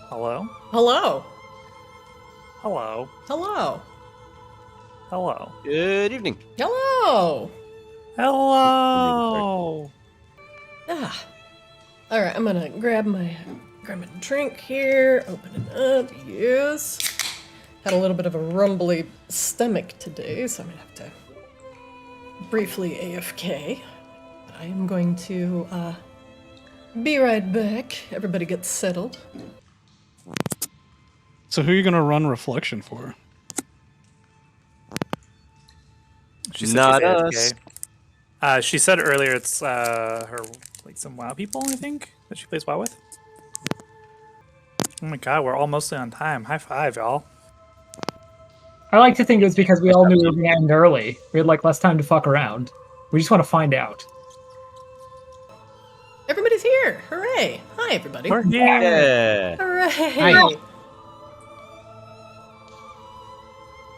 Hello? Hello. Hello? Hello. Hello? Good evening. Hello. Hello! Ah. All right, I'm gonna grab my drink here. Open it up. Yes. Had a little bit of a rumbly stomach today, so I'm gonna have to briefly AFK. I am going to be right back. Everybody gets settled. So who are you going to run Reflection for? She said Not she's AFK. She said earlier it's her, like, some WoW people, I think, that she plays WoW with. Oh my god, we're all mostly on time. High five, y'all. I like to think it's because we all knew we were going to end early. We had like less time to fuck around. We just want to find out. Everybody's here! Hooray! Hi, everybody. We're here! Yeah. Hooray! Hi.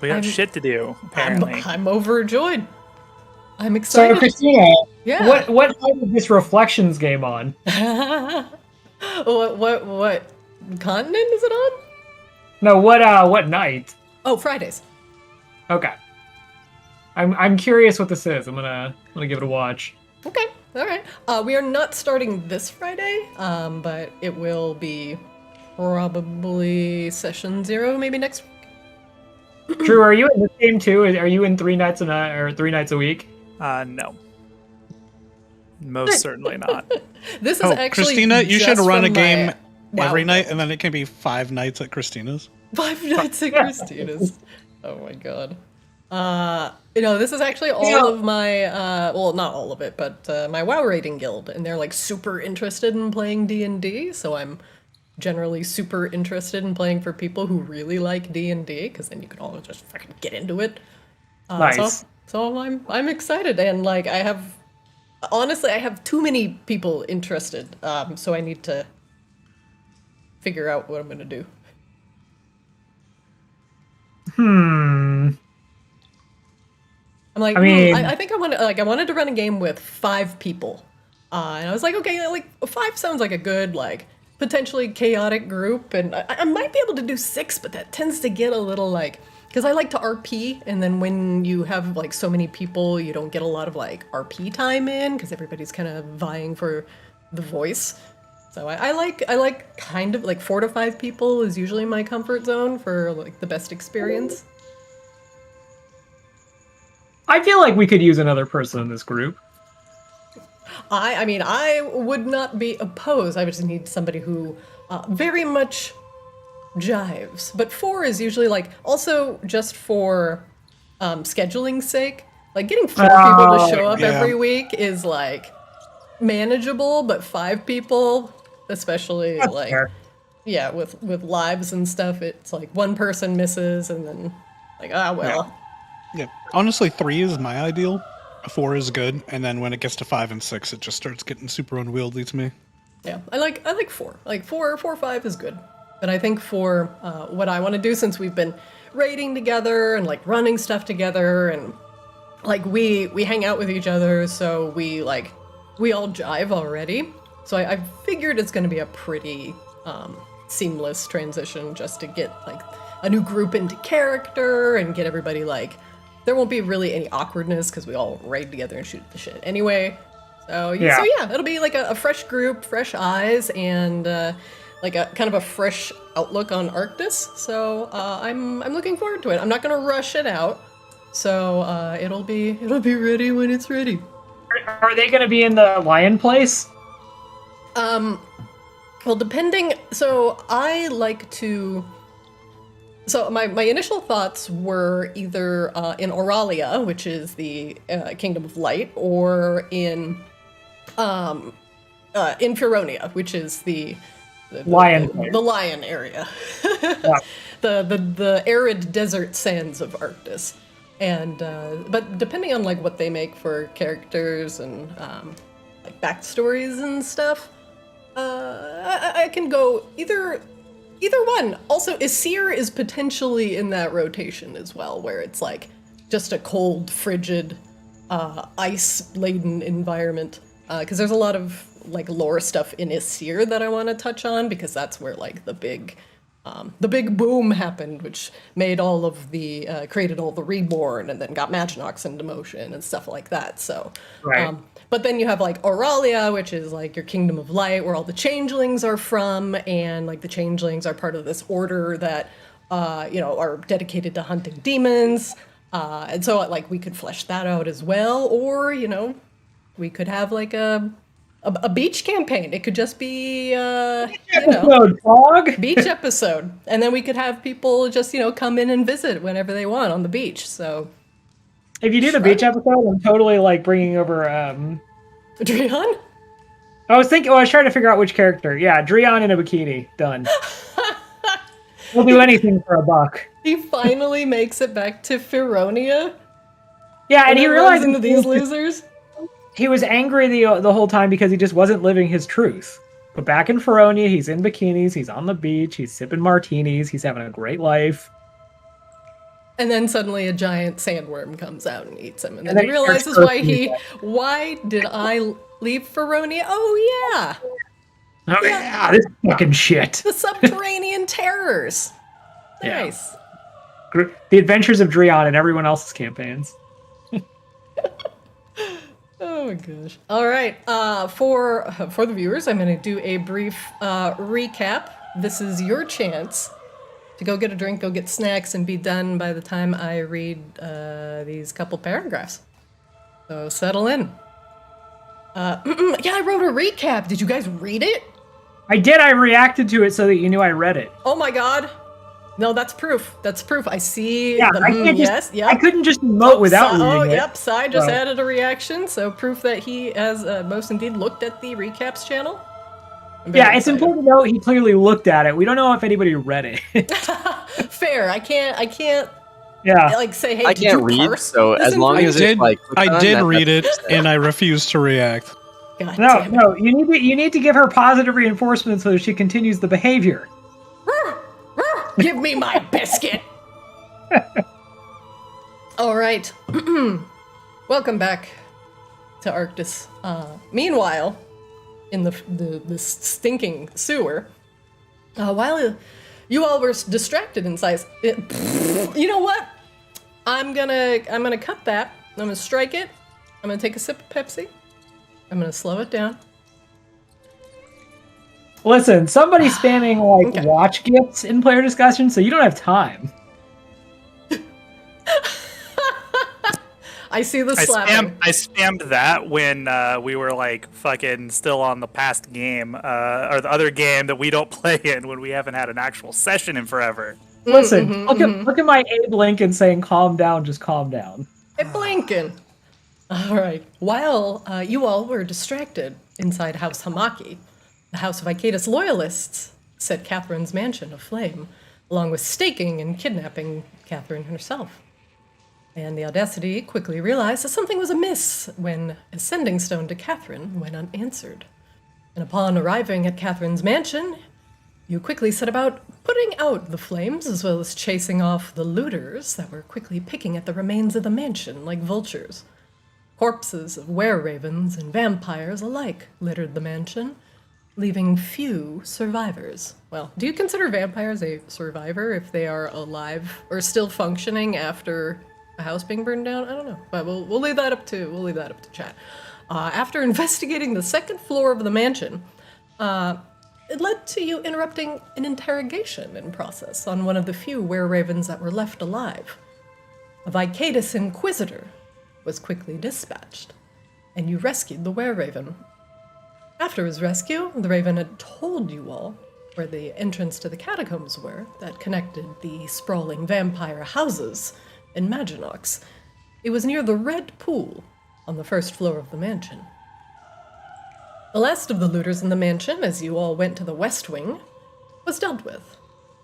We got shit to do, apparently. I'm overjoyed. I'm So, excited. Christina, Yeah. what time is this Reflections game on? what continent is it on? No, what night? Oh, Fridays. Okay. I'm curious what this is. I'm gonna give it a watch. Okay, all right. We are not starting this Friday, but it will be probably session 0, maybe next. Drew, are you in this game too? Are you in 3 nights or 3 nights a week? No. Most certainly not. This is Oh, actually Christina, you should just run a from game my every WoW night, and then it can be 5 nights at Christina's. 5 nights at Christina's. Oh my god. This is actually all of my, well, not all of it, but my WoW rating guild, and they're like super interested in playing D&D, so I'm generally super interested in playing for people who really like D&D, because then you can all just fucking get into it. Nice. So I'm excited, and like I have too many people interested, so I need to figure out what I'm gonna do. I'm like, I think I wanted to run a game with 5 people, and I was like, okay, like 5 sounds like a good, like, potentially chaotic group, and I might be able to do 6, but that tends to get a little like, because I like to RP, and then when you have like so many people, you don't get a lot of like RP time in because everybody's kind of vying for the voice. So I like kind of like 4 to 5 people is usually my comfort zone for like the best experience. I feel like we could use another person in this group. I mean, I would not be opposed. I would just need somebody who very much jives. But 4 is usually like, also just for scheduling's sake. Like getting 4 people to show up every week is like manageable, but 5 people, especially That's like, fair. yeah, with lives and stuff, it's like one person misses and then like, well. Yeah. Honestly, 3 is my ideal. 4 is good, and then when it gets to 5 and 6, it just starts getting super unwieldy to me. Yeah, I like 4. Like 4, 5 is good. But I think for what I want to do, since we've been raiding together and like running stuff together, and like we hang out with each other, so we all jive already. So I figured it's going to be a pretty seamless transition just to get like a new group into character and get everybody like. There won't be really any awkwardness because we all raid together and shoot the shit anyway. So yeah, it'll be like a fresh group, fresh eyes, and like a kind of a fresh outlook on Arctis. So I'm looking forward to it. I'm not gonna rush it out, so it'll be ready when it's ready. Are they going to be in the lion place? Well, depending. So I like to. So my initial thoughts were either in Auralia, which is the Kingdom of Light, or in Feronia, which is the Lion. the lion area, Yeah. the arid desert sands of Arctis. And but depending on like what they make for characters and like backstories and stuff, I can go either one. Also, Aesir is potentially in that rotation as well, where it's like just a cold, frigid, ice-laden environment. Because there's a lot of like lore stuff in Ysir that I want to touch on, because that's where like the big boom happened, which made all of the created all the reborn, and then got Maginox into motion and stuff like that. So, Right. but then you have like Auralia, which is like your kingdom of light, where all the changelings are from, and like the changelings are part of this order that are dedicated to hunting demons. And so like we could flesh that out as well, or we could have like a beach campaign. It could just be Episode, dog. beach episode, and then we could have people just come in and visit whenever they want on the beach. So If you do the beach episode, I'm totally like bringing over. Drian, I was trying to figure out which character. Yeah, Drian in a bikini. Done. We'll do anything for $1. he finally makes it back to Feronia, Yeah, and he then realized runs into these losers. he was angry the whole time because he just wasn't living his truth. But back in Feronia, he's in bikinis, he's on the beach, he's sipping martinis, he's having a great life. And then suddenly a giant sandworm comes out and eats him, and then then he he realizes starts why did I leave Feronia? Oh yeah, Oh yeah, this fucking shit. the subterranean terrors. Yeah. Nice. The adventures of Drian and everyone else's campaigns. Oh my gosh. All right. For the viewers, I'm going to do a brief recap. This is your chance to go get a drink, go get snacks, and be done by the time I read these couple paragraphs. So settle in. Yeah, I wrote a recap. Did you guys read it? I did. I reacted to it so that you knew I read it. Oh my god. No, that's proof. That's proof. I see. Yeah, the, I can't yes, I couldn't just emote without reading it. Yep, Sai just So- added a reaction, so proof that he has most indeed looked at the recaps channel. I'm very Yeah, it's excited. important to note he clearly looked at it. We don't know if anybody read it. Fair. I can't Yeah. like say, hey, I did can't you read, parse so this as long I as did. it's like I did read it, and I refused to react. God No, damn it. no, you need to give her positive reinforcement so she continues the behavior. Give me my biscuit. All right. Welcome back to Arctis. Meanwhile, in the stinking sewer, while you all were distracted inside, you know what? I'm gonna cut that. I'm gonna strike it. I'm gonna take a sip of Pepsi. I'm gonna slow it down. Listen, somebody's spamming like Okay. watch gifts in player discussion, so you don't have time. I see the slapping. I spammed that when we were like fucking still on the past game, or the other game that we don't play in when we haven't had an actual session in forever. Listen, look at my Abe Lincoln saying calm down, just calm down. Hey, Blinken. All right. While you all were distracted inside House Hamaki, the House of Arctis loyalists set Catherine's mansion aflame, along with staking and kidnapping Catherine herself. And the Audacity quickly realized that something was amiss when a sending stone to Catherine went unanswered. And upon arriving at Catherine's mansion, you quickly set about putting out the flames, as well as chasing off the looters that were quickly picking at the remains of the mansion like vultures. Corpses of were-ravens and vampires alike littered the mansion, leaving few survivors. Well, do you consider vampires a survivor if they are alive or still functioning after a house being burned down? I don't know, but we'll leave that up to chat. After investigating the second floor of the mansion, it led to you interrupting an interrogation in process on one of the few were-ravens that were left alive. A Arctis inquisitor was quickly dispatched, and you rescued the were-raven. After his rescue, the raven had told you all where the entrance to the catacombs were that connected the sprawling vampire houses in Maginox. It was near the Red Pool on the first floor of the mansion. The last of the looters in the mansion, as you all went to the West Wing, was dealt with,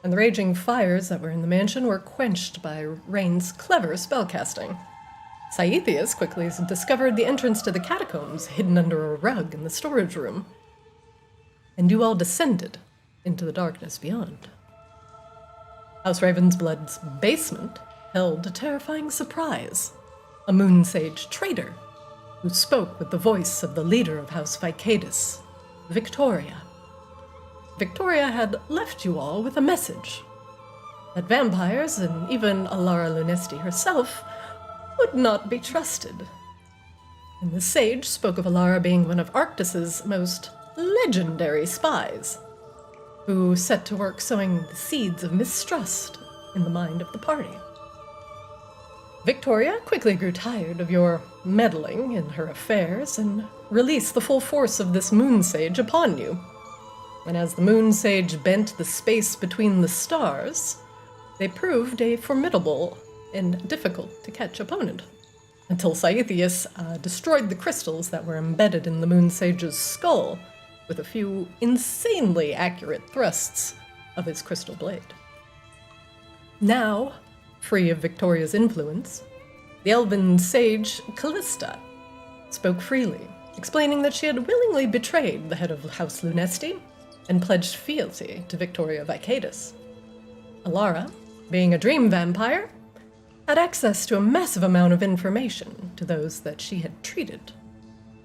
and the raging fires that were in the mansion were quenched by Rain's clever spellcasting. Saethius quickly discovered the entrance to the catacombs hidden under a rug in the storage room, and you all descended into the darkness beyond. House Ravensblood's basement held a terrifying surprise, a moon sage traitor who spoke with the voice of the leader of House Arctis, Victoria. Victoria had left you all with a message that vampires, and even Alara Lunesti herself, would not be trusted. And the sage spoke of Alara being one of Arctis's most legendary spies, who set to work sowing the seeds of mistrust in the mind of the party. Victoria quickly grew tired of your meddling in her affairs and released the full force of this moon sage upon you. And as the moon sage bent the space between the stars, they proved a formidable and difficult-to-catch opponent, until Saithius destroyed the crystals that were embedded in the moon sage's skull with a few insanely accurate thrusts of his crystal blade. Now, free of Victoria's influence, the elven sage Callista spoke freely, explaining that she had willingly betrayed the head of House Lunesti and pledged fealty to Victoria Vicadus. Alara, being a dream vampire, had access to a massive amount of information to those that she had treated.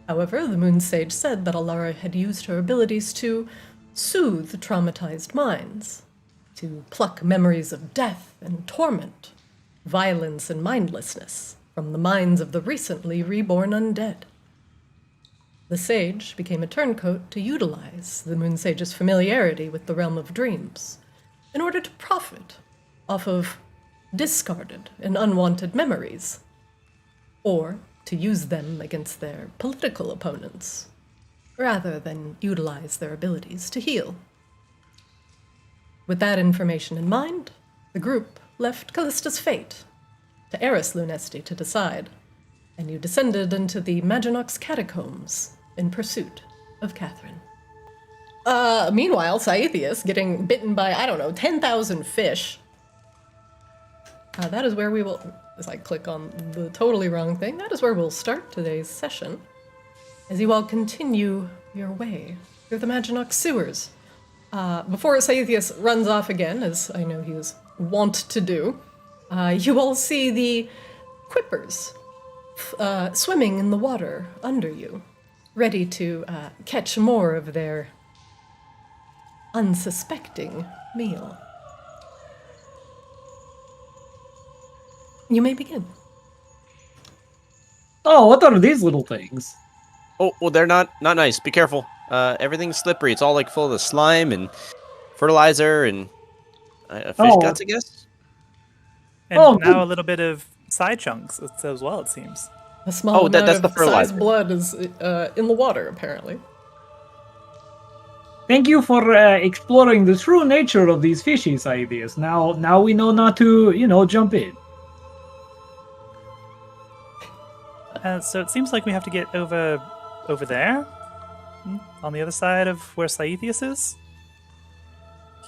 However, the Moon Sage said that Alara had used her abilities to soothe traumatized minds, to pluck memories of death and torment, violence and mindlessness from the minds of the recently reborn undead. The sage became a turncoat to utilize the Moon Sage's familiarity with the realm of dreams in order to profit off of discarded and unwanted memories, or to use them against their political opponents, rather than utilize their abilities to heal. With that information in mind, the group left Callista's fate to Eris Lunesti to decide, and you descended into the Maginox catacombs in pursuit of Catherine. Meanwhile, Saithius, getting bitten by, 10,000 fish. That is where we will, as I click on the totally wrong thing, that is where we'll start today's session, as you all continue your way through the Maginox sewers. Before Saithius runs off again, as I know he is wont to do, you all see the quippers swimming in the water under you, ready to catch more of their unsuspecting meal. You may begin. Oh, what are these little things? Oh, well, they're not nice. Be careful. Everything's slippery. It's all like full of the slime and fertilizer and fish guts, I guess. And now a little bit of side chunks as well, it seems. A small amount that's the of fertilizer. size blood is in the water, apparently. Thank you for exploring the true nature of these fishes, Saithius. Now we know not to, jump in. So it seems like we have to get over there, on the other side of where Saithius is.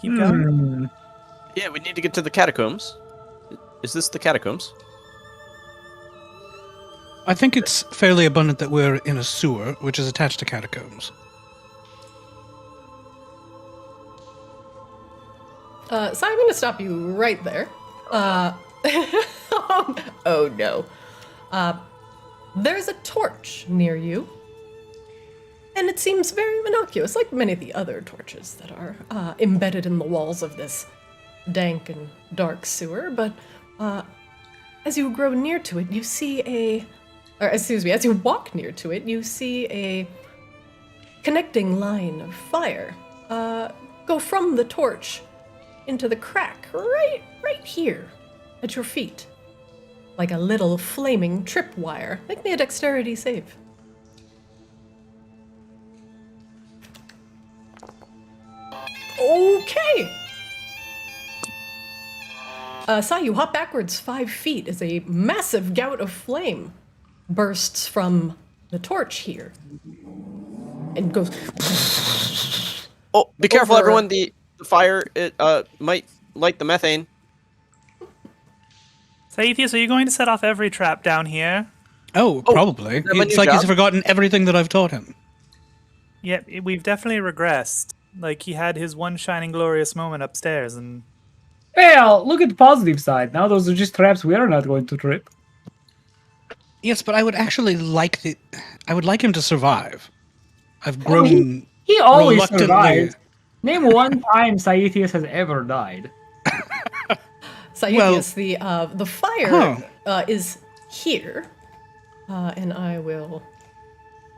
Keep going. Yeah, we need to get to the catacombs. Is this the catacombs? I think it's fairly abundant that we're in a sewer, which is attached to catacombs. So I'm going to stop you right there. Oh no. There's a torch near you, and it seems very innocuous, like many of the other torches that are embedded in the walls of this dank and dark sewer, but as you grow near to it, you see as you walk near to it, you see a connecting line of fire go from the torch into the crack right here at your feet, like a little flaming tripwire. Make me a dexterity save. Okay. You hop backwards 5 feet as a massive gout of flame bursts from the torch here and goes. Oh, be careful, Over. everyone! The fire might light the methane. Saithius, are you going to set off every trap down here? Oh, probably. is that my It's new like he's job? forgotten everything that I've taught him. Yeah, we've definitely regressed. Like, he had his one shining glorious moment upstairs, and Well, look at the positive side. Now those are just traps we are not going to trip. Yes, but I would actually like him to survive. I've grown. He always Reluctantly. survives. Name one time Saithius has ever died. Saithius, the fire is here, and I will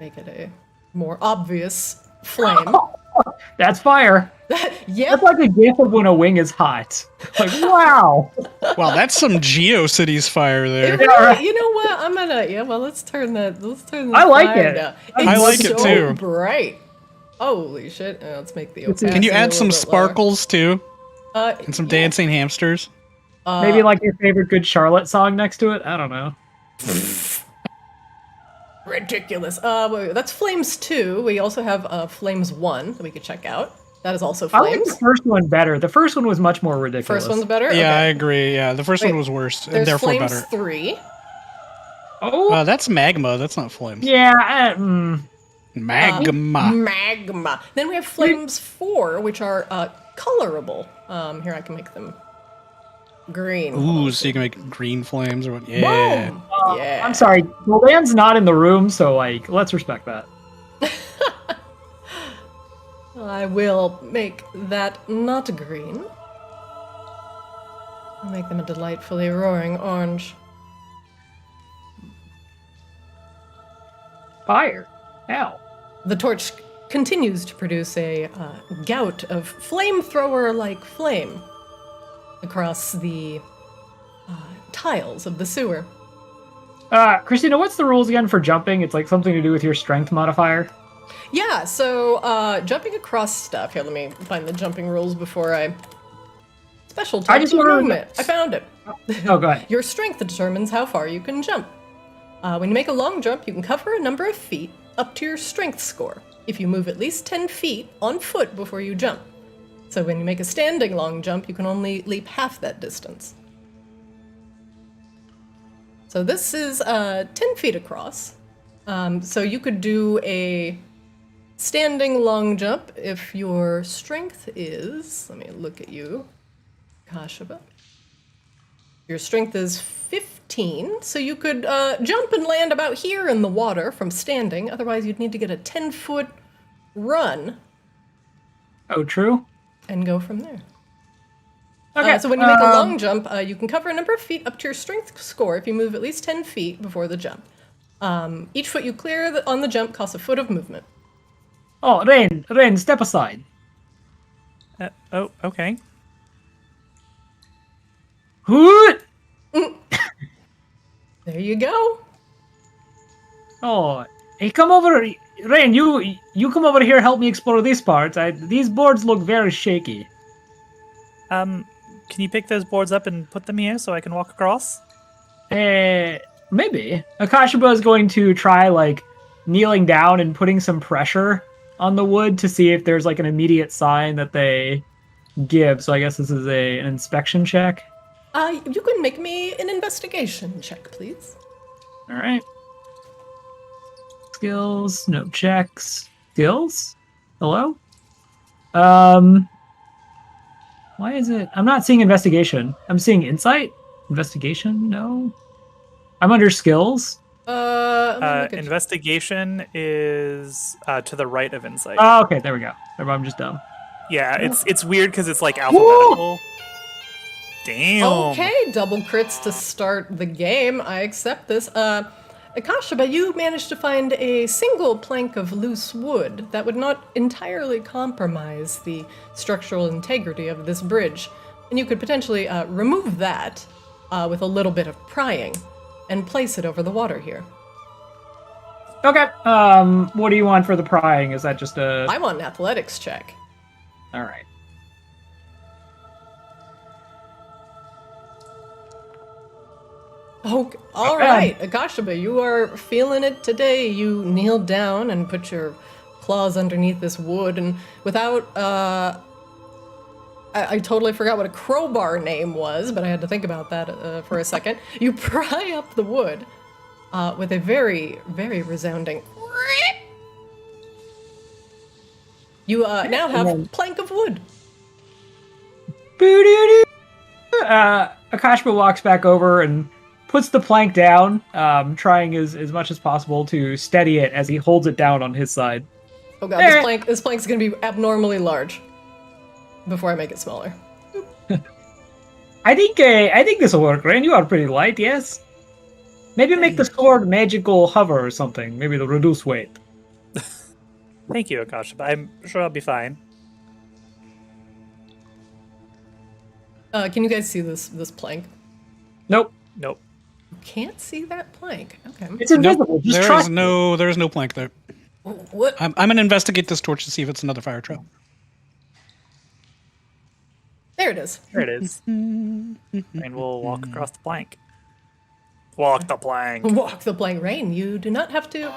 make it a more obvious flame. That's fire. Yep. That's like a gif of when a wing is hot. Like, wow. Wow, that's some GeoCities fire there. You know what? I'm gonna let's turn that. I like fire it. down. I like It's it so too. bright. Holy shit! Let's make the. Can Can you opacity add a some little bit lower. sparkles too? And some dancing hamsters? Maybe like your favorite Good Charlotte song next to it? I don't know. Ridiculous. Wait, that's Flames 2. We also have Flames 1 that we could check out. That is also I like Flames. the first one better. The first one was much more ridiculous. First one's better? Yeah, I Okay. agree. Yeah, the first Wait, one was worse, and There's therefore Flames better. 3. Oh, That's magma. That's not flames. yeah. Magma. Magma. Then we have Flames 4, which are colorable. Here, I can make them green. Ooh, so you can make green flames or what? Yeah. Boom! Yeah. I'm sorry. Rolan's not in the room, so like, let's respect that. I will make that not green. I'll make them a delightfully roaring orange. Fire. Ow. The torch continues to produce a gout of flamethrower-like flame across the tiles of the sewer. Christina, what's the rules again for jumping? It's like something to do with your strength modifier. Yeah, so jumping across stuff. Here, let me find the jumping rules before I... Special I type just of wanna- movement. I found it. Oh, go ahead. Your strength determines how far you can jump. When you make a long jump, you can cover a number of feet up to your strength score. If you move at least 10 feet on foot before you jump. So when you make a standing long jump, you can only leap half that distance. So this is 10 feet across. So you could do a standing long jump if your strength is... Let me look at you, Kashaba. Your strength is 15, so you could jump and land about here in the water from standing. Otherwise, you'd need to get a 10-foot run Oh, true. and go from there. Okay. So when you make a long jump, you can cover a number of feet up to your strength score if you move at least 10 feet before the jump. Each foot you clear on the jump costs a foot of movement. Oh, Rain, step aside. Oh, okay. Hoot! There you go. Oh, hey, come over, Rain. You come over here. Help me explore these parts. These boards look very shaky. Can you pick those boards up and put them here so I can walk across? Maybe. Akashiba is going to try like kneeling down and putting some pressure on the wood to see if there's like an immediate sign that they give. So I guess this is an inspection check. You can make me an investigation check, please. All right. Skills, no checks. Skills? Hello? Why is it? I'm not seeing investigation. I'm seeing insight. Investigation? No. I'm under skills. Let me look at Investigation is to the right of insight. Oh, okay. There we go. I'm just dumb. Yeah, it's weird because it's like alphabetical. Damn. Okay, double crits to start the game. I accept this. Akashaba, you managed to find a single plank of loose wood that would not entirely compromise the structural integrity of this bridge. And you could potentially remove that with a little bit of prying and place it over the water here. Okay. What do you want for the prying? Is that just a... I want an athletics check. All right. Oh, all right, Akashaba, you are feeling it today. You kneel down and put your claws underneath this wood, and without, I totally forgot what a crowbar name was, but I had to think about that for a second. You pry up the wood with a very, very resounding. You now have a plank of wood. Akashba walks back over and puts the plank down, trying as much as possible to steady it as he holds it down on his side. Oh god, this plank's gonna be abnormally large. Before I make it smaller. I think this will work, Rain. You are pretty light, yes? Maybe make the sword magical hover or something. Maybe it'll reduce weight. Thank you, Akash, but I'm sure I'll be fine. Can you guys see this plank? Nope. Nope. You can't see that plank. Okay. It's invisible. Just There trust is me. there is no plank there. What? I'm gonna investigate this torch to see if it's another fire trap. There it is. There it is. And we'll walk across the plank. Walk the plank. Walk the plank. Rain, you do not have to.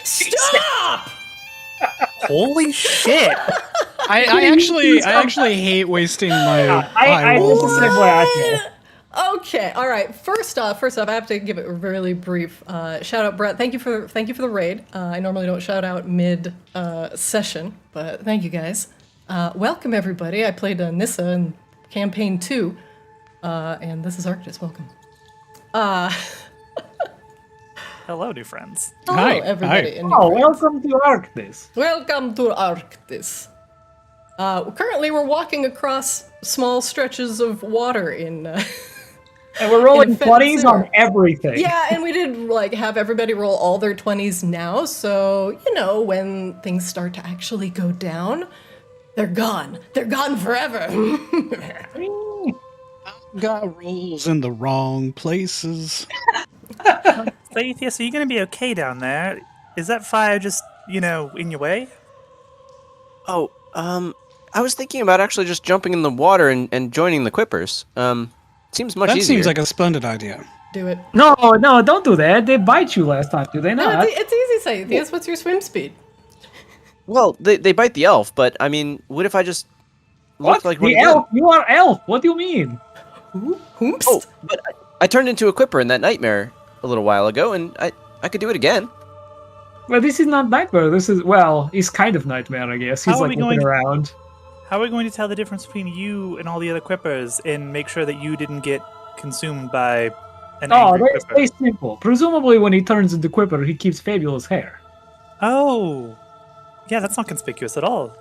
Stop! Holy shit! I actually hate wasting my. I eyeballs. this is the same way I feel. Okay, all right. First off, I have to give it a really brief shout out, Brett. Thank you for the raid. I normally don't shout out mid session, but thank you guys. Welcome everybody. I played Nissa in campaign 2, and this is Arctis. Welcome. Hello, new friends. Hello, Hi. everybody. Hi. and new Oh, friends. welcome to Arctis. Welcome to Arctis. Currently, we're walking across small stretches of water in. And we're rolling In 20s Fencer. on everything. Yeah, and we did like have everybody roll all their 20s now, so when things start to actually go down, they're gone. They're gone forever. Got rolls in the wrong places. Atheist, are you going to be okay down there? Is that fire just, in your way? Oh, I was thinking about actually just jumping in the water and joining the Quippers. Seems much That easier. seems like a splendid idea. Do it. No, don't do that. They bite you last time, do they No, not? it's easy, Saithias. What's your swim speed? Well, they bite the elf, but I mean, what if I just look What? like The one of them? elf? You are elf. What do you mean? Whoops. Oh, but I turned into a Quipper in that nightmare a little while ago, and I could do it again. Well, this is not Nightmare. This is, it's kind of Nightmare, I guess. He's How are like we looking going- around. How are we going to tell the difference between you and all the other Quippers and make sure that you didn't get consumed by an Oh, angry that's Quipper? very simple. Presumably, when he turns into Quipper, he keeps fabulous hair. Oh, yeah, that's not conspicuous at all.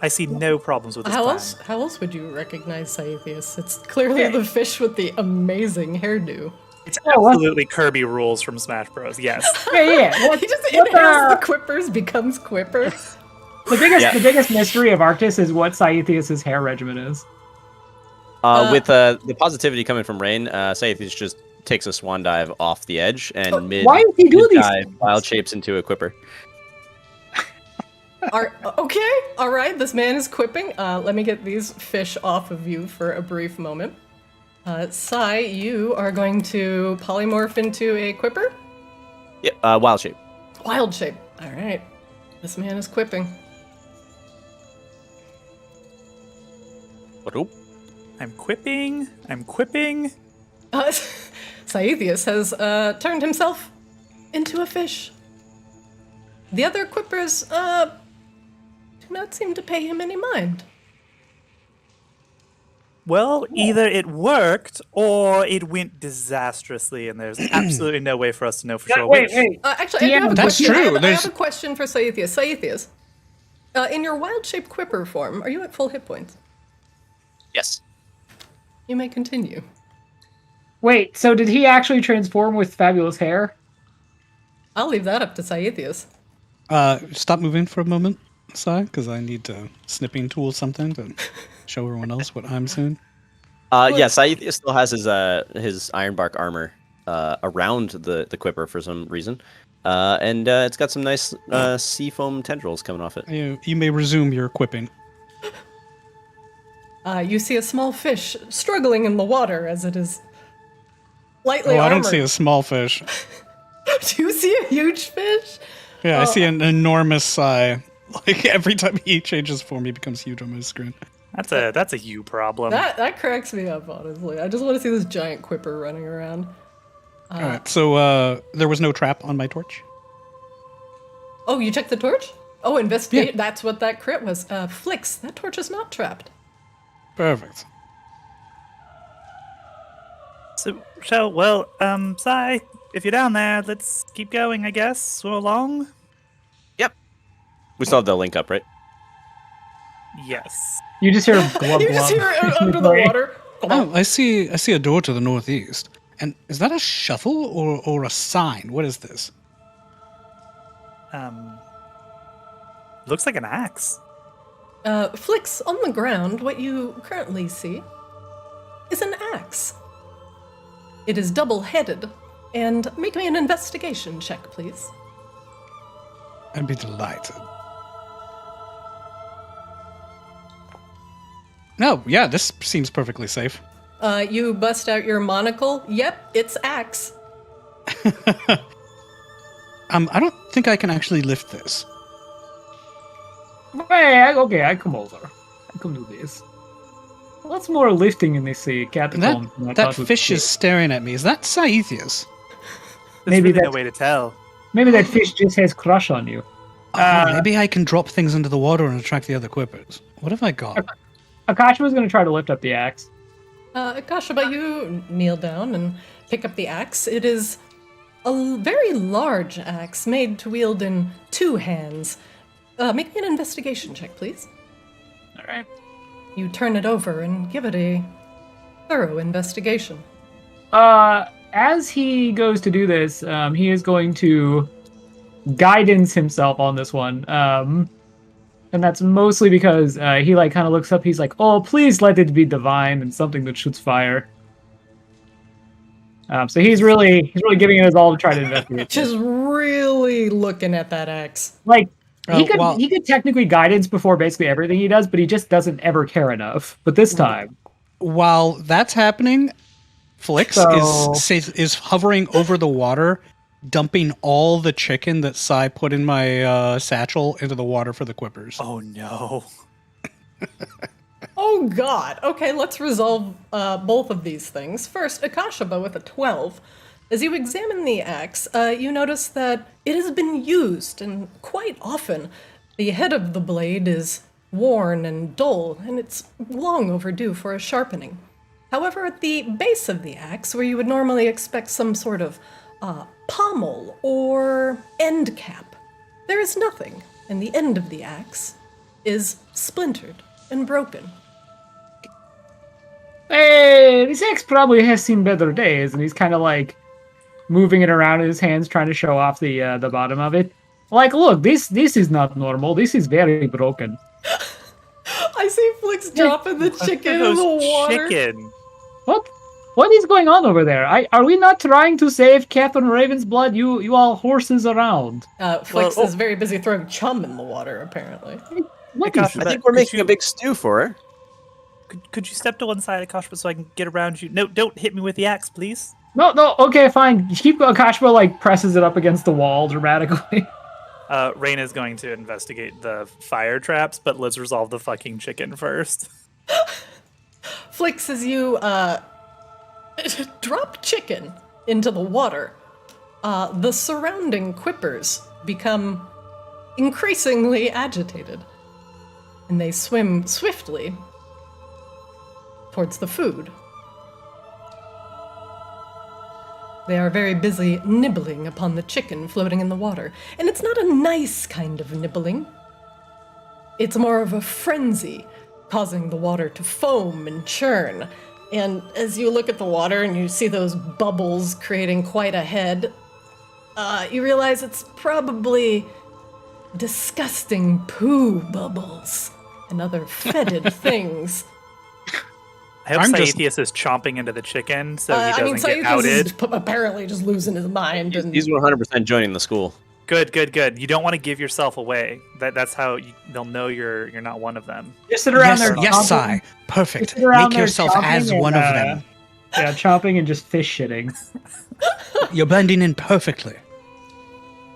I see no problems with this How plan. else would you recognize Saithias? It's clearly the fish with the amazing hairdo. It's Oh, what? absolutely Kirby rules from Smash Bros. Yes. Yeah. He just What inhales the- the quippers, becomes Quipper. The biggest mystery of Arctis is what Saithias' hair regimen is. With the positivity coming from Rain, Saithis just takes a swan dive off the edge and why does he do these dive things? wild shapes into a Quipper. Okay, all right, this man is quipping. Let me get these fish off of you for a brief moment. Sai, you are going to polymorph into a quipper? Yeah, wild shape. Wild shape. All right. This man is quipping. What? I'm quipping. Saithias has turned himself into a fish. The other quippers do not seem to pay him any mind. Well, either it worked or it went disastrously, and there's absolutely no way for us to know for sure which. Wait. Actually, I do Yeah, have a that's question. true. I have There's- a question for Saithias. Saithias, in your wild-shaped quipper form, are you at full hit points? Yes. You may continue. Wait, so did he actually transform with fabulous hair? I'll leave that up to Saithias. Stop moving for a moment, Sai, because I need to snipping tool something to show everyone else what I'm seeing. Yes, Saithia still has his ironbark armor around the Quipper for some reason. And it's got some nice sea foam tendrils coming off it. You may resume your equipping. You see a small fish struggling in the water as it is lightly Oh, I armored. don't see a small fish. Do you see a huge fish? Yeah, I see an enormous Sai. Like every time he changes form, he becomes huge on my screen. That's a you problem. That cracks me up, honestly. I just want to see this giant quipper running around. All right, so there was no trap on my torch. Oh, you checked the torch? Oh, investigate. Yeah. That's what that crit was. Flix, that torch is not trapped. Perfect. So, Sai, if you're down there, let's keep going, I guess. Swim along. Yep. We still have the link up, right? Yes. You just hear glub You just glub. hear it under the water. Oh, I see a door to the northeast. And is that a shuffle or a sign? What is this? Looks like an axe. Flicks on the ground, what you currently see is an axe. It is double-headed, and make me an investigation check, please. I'd be delighted. No, yeah, this seems perfectly safe. You bust out your monocle. Yep, it's axe. I don't think I can actually lift this. Hey, okay, I come over. I come do this. Lots more lifting in this catacomb. than I That thought would fish be. is staring at me. Is that Saethius? There's Maybe really no that- way to tell. Maybe that fish just has crush on you. Maybe I can drop things into the water and attract the other quippers. What have I got? Akashima's going to try to lift up the axe. Kashaba, you kneel down and pick up the axe. It is a very large axe made to wield in two hands. Make me an investigation check, please. All right. You turn it over and give it a thorough investigation. As he goes to do this, he is going to guidance himself on this one. And that's mostly because he like kind of looks up. He's like, "Oh, please let it be divine and something that shoots fire." So he's really giving it his all to try to investigate. Just really looking at that axe. Like Oh, he could technically guidance before basically everything he does, but he just doesn't ever care enough. But this time, While that's happening, Flix So- is hovering over the water, dumping all the chicken that Sai put in my satchel into the water for the quippers. Oh no. Oh god. Okay, let's resolve both of these things. First, Akashaba with a 12. As you examine the axe, you notice that it has been used, and quite often the head of the blade is worn and dull, and it's long overdue for a sharpening. However, at the base of the axe, where you would normally expect some sort of pommel or end cap, there is nothing, and the end of the axe is splintered and broken. hey, this axe probably has seen better days, and he's kind of like moving it around in his hands, trying to show off the bottom of it. Like, look, this is not normal. This is very broken. I see Flix dropping the chicken in the water. Chicken. What is going on over there? Are we not trying to save Catherine Ravensblood? You all horses around. Flix is very busy throwing chum in the water, apparently. What Gosh, is I But think we're could making you- a big stew for her. Could you step to one side, Akashba, so I can get around you? No, don't hit me with the axe, please. No, okay, fine. Keep Akashba like presses it up against the wall dramatically. Rain is going to investigate the fire traps, but let's resolve the fucking chicken first. Flix, as you drop chicken into the water, the surrounding quippers become increasingly agitated, and they swim swiftly towards the food. They are very busy nibbling upon the chicken floating in the water, and it's not a nice kind of nibbling. It's more of a frenzy, causing the water to foam and churn. And as you look at the water and you see those bubbles creating quite a head, you realize it's probably disgusting poo bubbles and other fetid things. I hope I'm just- Saethius is chomping into the chicken so he I doesn't mean, get Saeed outed. is apparently just losing his mind. And He's 100% joining the school. Good. You don't want to give yourself away. That's how they'll know you're not one of them. Just sit around Yes, there. yes, chomping- Sai. Perfect. just sit around Make there yourself chomping as and, one of them. Yeah, chomping and just fish shitting. You're blending in perfectly.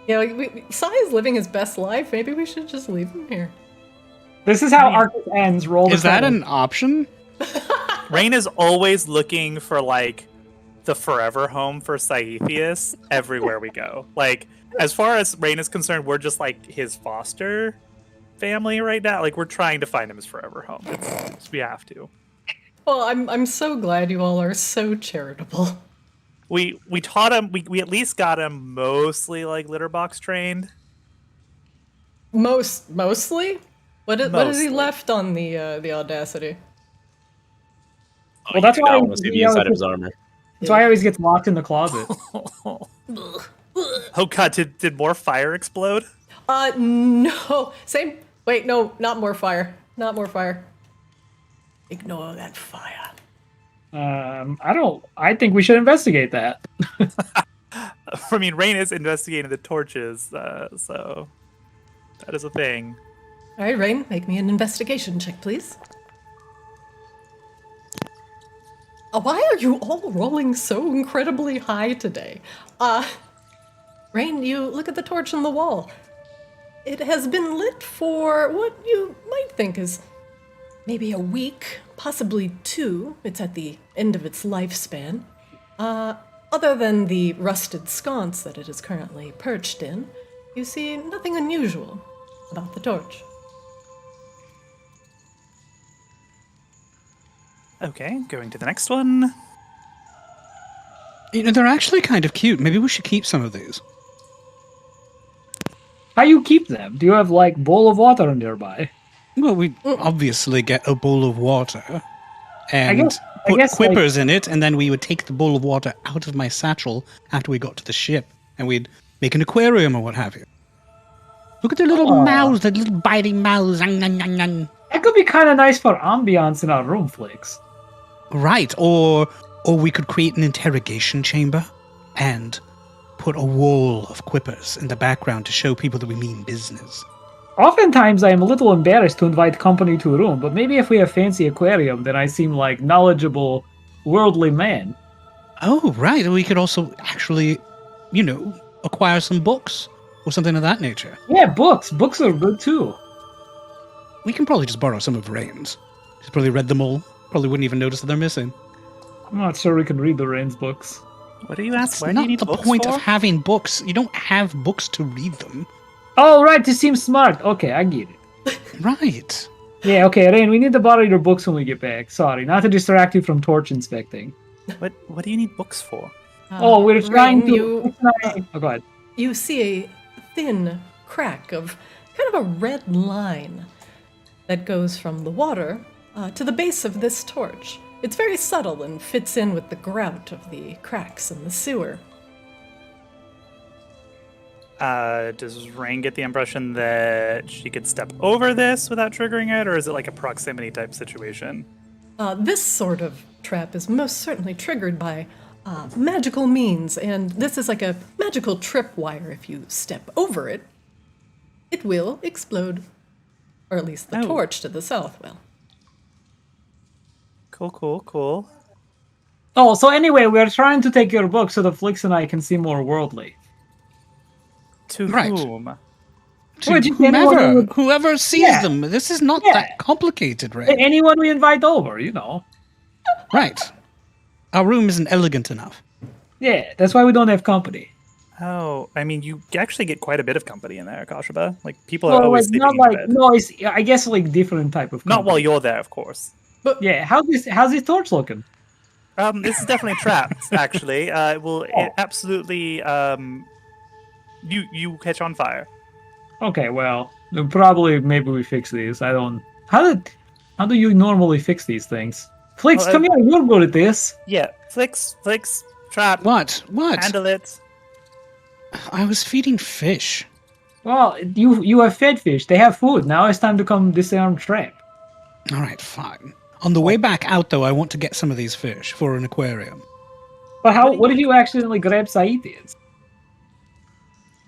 yeah, Sai is living his best life. Maybe we should just leave him here. This is how Arctis ends. Roll the Is that credits. an option? Rain is always looking for like the forever home for Saethius everywhere we go. Like, as far as Rain is concerned, we're just like his foster family right now. Like, we're trying to find him his forever home. We have to. Well, I'm so glad you all are so charitable. We taught him. We at least got him mostly like litter box trained. Mostly? What is he Mostly. left on the Audacity? Well, that's I why want to see the he always inside of his gets- armor. That's why he always gets locked in the closet. Oh god, did more fire explode? No. Same. Wait, no, not more fire. Not more fire. Ignore that fire. I think we should investigate that. I mean, Rain is investigating the torches, so that is a thing. All right, Rain, make me an investigation check, please. Why are you all rolling so incredibly high today? Rain, you look at the torch on the wall. It has been lit for what you might think is maybe a week, possibly 2. It's at the end of its lifespan. Other than the rusted sconce that it is currently perched in, you see nothing unusual about the torch. Okay, going to the next one. You know, they're actually kind of cute. Maybe we should keep some of these. How you keep them? Do you have like bowl of water nearby? Well, we obviously get a bowl of water and I put guess, quippers in it, and then we would take the bowl of water out of my satchel after we got to the ship, and we'd make an aquarium or what have you. Look at their little mouths, their little biting mouths. That could be kind of nice for ambiance in our room, Flix. Right, or we could create an interrogation chamber and put a wall of quippers in the background to show people that we mean business. Oftentimes, I am a little embarrassed to invite company to a room, but maybe if we have fancy aquarium, then I seem like knowledgeable, worldly man. Oh, right. We could also actually, acquire some books or something of that nature. Yeah, books. Books are good too. We can probably just borrow some of Rain's. She's probably read them all. Probably wouldn't even notice that they're missing. I'm not sure we can read the Rain's books. What do you ask? It's Where do you not need the books point for? of having books. You don't have books to read them. Oh, right, you seem smart. Okay, I get it. Right. Yeah, okay, Rain, we need to borrow your books when we get back. Sorry, not to distract you from torch inspecting. What do you need books for? We're trying Rain, to... Oh, go ahead. You see a thin crack of kind of a red line that goes from the water to the base of this torch. It's very subtle and fits in with the grout of the cracks in the sewer. Does Rain get the impression that she could step over this without triggering it, or is it like a proximity type situation? This sort of trap is most certainly triggered by magical means, and this is like a magical tripwire. If you step over it, it will explode. Or at least the torch to the south will. Cool. Oh, so anyway, we're trying to take your book so that Flix and I can see more worldly. To Right. whom? To Well, just anyone whomever, who- whoever sees Yeah. them. This is not Yeah. that complicated, Ray. Anyone we invite over, you know. Right. Our room isn't elegant enough. Yeah, that's why we don't have company. Oh, I mean, you actually get quite a bit of company in there, Kashaba. Like, people are Well, always like, sleeping not in like, bed. no, it's, I guess like different type of company. Not while you're there, of course. Yeah, how's this torch looking? This is definitely trapped, actually. It absolutely, you catch on fire. Okay, well, probably maybe we fix these. I don't... How do you normally fix these things? Flix, Well, come here, you're good at this. Yeah, Flix, trap, What? handle it. I was feeding fish. Well, you have fed fish. They have food. Now it's time to come disarm trap. All right, fine. On the way back out, though, I want to get some of these fish for an aquarium. But what if you accidentally grab Saitians?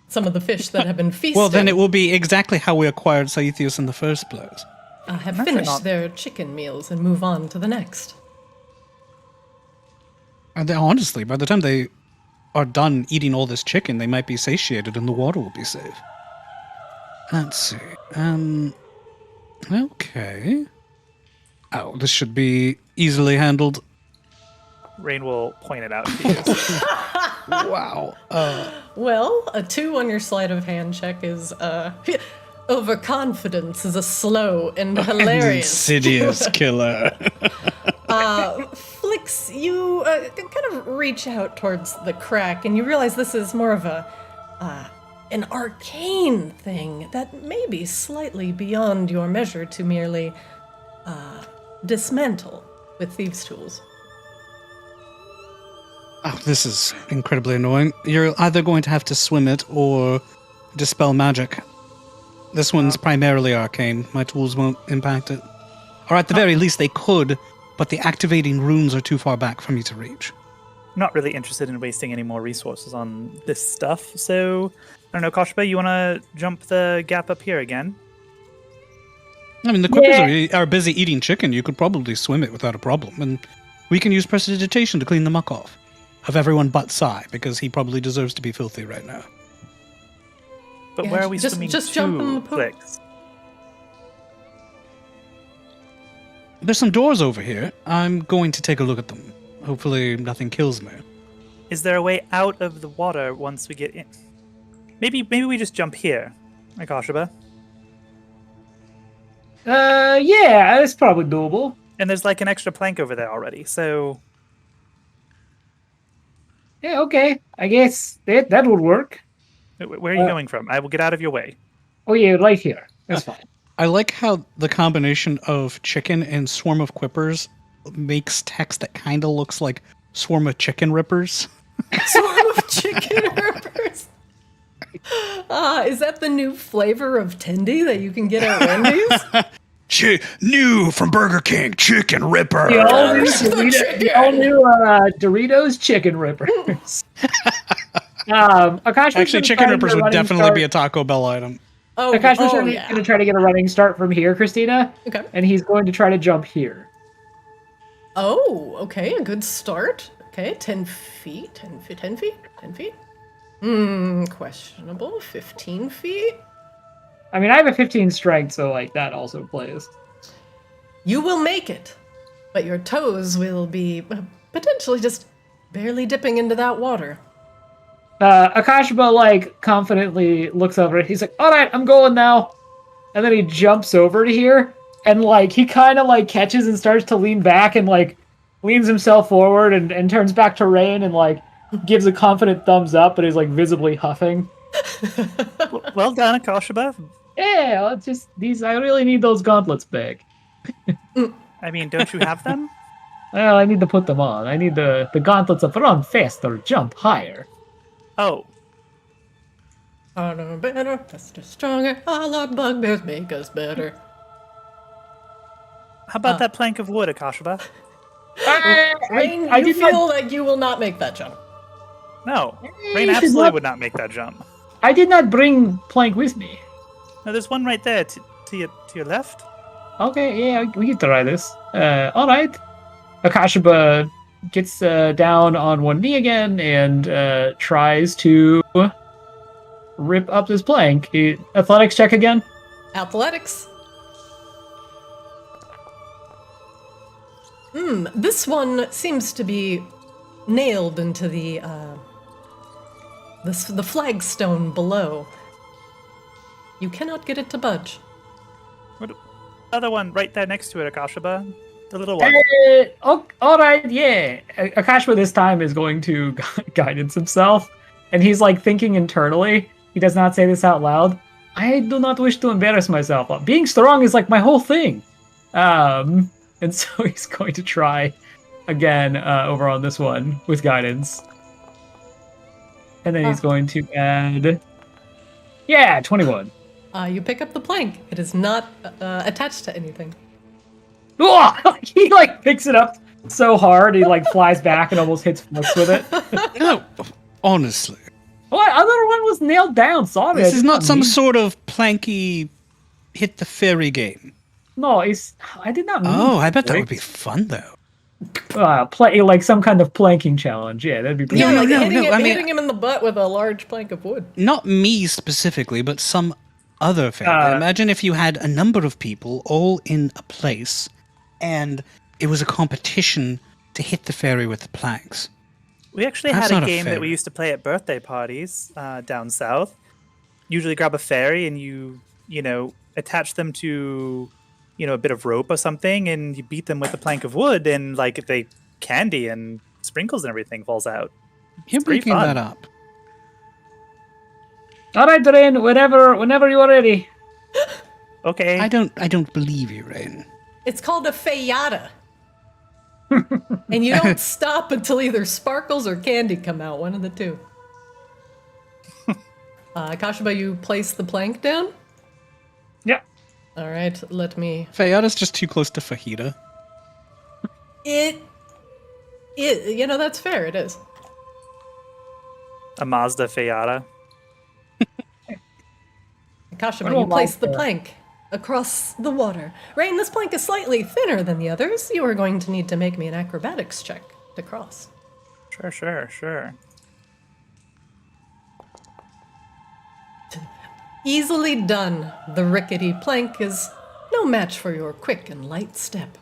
Some of the fish that have been feasted Well, then it will be exactly how we acquired Saithius in the first place. have Actually finished not. their chicken meals and move on to the next. And honestly, by the time they are done eating all this chicken, they might be satiated and the water will be safe. Let's see. Okay. Oh, this should be easily handled. Rain will point it out to you. Wow. Well, a 2 on your sleight of hand check is overconfidence is a slow and hilarious. Insidious killer. Flix, you kind of reach out towards the crack, and you realize this is more of a an arcane thing that may be slightly beyond your measure to merely dismantle with thieves' tools. Oh, this is incredibly annoying. You're either going to have to swim it or dispel magic. This one's primarily arcane. My tools won't impact it. Or at the very least, they could, but the activating runes are too far back for me to reach. I'm not really interested in wasting any more resources on this stuff, so I don't know, Koshba, you want to jump the gap up here again? I mean, the quippers are busy eating chicken. You could probably swim it without a problem, and we can use prestidigitation to clean the muck off of everyone but Sai, because he probably deserves to be filthy right now. But Yeah, where are we just swimming jump in the to, pool. Flix? There's some doors over here. I'm going to take a look at them. Hopefully nothing kills me. Is there a way out of the water once we get in? Maybe we just jump here, like Koshba. Yeah, it's probably doable. And there's like an extra plank over there already, so... Yeah, okay. I guess that would work. Where are you going from? I will get out of your way. Oh yeah, right here. That's fine. I like how the combination of chicken and swarm of quippers makes text that kind of looks like swarm of chicken rippers. Swarm of chicken rippers. Is that the new flavor of tendy that you can get at Wendy's? New from Burger King, chicken ripper. The all new, chicken. Doritos chicken rippers. Akash Actually, chicken rippers would definitely be a Taco Bell item. Akash was going to try to get a running start from here, Christina. Okay. And he's going to try to jump here. Oh, okay, a good start. Okay, 10 feet, 10 feet, 10 feet, 10 feet. Questionable, 15 feet. I mean, I have a 15 strength, so like that also plays. You will make it, but your toes will be potentially just barely dipping into that water. Akashba, like, confidently looks over it. He's like, all right, I'm going now. And then he jumps over to here, and, like, he kind of, like, catches and starts to lean back and, like, leans himself forward and turns back to Rain and, like, gives a confident thumbs up, but is, like, visibly huffing. Well done, Akashba. Yeah, it's just, I really need those gauntlets back. I mean, don't you have them? Well, I need to put them on. I need the gauntlets of run faster, jump higher. Oh. Harder, better, faster, stronger. All our bugbears make us better. How about that plank of wood, Akashba? Rain, I you did feel not, like you will not make that jump. No. you Rain should absolutely not- would not make that jump. I did not bring plank with me. No, there's one right there to your left. Okay, yeah, we can try this. All right. Akashba gets down on one knee again and tries to rip up this plank. Athletics check again. Athletics. This one seems to be nailed into the flagstone below. You cannot get it to budge. What, other one right there next to it, Akashba. The little one. All right, yeah. Akashba this time is going to guidance himself, and he's like thinking internally. He does not say this out loud. I do not wish to embarrass myself. Being strong is like my whole thing. And so he's going to try again over on this one with guidance. And then he's going to add... Yeah, 21. You pick up the plank. It is not attached to anything. He like picks it up so hard he like flies back and almost hits Flux with it. No, honestly. What other one was nailed down? Sorry, This is not some sort of planky hit the fairy game. No, I did not mean Oh, I bet that would be fun though. play like some kind of planking challenge. Yeah, that'd be pretty. Yeah, No, like no, hitting, no, I mean- hitting him in the butt with a large plank of wood. Not me specifically, but some other fairy. Imagine if you had a number of people all in a place, and it was a competition to hit the fairy with the planks. We actually That's had a not a game that we fairy. used to play at birthday parties down south. Usually grab a fairy and you attach them to, a bit of rope or something, and you beat them with a plank of wood, and like they candy and sprinkles and everything falls out. You're pretty making fun. that up. All right, Rain. Whenever you are ready. Okay. I don't believe you, Rain. It's called a fayada. And you don't stop until either sparkles or candy come out, one of the two. Kashiba, you place the plank down? Yeah. All right, let me... Fayada's just too close to fajita. That's fair, it is. A Mazda Fayada. Kashiba, you place the plank across the water. Rain, this plank is slightly thinner than the others. You are going to need to make me an acrobatics check to cross. Sure. Easily done. The rickety plank is no match for your quick and light step.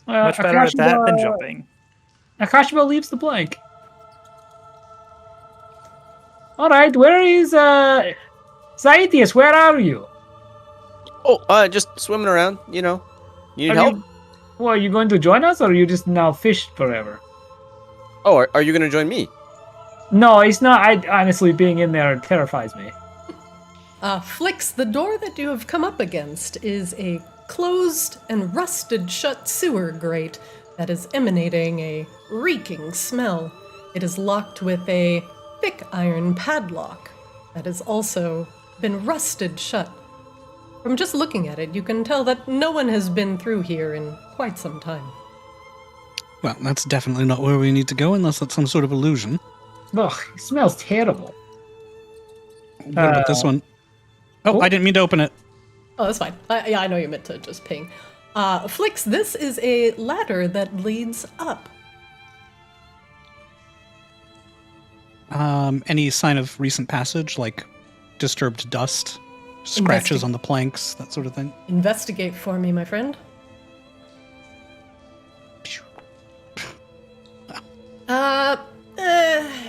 Much better at that than jumping. Akashiba leaves the plank. All right, where is Saitius? Where are you? Oh, just swimming around. You know, you need help. Are you going to join us, or are you just now fished forever? Oh, are you going to join me? No, it's not. Honestly, being in there terrifies me. Flix, the door that you have come up against is a closed and rusted shut sewer grate that is emanating a reeking smell. It is locked with a thick iron padlock that has also been rusted shut. From just looking at it, you can tell that no one has been through here in quite some time. Well, that's definitely not where we need to go unless that's some sort of illusion. Ugh, it smells terrible. What about this one? Oh, I didn't mean to open it. Oh, that's fine. I know you meant to just ping. Flix, this is a ladder that leads up. Any sign of recent passage, like disturbed dust, scratches on the planks, that sort of thing? Investigate for me, my friend.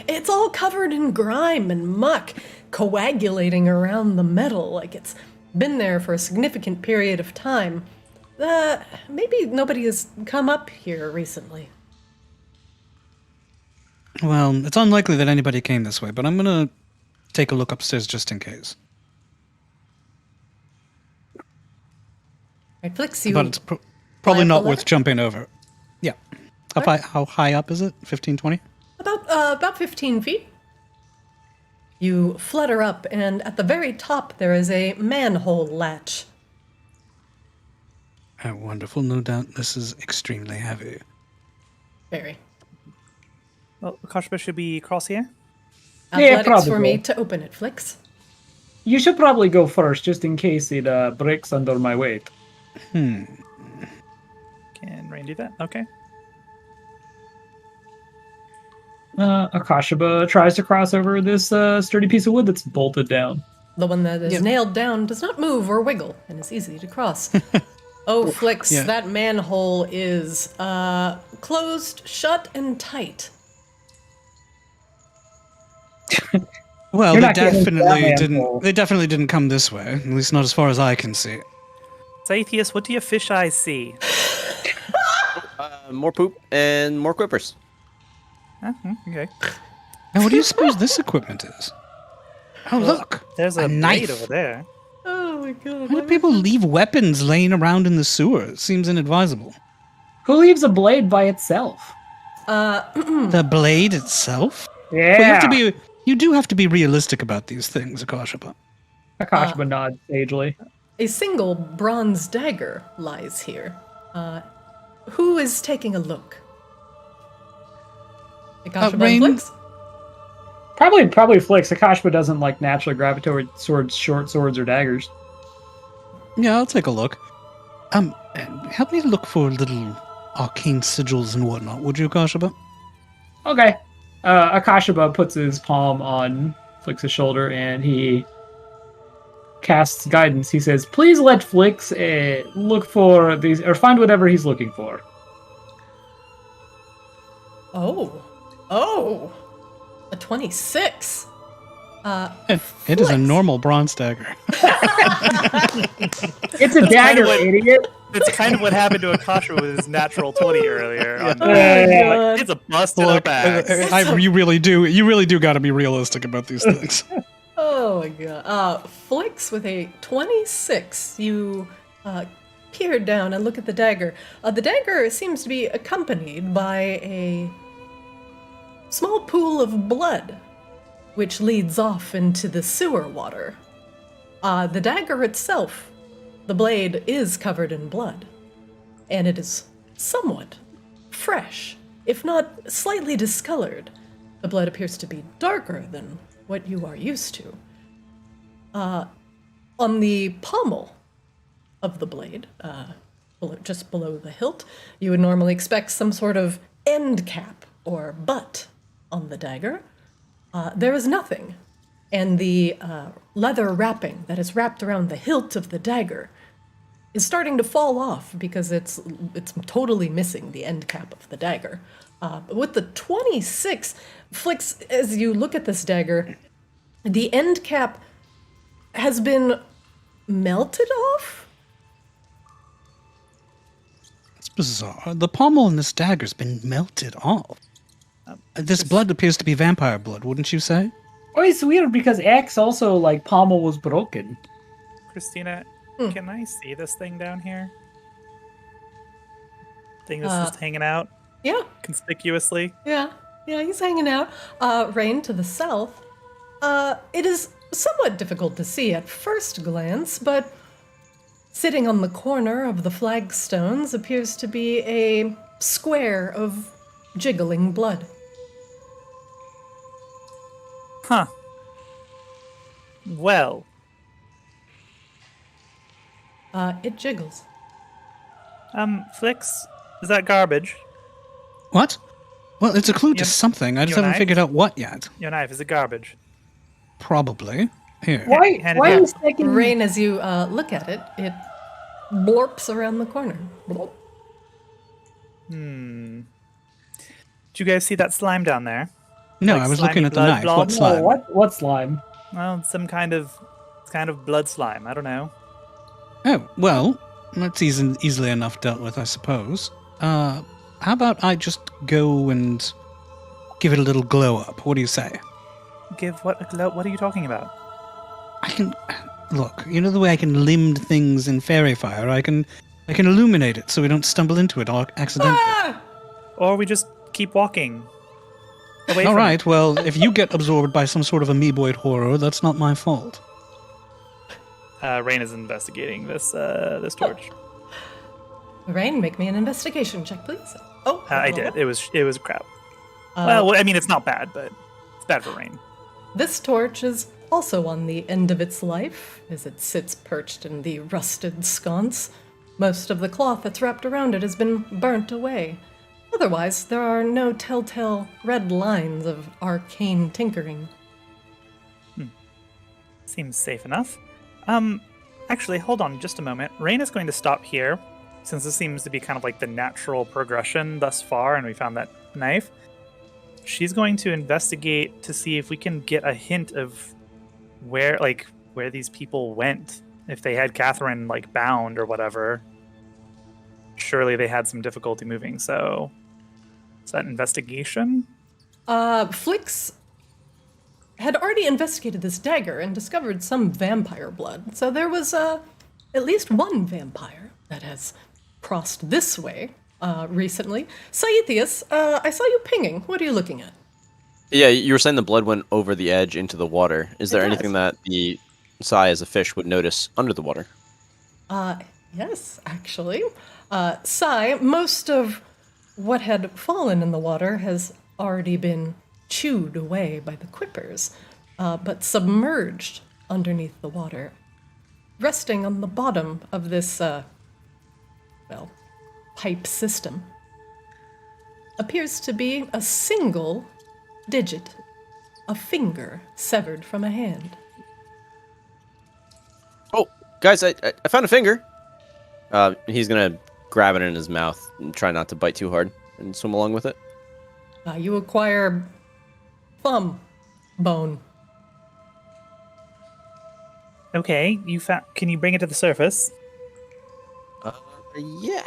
It's all covered in grime and muck, coagulating around the metal like it's been there for a significant period of time. Maybe nobody has come up here recently. Well, it's unlikely that anybody came this way, but I'm gonna take a look upstairs just in case. I Flix you. But it's probably not the worth ladder? jumping over. Yeah. How high up is it? 15, 20? About 15 feet. You flutter up, and at the very top there is a manhole latch. Oh, wonderful. No doubt this is extremely heavy. Very. Well, Kashiba, should we cross here? Athletics for me probably. to open it, Flix. You should probably go first, just in case it breaks under my weight. Can Rain do that? Okay. Akashiba tries to cross over this sturdy piece of wood that's bolted down. The one that is nailed down does not move or wiggle and is easy to cross. Oh, Flix, Yeah. that manhole is closed, shut, and tight. Well, You're they not getting into that manhole. didn't. They definitely didn't come this way. At least not as far as I can see. Saithius, what do your fish eyes see? More poop and more quippers. Okay. Now, what do you suppose this equipment is? Oh, look! There's a blade knife. over there. Oh my god. Why do people leave weapons laying around in the sewer? It seems inadvisable. Who leaves a blade by itself? The blade itself? Yeah. Well, you do have to be realistic about these things, Akashiba. Akashiba nods sagely. A single bronze dagger lies here. Who is taking a look? Akashiba Rain? and Flix? Probably Flix. Akashiba doesn't like naturally gravitate toward swords, short swords, or daggers. Yeah, I'll take a look. Help me look for little arcane sigils and whatnot, would you, Akashiba? Okay. Akashiba puts his palm on Flix's shoulder and he casts guidance. He says, "Please let Flix look for these, or find whatever he's looking for." Oh. A 26. It is a Flix. normal bronze dagger. It's a dagger, what- idiot. It's kind of what happened to Akasha with his natural 20 earlier. Oh my god. It's a busted Look, up axe. you really do got to be realistic about these things. Oh my god. Flix with a 26. You peer down and look at the dagger. The dagger seems to be accompanied by a small pool of blood, which leads off into the sewer water. The dagger itself, the blade, is covered in blood, and it is somewhat fresh, if not slightly discolored. The blood appears to be darker than what you are used to. On the pommel of the blade, just below the hilt, you would normally expect some sort of end cap or butt on the dagger. There is nothing, and the leather wrapping that is wrapped around the hilt of the dagger is starting to fall off because it's totally missing the end cap of the dagger. But with the 26, Flix, as you look at this dagger, the end cap has been melted off? It's bizarre. The pommel in this dagger's been melted off. This blood appears to be vampire blood, wouldn't you say? Oh, it's weird because X also, like, pommel was broken. Christina, can I see this thing down here? Thing that's just hanging out Yeah, conspicuously? yeah, he's hanging out. Rain to the south. It is somewhat difficult to see at first glance, but sitting on the corner of the flagstones appears to be a square of jiggling blood. Huh. Well, It jiggles. Flix, is that garbage? What? Well, it's a clue to Your- something. I just your haven't knife? figured out what yet. Your knife, is it garbage? Probably. Here. Why? Hand it Why down. is second? Rain, as you look at it, it blorps around the corner. Blorp. Did you guys see that slime down there? No, Like I was slimy looking at the blood knife. blob? What No, slime? what slime? Well, some kind of blood slime. I don't know. Oh, well, that's easily enough dealt with, I suppose. How about I just go and give it a little glow up? What do you say? Give what a glow? What are you talking about? I can look. You know the way I can limn things in fairy fire. I can illuminate it so we don't stumble into it accidentally. Or we just keep walking away All from right. Well, if you get absorbed by some sort of amoeboid horror, that's not my fault. Rain is investigating this torch. Rain, make me an investigation check, please. Oh, I did. It was crap. Well, I mean, it's not bad, but it's bad for Rain. This torch is also on the end of its life, as it sits perched in the rusted sconce. Most of the cloth that's wrapped around it has been burnt away. Otherwise, there are no telltale red lines of arcane tinkering. Seems safe enough. Actually, hold on just a moment. Rain is going to stop here, since this seems to be kind of like the natural progression thus far, and we found that knife. She's going to investigate to see if we can get a hint of where these people went. If they had Catherine, bound or whatever. Surely they had some difficulty moving, so... Is that investigation? Flix had already investigated this dagger and discovered some vampire blood. So there was at least one vampire that has crossed this way recently. Saithius, I saw you pinging. What are you looking at? Yeah, you were saying the blood went over the edge into the water. Is there does. anything that the Sai as a fish would notice under the water? Yes, actually. Sai, most of what had fallen in the water has already been chewed away by the quippers, but submerged underneath the water, resting on the bottom of this, pipe system, appears to be a single digit, a finger severed from a hand. Oh, guys, I found a finger. He's gonna grab it in his mouth and try not to bite too hard and swim along with it. You acquire thumb bone. Okay, can you bring it to the surface? Yeah.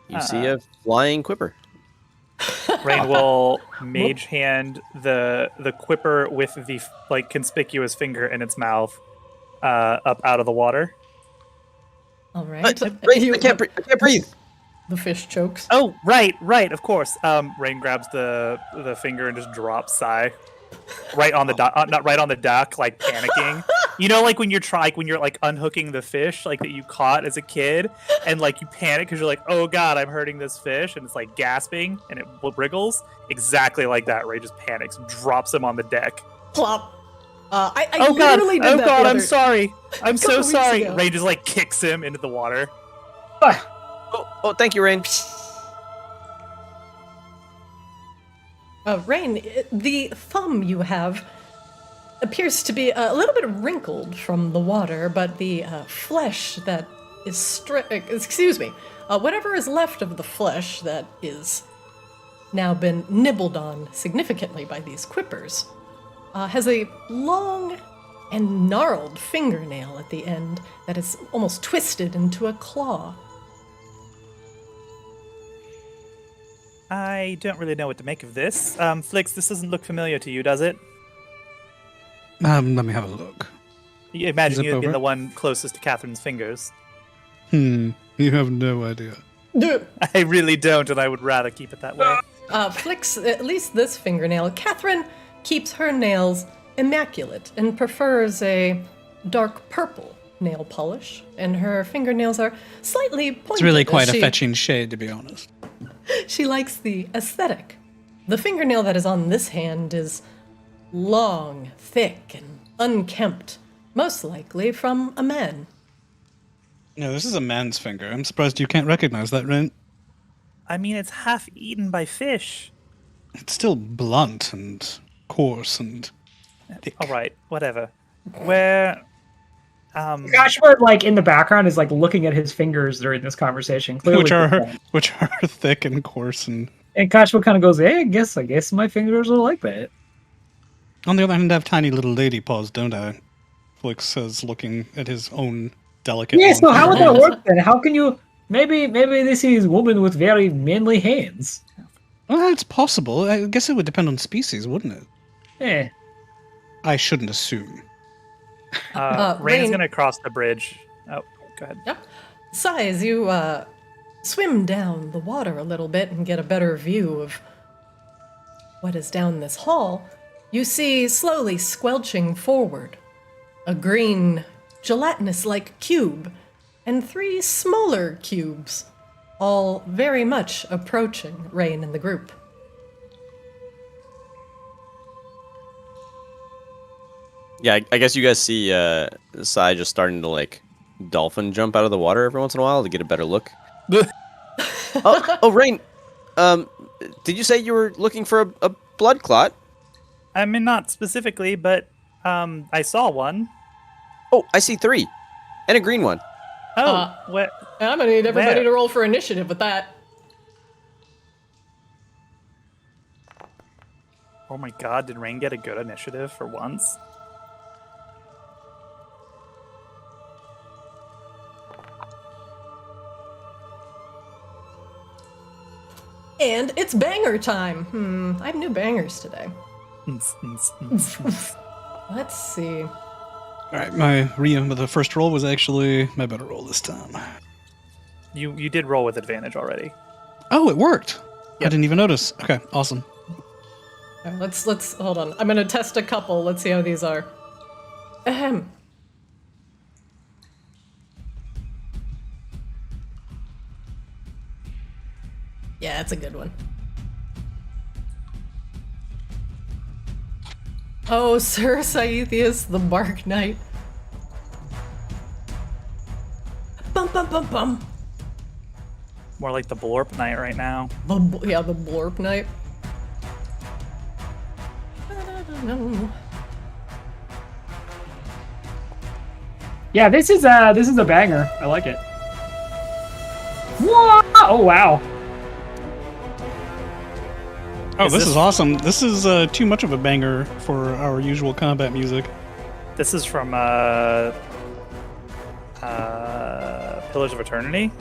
You see a flying quipper. Rain will mage hand the quipper with the like conspicuous finger in its mouth up out of the water. All right. I can't breathe. The fish chokes. Oh, right, of course. Rain grabs the finger and just drops Sai right on the dock, not right on the dock, like panicking. You know, like when you're like unhooking the fish, like that you caught as a kid, and like you panic because you're like, oh god, I'm hurting this fish, and it's like gasping and it wriggles. Exactly like that. Ray just panics, drops him on the deck. Plop. I oh god! literally did Oh that god! the I'm other- sorry. I'm so weeks sorry. ago. Ray just like kicks him into the water. Oh, thank you, Rain. Rain, the thumb you have appears to be a little bit wrinkled from the water, but the flesh that is whatever is left of the flesh that is now been nibbled on significantly by these quippers has a long and gnarled fingernail at the end that is almost twisted into a claw. I don't really know what to make of this. Flix, this doesn't look familiar to you, does it? Let me have a look. You imagine Zip you've been over. the one closest to Catherine's fingers. You have no idea. I really don't, and I would rather keep it that way. Flix, at least this fingernail, Catherine keeps her nails immaculate and prefers a dark purple nail polish, and her fingernails are slightly pointed. It's really as quite a she- fetching shade, to be honest. She likes the aesthetic. The fingernail that is on this hand is long, thick, and unkempt, most likely from a man. No, this is a man's finger. I'm surprised you can't recognize that, Rain. I mean, it's half eaten by fish. It's still blunt and coarse and thick. All right, whatever. Where, Gashwood, like in the background, is like looking at his fingers during this conversation, clearly. which are thick and coarse. And Gashwood kind of goes, "Hey, I guess my fingers are like that." on the other hand, I have tiny little lady paws, don't I? Flix says, looking at his own delicate. Yeah. long So how would that fingernails. work then? How can you? Maybe this is woman with very manly hands. Well, it's possible. I guess it would depend on species, wouldn't it? Eh. I shouldn't assume. Rain is Rain- gonna cross the bridge. Oh, go ahead. Yep. Sai, as you swim down the water a little bit and get a better view of what is down this hall, you see slowly squelching forward a green, gelatinous-like cube and 3 smaller cubes, all very much approaching Rain and the group. Yeah, I guess you guys see Sai just starting to like dolphin jump out of the water every once in a while to get a better look. oh, Rain. Did you say you were looking for a blood clot? I mean, not specifically, but I saw one. Oh, I see 3, and a green one. Oh, what? I'm gonna need everybody Where? to roll for initiative with that. Oh my god, did Rain get a good initiative for once? And it's banger time. I have new bangers today. Let's see. All right, my the first roll was actually my better roll this time. You did roll with advantage already. Oh, it worked. I Yep. didn't even notice. Okay, awesome. All right, let's hold on. I'm gonna test a couple. Let's see how these are. Ahem. Yeah, that's a good one. Oh, Sir Saethius, the Bark Knight. Bum bum bum bum. More like the Blorp Knight right now. The Blorp Knight. Yeah, this is a banger. I like it. Whoa! Oh wow. Oh, Is this this- is awesome. This is too much of a banger for our usual combat music. This is from Pillars of Eternity.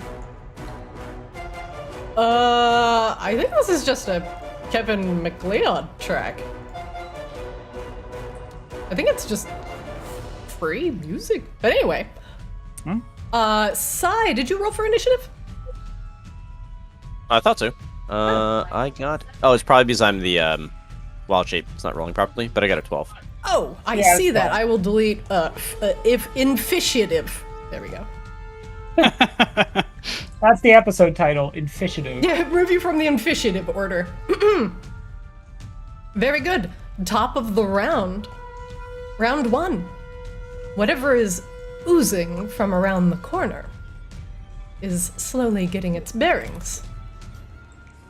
I think this is just a Kevin MacLeod track. I think it's just free music. But anyway. Sai, did you roll for initiative? I thought so. I got. Oh, it's probably because I'm the wild shape. It's not rolling properly, but I got a 12. Oh, I Yeah, see it's that. fine. I will delete if inficiative. There we go. That's the episode title, Inficiative. Yeah, review from the inficiative order. Very good. Top of the round. Round 1. Whatever is oozing from around the corner is slowly getting its bearings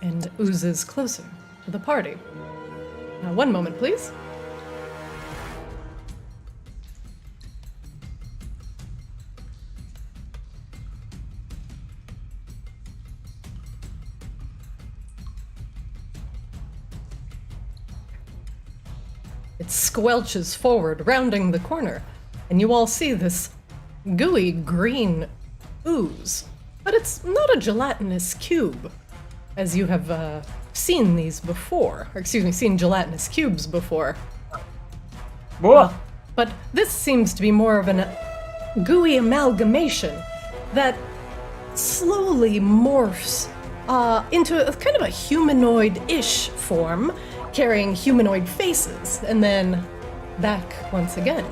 and oozes closer to the party. Now, one moment, please. It squelches forward, rounding the corner, and you all see this gooey green ooze. But it's not a gelatinous cube, as you have seen these before. Or excuse me, seen gelatinous cubes before. Whoa. But this seems to be more of an gooey amalgamation that slowly morphs into a kind of a humanoid-ish form, carrying humanoid faces, and then back once again.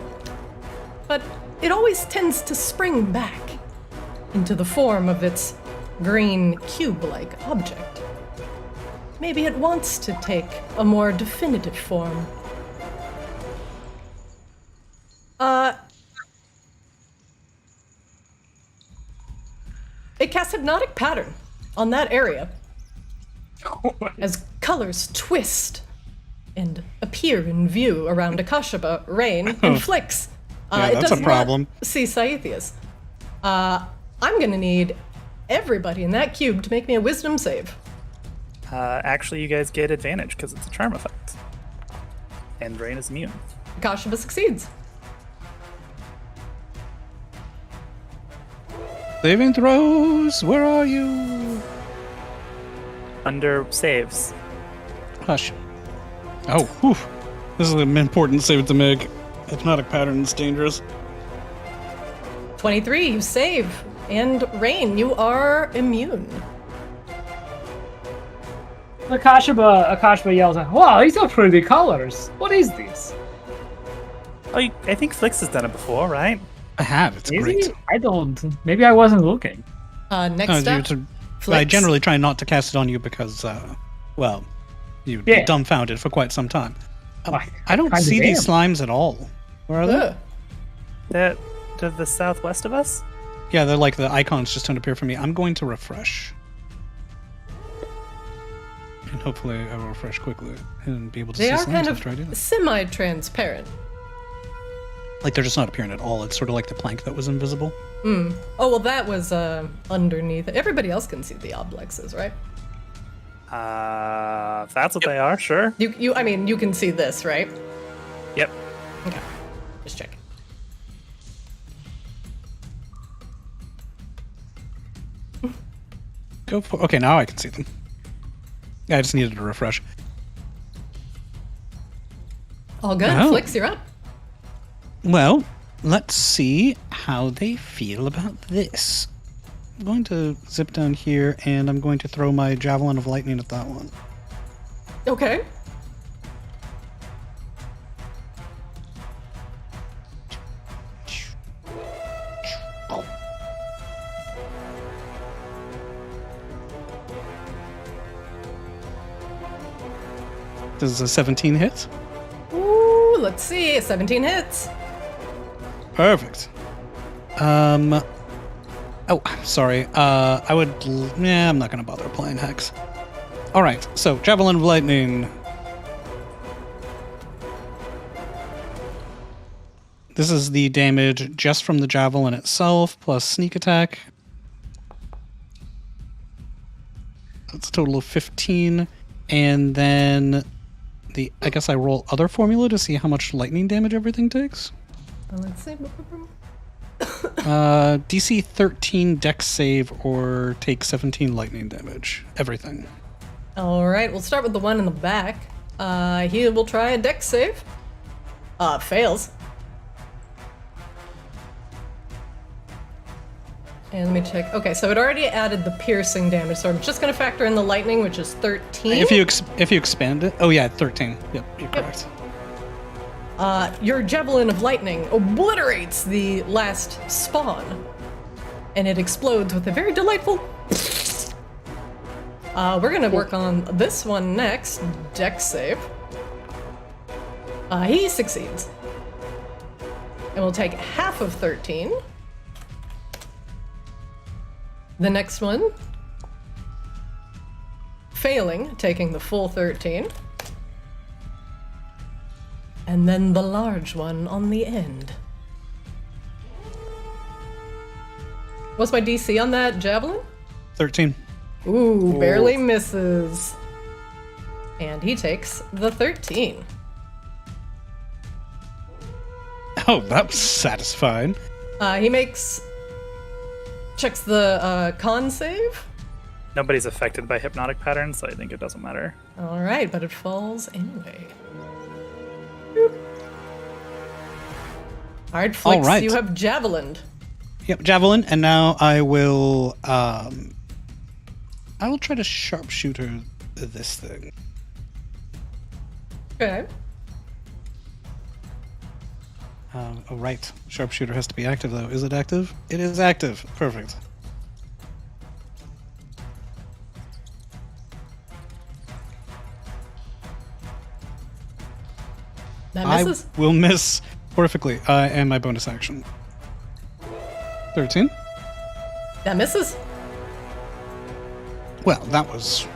But it always tends to spring back into the form of its green cube-like object. Maybe it wants to take a more definitive form. It casts Hypnotic Pattern on that area as colors twist and appear in view around Akashaba. Rain inflicts. Yeah, It that's does a problem. Not see Saithias. I'm gonna need everybody in that cube to make me a wisdom save. Actually, you guys get advantage because it's a charm effect. And Rain is immune. Akashaba succeeds. Saving throws, where are you? Under saves. Hush. Oh, whew. This is an important save to make. Hypnotic pattern is dangerous. 23, you save. And Rain, you are immune. Akashba yells out, "Wow, these are pretty colors. What is this?" Oh, I think Flix has done it before, right? I have, it's Is great. he? I don't. Maybe I wasn't looking. Next up, I Flix. generally try not to cast it on you because, well, you'd be Yeah. dumbfounded for quite some time. I don't Kinda see these am. slimes at all. Where are they? Ugh. They're to the southwest of us? Yeah, they're like the icons just don't appear for me. I'm going to refresh. And hopefully I will refresh quickly and be able to They see are slimes kind after I do of that. semi-transparent. Like they're just not appearing at all. It's sort of like the plank that was invisible. Oh, well, that was underneath. Everybody else can see the oblexes, right? If that's what they are, sure. I mean, you can see this, right? Yep. Okay. Just checking. Go for. Okay, now I can see them. Yeah, I just needed to refresh. All good. Oh. Flix, you're up. Well, let's see how they feel about this. I'm going to zip down here and I'm going to throw my javelin of lightning at that one. Okay. Does a 17 hit? Ooh, let's see. 17 hits. Perfect. Oh, sorry. I would. Yeah, I'm not gonna bother applying hex. All right. So javelin of lightning. This is the damage just from the javelin itself plus sneak attack. That's a total of 15, and then I guess I roll other formula to see how much lightning damage everything takes. Let's see. DC 13 dex save or take 17 lightning damage. Everything. All right, we'll start with the one in the back. He will try a dex save. Fails. And let me check. Okay, so it already added the piercing damage, so I'm just going to factor in the lightning, which is 13. If you expand it, oh yeah, 13. Yep, you're correct. Your javelin of lightning obliterates the last spawn, and it explodes with a very delightful. We're going to work on this one next. Dex save. He succeeds. And we'll take half of 13. The next one, failing, taking the full 13. And then the large one on the end. What's my DC on that javelin? 13. Ooh, barely misses. And he takes the 13. Oh, that was satisfying. He checks the con save. Nobody's affected by hypnotic patterns, so I think it doesn't matter. All right, but it falls anyway. All right, Flix, All right. you have javelined. Yep, javelin, and now I will try to sharpshooter this thing. Okay. Oh, right. Sharpshooter has to be active, though. Is it active? It is active. Perfect. That I misses. will miss perfectly, and my bonus action. 13. That misses. Well, that was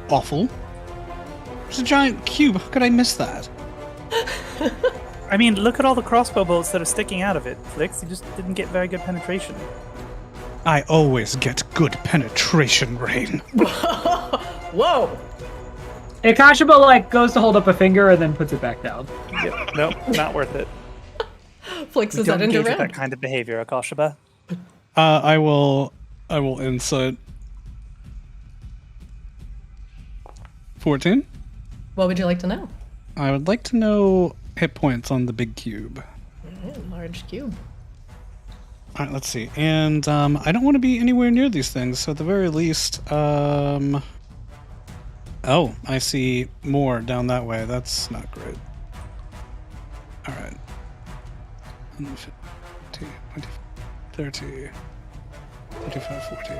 awful. There's a giant cube. How could I miss that? I mean, look at all the crossbow bolts that are sticking out of it, Flix. You just didn't get very good penetration. I always get good penetration, Rain. Whoa! Akashiba goes to hold up a finger and then puts it back down. Yep. Nope, not worth it. Flix, is Don't that in your engage with round? that kind of behavior, Akashiba. I will insight. 14. What would you like to know? I would like to know hit points on the big cube. Large cube. All right, let's see. And I don't want to be anywhere near these things, so at the very least, oh, I see more down that way. That's not great. All right. 20, 30, 35, 40.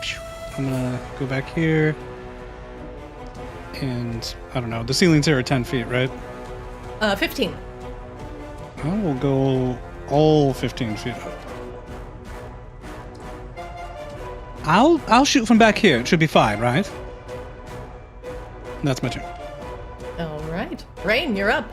Phew. I'm gonna go back here. And I don't know. The ceilings here are 10 feet, right? 15. I will go all 15 feet up. I'll shoot from back here. It should be fine, right? That's my turn. All right. Rain, you're up.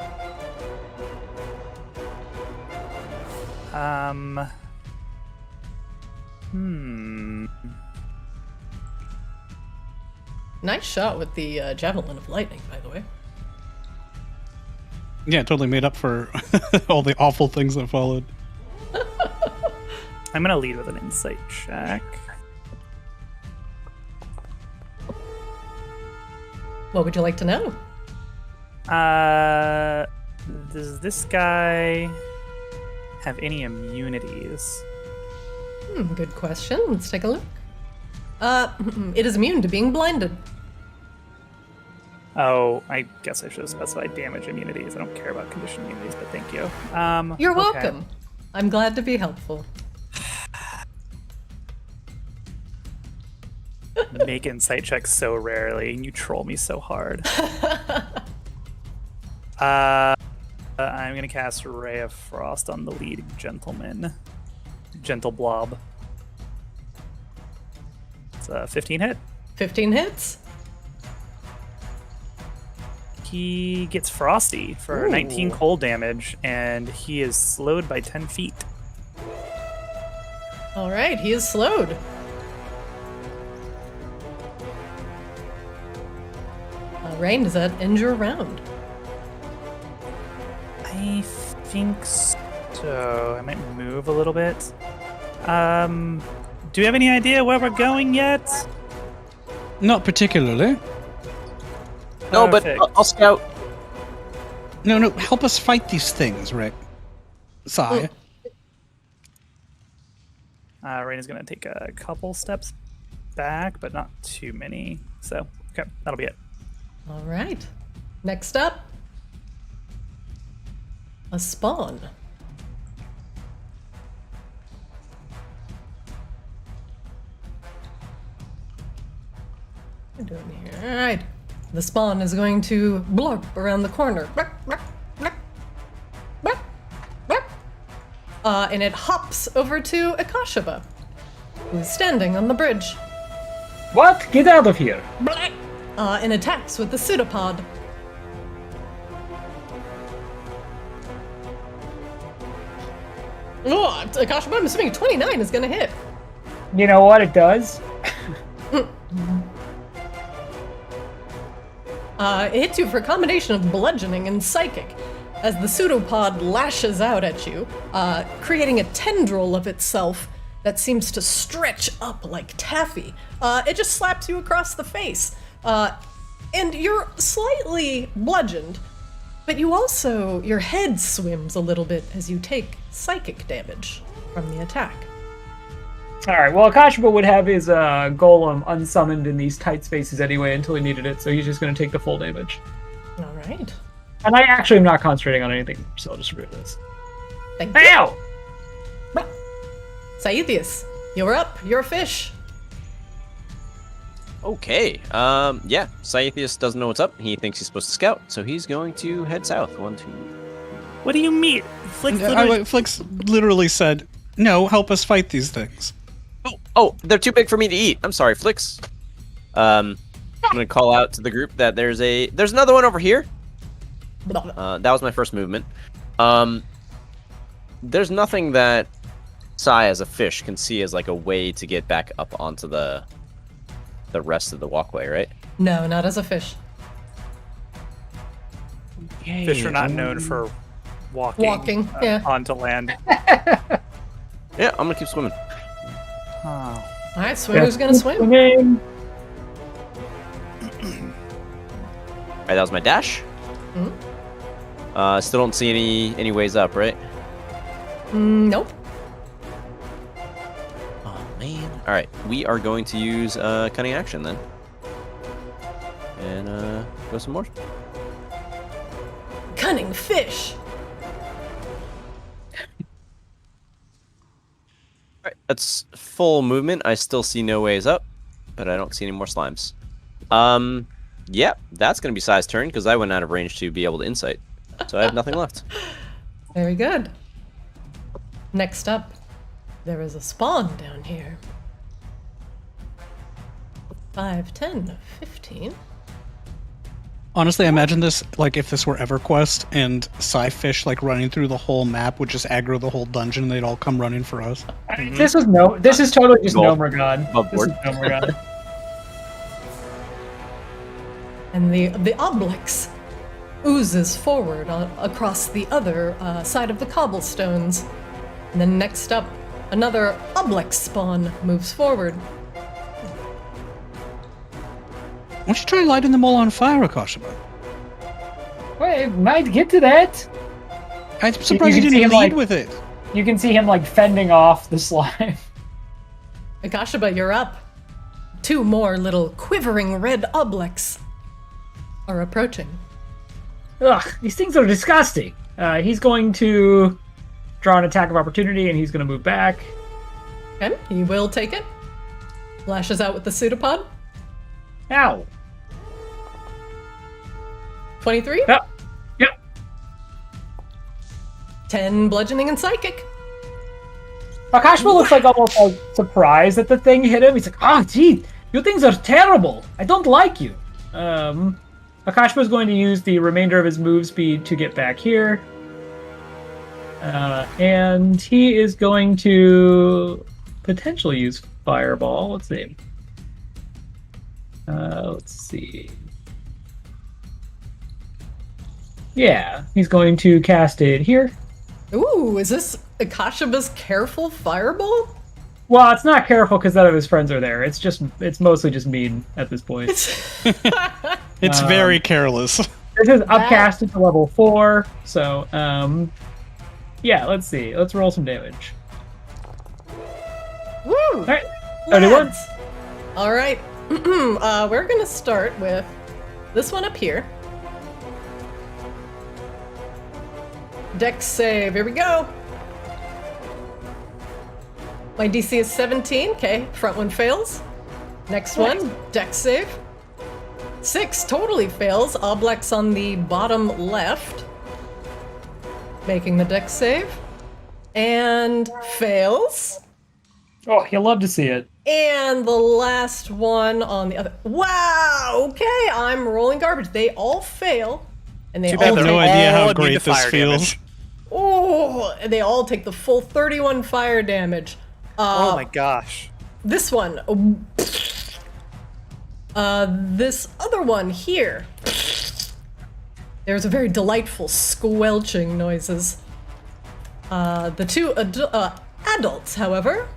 Nice shot with the javelin of lightning, by the way. Yeah, it totally made up for all the awful things that followed. I'm gonna lead with an insight check. What would you like to know? Does this guy have any immunities? Good question. Let's take a look. It is immune to being blinded. Oh, I guess I should have specified damage immunities. I don't care about condition immunities, but thank you. You're okay. welcome. I'm glad to be helpful. Make insight checks so rarely, and you troll me so hard. I'm gonna cast Ray of Frost on the lead gentleman. Gentle blob. It's a 15 hit. 15 hits. He gets frosty for 19 cold damage, and he is slowed by 10 feet. All right, he is slowed. Rain, does that end your round? I think so. I might move a little bit. Do you have any idea where we're going yet? Not particularly. No, but Perfect. I'll scout. No, help us fight these things, Rick. Sai. Raina's gonna take a couple steps back, but not too many. So, okay, that'll be it. All right. Next up, a spawn. What are we doing here? All right. The spawn is going to blurp around the corner. And it hops over to Akashaba, who's standing on the bridge. What? Get out of here! And attacks with the pseudopod. Oh, Akashaba, I'm assuming 29 is gonna hit. You know what it does? It hits you for a combination of bludgeoning and psychic, as the pseudopod lashes out at you, creating a tendril of itself that seems to stretch up like taffy. It just slaps you across the face, and you're slightly bludgeoned, but your head swims a little bit as you take psychic damage from the attack. Alright, well, Akashaba would have his golem unsummoned in these tight spaces anyway until he needed it, so he's just going to take the full damage. All right. And I actually am not concentrating on anything, so I'll just remove this. Thank you. Ow! Saithius, you're up. You're a fish. Okay. Yeah. Scythius doesn't know what's up. He thinks he's supposed to scout, so he's going to head south. 1, 2. What do you mean? Flix literally said, "No, help us fight these things." Oh, they're too big for me to eat. I'm sorry, Flix. I'm gonna call out to the group that there's another one over here. That was my first movement. There's nothing that Sai as a fish can see as like a way to get back up onto the rest of the walkway, right? No, not as a fish. Fish are not known for walking, yeah. onto land. Yeah, I'm gonna keep swimming. Oh. All right, swimmer's gonna swim. Swimming. Alright, that was my dash. Still don't see any ways up, right? Nope. Oh man. Alright, we are going to use cunning action then. And go some more. Cunning fish. Alright, that's full movement. I still see no ways up, but I don't see any more slimes. Yeah, that's gonna be Sai's turn because I went out of range to be able to insight. So I have nothing left. Very good. Next up, there is a spawn down here. 5, 10, 15. Honestly, I imagine this like if this were EverQuest and Sci-Fish like running through the whole map would just aggro the whole dungeon and they'd all come running for us. This is totally just Golf. Nomergod. Above This is board. Nomergod. And the Obelix oozes forward across the other side of the cobblestones. And then next up, another Obelix spawn moves forward. Why don't you try lighting them all on fire, Akashaba? Wait, might get to that. I'm surprised you can see didn't him, lead like- with it. You can see him like fending off the slime. Akashaba, you're up. 2 more little quivering red Obelix are approaching. Ugh, these things are disgusting. He's going to draw an attack of opportunity and he's going to move back. Okay, he will take it. Lashes out with the pseudopod. Ow. 23. Yep. Yep. 10 bludgeoning and psychic. Akashba looks like almost like surprised that the thing hit him. He's like, "Oh, gee, you things are terrible. I don't like you." Akashba is going to use the remainder of his move speed to get back here. And he is going to potentially use Fireball. Let's see. Let's see. Yeah, he's going to cast it here. Ooh, is this Akashaba's careful fireball? Well, it's not careful because none of his friends are there. It's mostly just mean at this point. It's very careless. This is upcasted to level 4, so yeah. Let's see. Let's roll some damage. Woo! All right, 31. Lads. All right. We're gonna start with this one up here. Dex save. Here we go. My DC is 17. Okay, front one fails. Next one, Dex save. 6 totally fails. Oblex on the bottom left, making the Dex save, and fails. Oh, you'll love to see it. And the last one on the other. Wow. Okay, I'm rolling garbage. They all fail, and they Too all bad have they're no all idea how immune great to this fire feels. damage. Oh, and they all take the full 31 fire damage. Oh my gosh. This one. This other one here. There's a very delightful squelching noises. The two adults, however,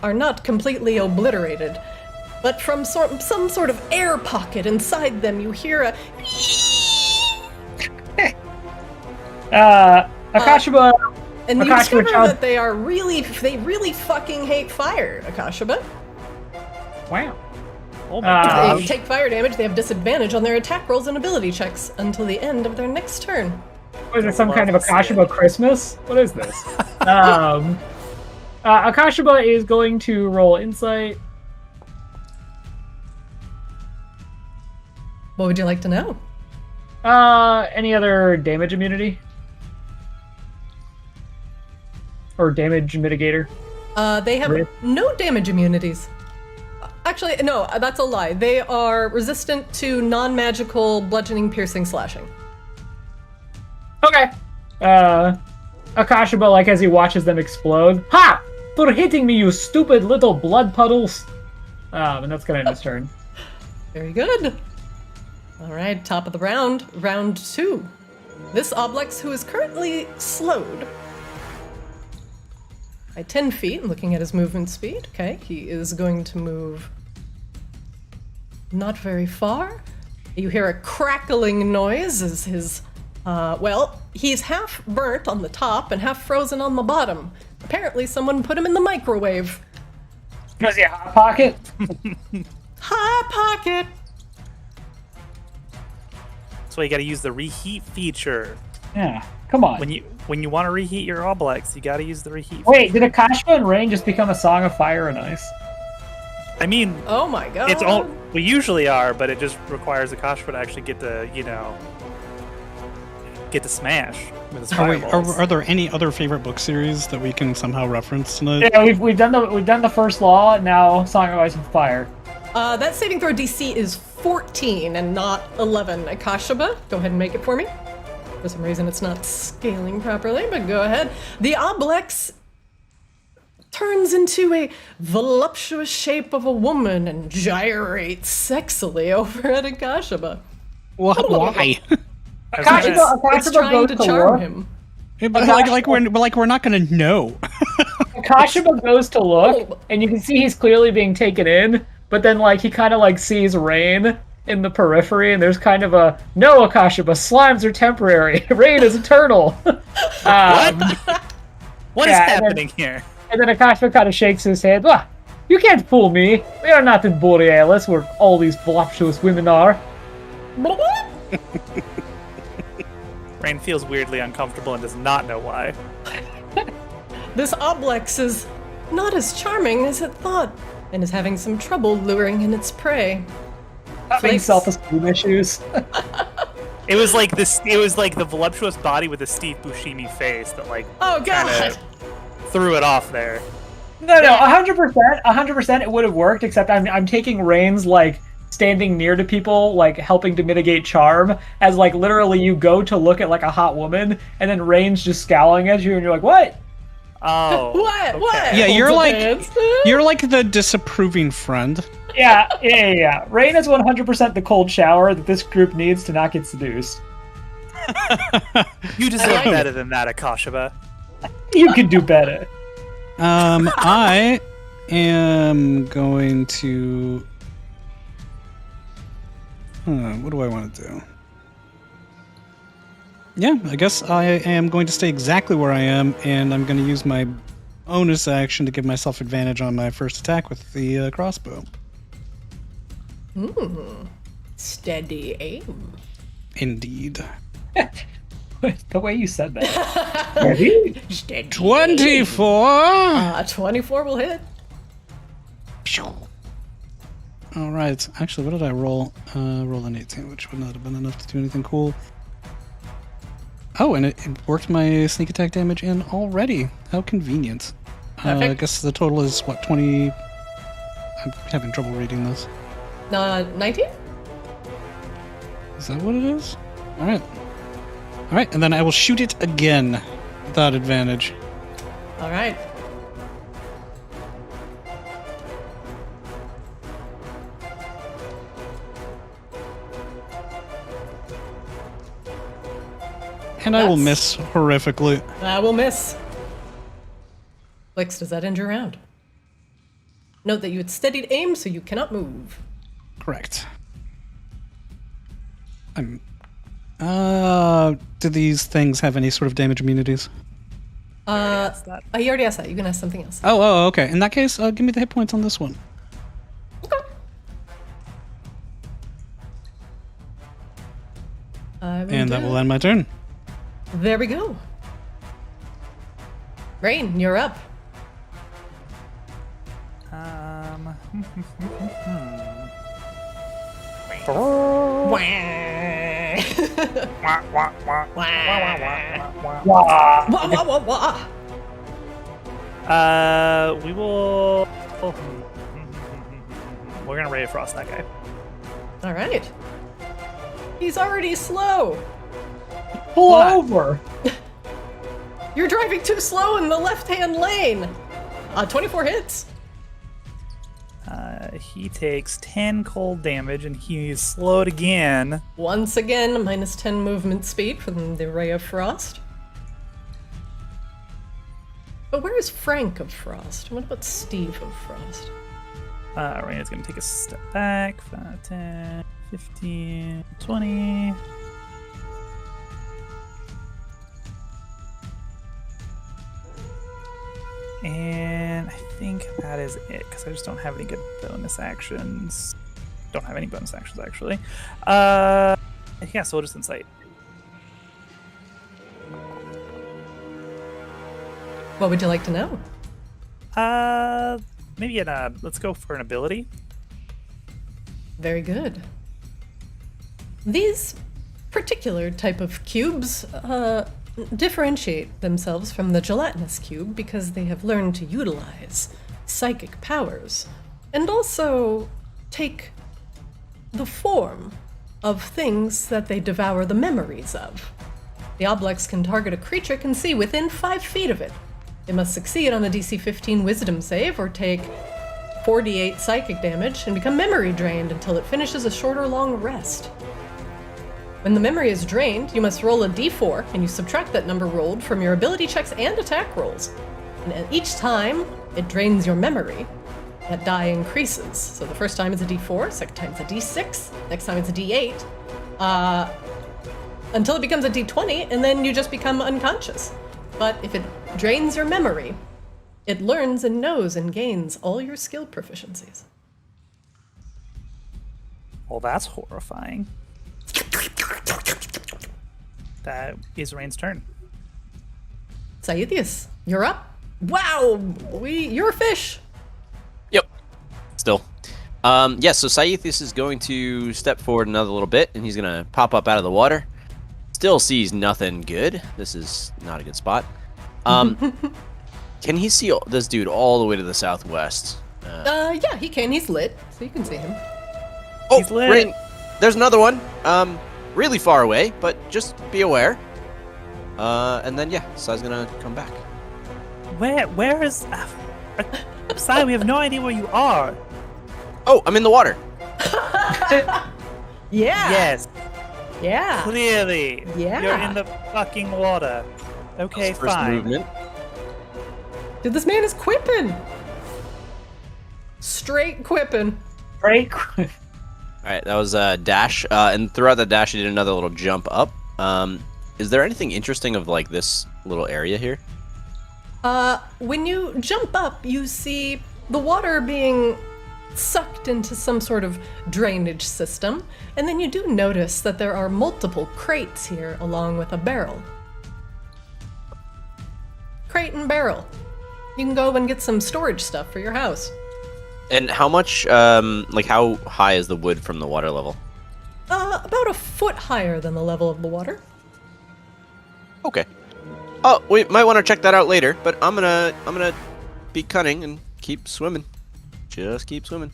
are not completely obliterated, but from some sort of air pocket inside them, you hear a. Akashiba. And you Akashiba discover child- that they really fucking hate fire, Akashiba. Wow. Oh my gosh. They take fire damage, they have disadvantage on their attack rolls and ability checks until the end of their next turn. What is it, some kind of Love to see Akashiba Christmas? What is this? Akashiba is going to roll insight. What would you like to know? Any other damage immunity? Or damage mitigator? They have Really? no damage immunities. Actually, no, that's a lie. They are resistant to non-magical bludgeoning, piercing, slashing. Okay. Akashiba, like as he watches them explode. Ha! For hitting me, you stupid little blood puddles! And that's gonna end his turn. Very good. All right, top of the round, round 2. This Oblex, who is currently slowed by 10 feet, looking at his movement speed. Okay, he is going to move not very far. You hear a crackling noise as his, he's half burnt on the top and half frozen on the bottom. Apparently someone put him in the microwave. Does he have a hot pocket? Hot pocket! That's why you got to use the reheat feature. Yeah, come on. When you want to reheat your Oblex, you got to use the reheat. Wait, did Akashiba and Rain just become a song of fire and ice? I mean, Oh my god. it's all we usually are, but it just requires Akashiba to actually get to smash with his fireballs. Are there any other favorite book series that we can somehow reference tonight? Yeah, we've done the first law, now Song of Ice and Fire. That saving throw DC is 14 and not 11. Akashiba, go ahead and make it for me. For some reason, it's not scaling properly, but go ahead. The Oblex turns into a voluptuous shape of a woman and gyrates sexily over at Akashiba. Why? It's trying to charm him. like we're not gonna know. Akashiba goes to look, and you can see he's clearly being taken in, but then he kind of sees Rain in the periphery, and there's kind of a, no, Akashiba, slimes are temporary, Rain is eternal. What is happening here? And then Akashiba kind of shakes his head. "Ah, you can't fool me. We are not in Borealis, where all these voluptuous women are." Rain feels weirdly uncomfortable and does not know why. This Oblex is not as charming as it thought, and is having some trouble luring in its prey. Having Flakes. self-esteem issues. It was like this. It was like the voluptuous body with the Steve Buscemi face that Oh god! kinda threw it off there. No, 100%, it would have worked, except I'm taking Rain's, standing near to people, helping to mitigate charm, as, literally you go to look at, a hot woman, and then Rain's just scowling at you, and you're like, what? Oh. What? okay. What? Yeah, you're Holds you're like the disapproving friend. Yeah. Rain is 100% the cold shower that this group needs to not get seduced. You deserve better than that, Akashiba. You can do better. I am going to. What do I want to do? Yeah, I guess I am going to stay exactly where I am, and I'm going to use my bonus action to give myself advantage on my first attack with the crossbow. Steady aim. Indeed. The way you said that. Steady. 24! 24 will hit. All right. Actually, what did I roll? Roll an 18, which would not have been enough to do anything cool. Oh, and it worked my sneak attack damage in already. How convenient. I guess the total is, what, 20... I'm having trouble reading this. 19? Is that what it is? All right. All right, and then I will shoot it again without advantage. All right. And I will miss horrifically. I will miss. Blix, does that end your round? Note that you had steadied aim, so you cannot move. Correct. Do these things have any sort of damage immunities? You already asked that. You can ask something else. Oh, okay. In that case, give me the hit points on this one. Okay. And that will end my turn. There we go. Rain, you're up. We will. We're gonna Ray of Frost that guy. All right. He's already slow. Pull over. You're driving too slow in the left-hand lane. 24 hits. He takes 10 cold damage, and he's slowed again. Once again, minus 10 movement speed from the Ray of Frost. But where is Frank of Frost? What about Steve of Frost? Raina's gonna take a step back. 5, 10, 15, 20. And I think that is it, because I just don't have any good bonus actions. Don't have any bonus actions, actually. Yeah, so we'll just Insight. What would you like to know? Maybe let's go for an ability. Very good. These particular type of cubes differentiate themselves from the gelatinous cube because they have learned to utilize psychic powers and also take the form of things that they devour the memories of. The Oblex can target a creature it can see within 5 feet of it. It must succeed on a DC 15 Wisdom save or take 48 psychic damage and become memory drained until it finishes a short or long rest. When the memory is drained, you must roll a d4, and you subtract that number rolled from your ability checks and attack rolls. And each time it drains your memory, that die increases. So the first time it's a d4, second time it's a d6, next time it's a d8, until it becomes a d20, and then you just become unconscious. But if it drains your memory, it learns and knows and gains all your skill proficiencies. Well, that's horrifying. That is Rain's turn. Saithius, you're up. Wow, you're a fish. Yep. Still. Yeah, so Saithius is going to step forward another little bit, and he's going to pop up out of the water. Still sees nothing good. This is not a good spot. Can he see this dude all the way to the southwest? Yeah, he can. He's lit, so you can see him. Oh, He's lit. Rain, there's another one. Really far away, but just be aware. And then, yeah, Sai's gonna come back. Where is... Sai, we have no idea where you are. Oh, I'm in the water. Yeah. Yes, Yeah. clearly. Yeah. You're in the fucking water. Okay, First fine. movement. Dude, this man is quipping. Straight quipping. Great. All right, that was a dash, and throughout the dash, you did another little jump up. Is there anything interesting of like this little area here? When you jump up, you see the water being sucked into some sort of drainage system, and then you do notice that there are multiple crates here along with a barrel. Crate and barrel. You can go and get some storage stuff for your house. And how much, like how high is the wood from the water level? About a foot higher than the level of the water. Okay. Oh, we might want to check that out later, but I'm gonna be cunning and keep swimming. Just keep swimming.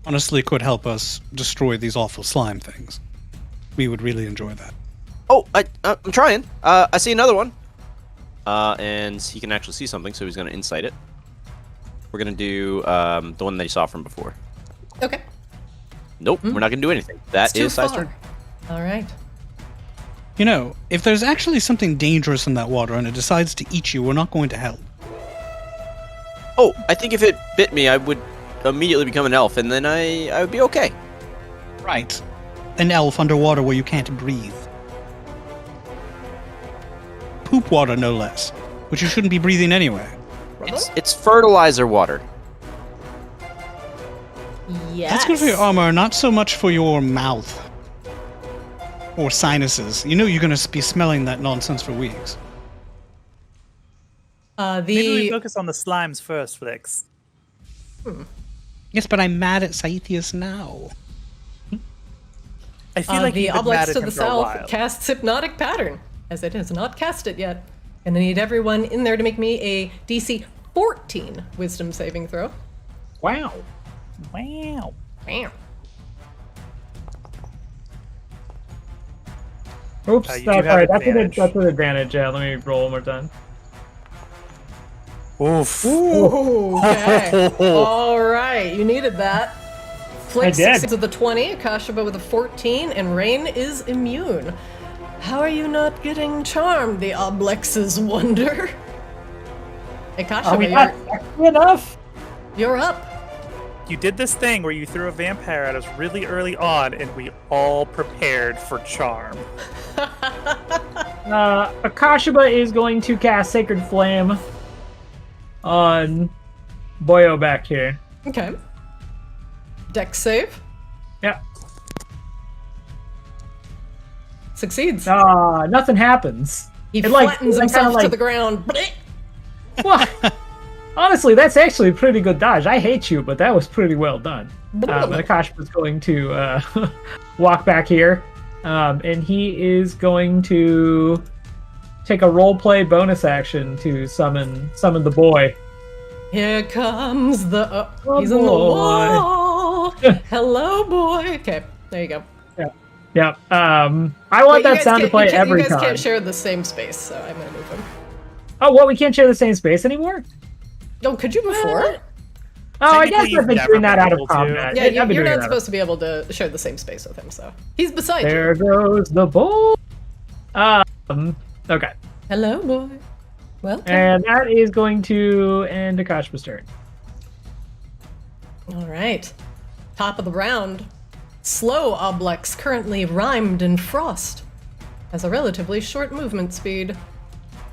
Honestly, could help us destroy these awful slime things. We would really enjoy that. Oh, I'm trying. I see another one. And he can actually see something, so he's gonna insight it. We're gonna do the one that you saw from before. Okay. Nope, we're not gonna do anything. That It's too is Sai's turn. far. All right. You know, if there's actually something dangerous in that water and it decides to eat you, we're not going to help. Oh, I think if it bit me, I would immediately become an elf, and then I would be okay. Right. An elf underwater where you can't breathe. Poop water, no less. Which you shouldn't be breathing anyway. It's fertilizer water. Yes. That's good for your armor, not so much for your mouth. Or sinuses. You know you're going to be smelling that nonsense for weeks. Maybe we focus on the slimes first, Flix. Yes, but I'm mad at Saithius now. I feel like the you've been mad Oblex at to him the for a south while. casts Hypnotic Pattern, as it has not cast it yet. And I need everyone in there to make me a DC 14 Wisdom saving throw. Wow. Wow. Bam. Oops, You do that's have alright. advantage. That's an advantage. Yeah, let me roll one more time. Oof. Ooh, okay. All right, you needed that. Flix I did. succeeds with a 20, Akashaba with a 14, and Rain is immune. How are you not getting charmed? The Oblexes wonder. Are we Akashaba, not sexy enough? you're up. You did this thing where you threw a vampire at us really early on, and we all prepared for charm. Akashaba is going to cast Sacred Flame on Boyo back here. Okay. Dex save. Yeah. Succeeds. Nothing happens. He it, like, flattens it himself kinda, like- to the ground. Well, honestly, that's actually a pretty good dodge. I hate you, but that was pretty well done. But Akashaba's going to walk back here, and he is going to take a roleplay bonus action to summon the boy. Here comes the... Oh, he's in the boy. wall. Hello, boy. Okay, there you go. Yeah. I want Wait, you that guys sound to can't- play every You guys time. can't share the same space, so I'm gonna move him. Oh, what? We can't share the same space anymore? Oh, could you before? Oh, I Technically, guess I've been you've doing never that out been of able to. combat. Yeah, I've been you're doing not that supposed to be able to share the same space with him, so... He's beside you. There goes the boy. Okay. Hello, boy. Welcome. And that is going to end Akashaba's turn. All right. Top of the round. Slow Oblex, currently rhymed in frost, has a relatively short movement speed.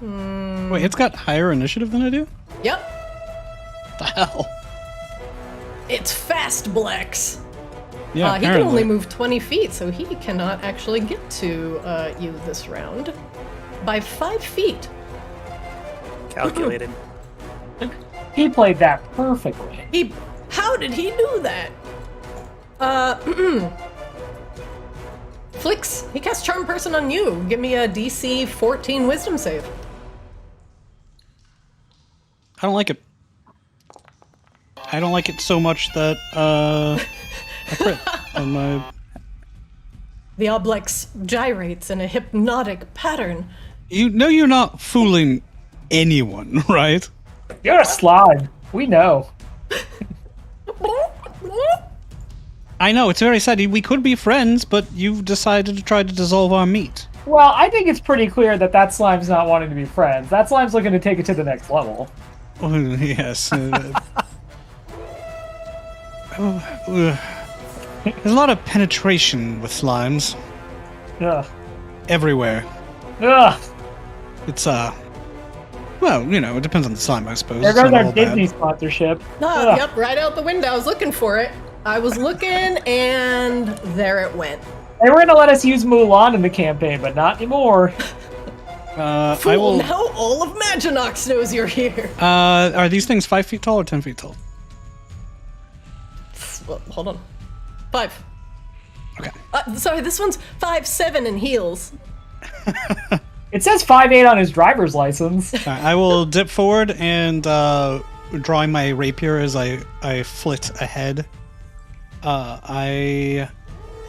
Wait, it's got higher initiative than I do? Yep. What the hell? It's fast Blex. Yeah, He can apparently. only move 20 feet, so he cannot actually get to you this round. By 5 feet. Calculated. He played that perfectly. How did he do that? Flix, he casts Charm Person on you. Give me a DC 14 Wisdom save. I don't like it. I don't like it so much that, I crit on my... The Oblex gyrates in a hypnotic pattern. You know you're not fooling anyone, right? You're a slide. We know. I know, it's very sad. We could be friends, but you've decided to try to dissolve our meat. Well, I think it's pretty clear that slime's not wanting to be friends. That slime's looking to take it to the next level. Oh, yes. There's a lot of penetration with slimes Ugh. everywhere. Ugh. It's well, it depends on the slime, I suppose. There It's goes not our all bad. Disney sponsorship. Ah, yep, right out the window. I was looking for it. I was looking, and there it went. They were going to let us use Mulan in the campaign, but not anymore. I Fool, will. now all of Maginox knows you're here. Are these things 5 feet tall or 10 feet tall? Well, hold on. 5. Okay. Sorry, this one's 5'7" and heels. It says 5'8" on his driver's license. I will dip forward and drawing my rapier as I flit ahead. I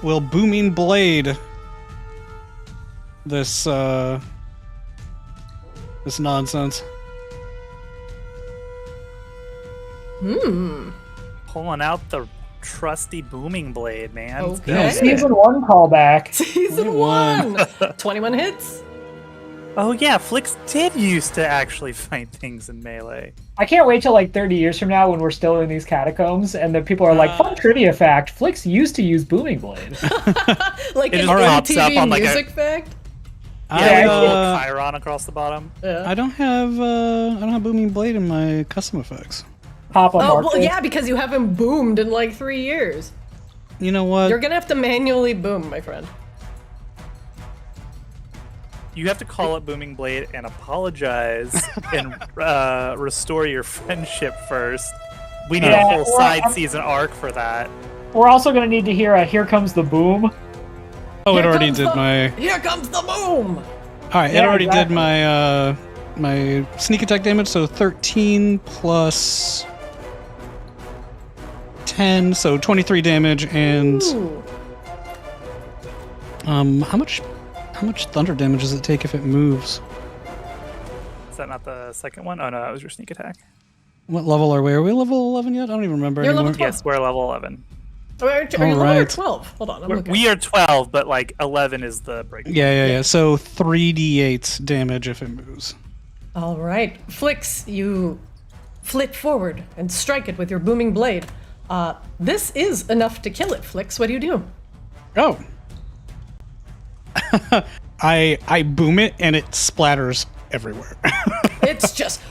will booming blade this this nonsense. Pulling out the trusty booming blade, man. It's Okay. good. Season 1 callback. Season 1! 21 hits. Oh yeah, Flix did used to actually fight things in melee. I can't wait till like 30 years from now when we're still in these catacombs and the people are like, fun trivia fact, Flix used to use Booming Blade. Like It an just pops up MTV on, like, a- music fact. Yeah, with a little I Chiron across the bottom. I don't have booming blade in my custom effects. Pop up Oh, Arctis. well, yeah, because you haven't boomed in like 3 years. You know what? You're gonna have to manually boom, my friend. You have to call up Booming Blade and apologize and restore your friendship first. We need Yeah, a whole well, side I'm- season arc for that. We're also going to need to hear a Here Comes the Boom. Oh, it Here already comes did the- my. Here comes the boom! Alright, it Yeah, already exactly. did my my sneak attack damage, so 13 plus 10, so 23 damage, and Ooh. how much thunder damage does it take if it moves? Is that not the second one? Oh no, that was your sneak attack. What level are we? Are we level 11 yet? I don't even remember You're anymore. level 12. Yes, we're level 11. Are you level or Alright. 12? Hold on, I'm We're, looking. we are 12, but like 11 is the break. Yeah. So 3d8 damage if it moves. All right, Flix, you flit forward and strike it with your booming blade. This is enough to kill it, Flix. What do you do? Oh. I boom it and it splatters everywhere. It's just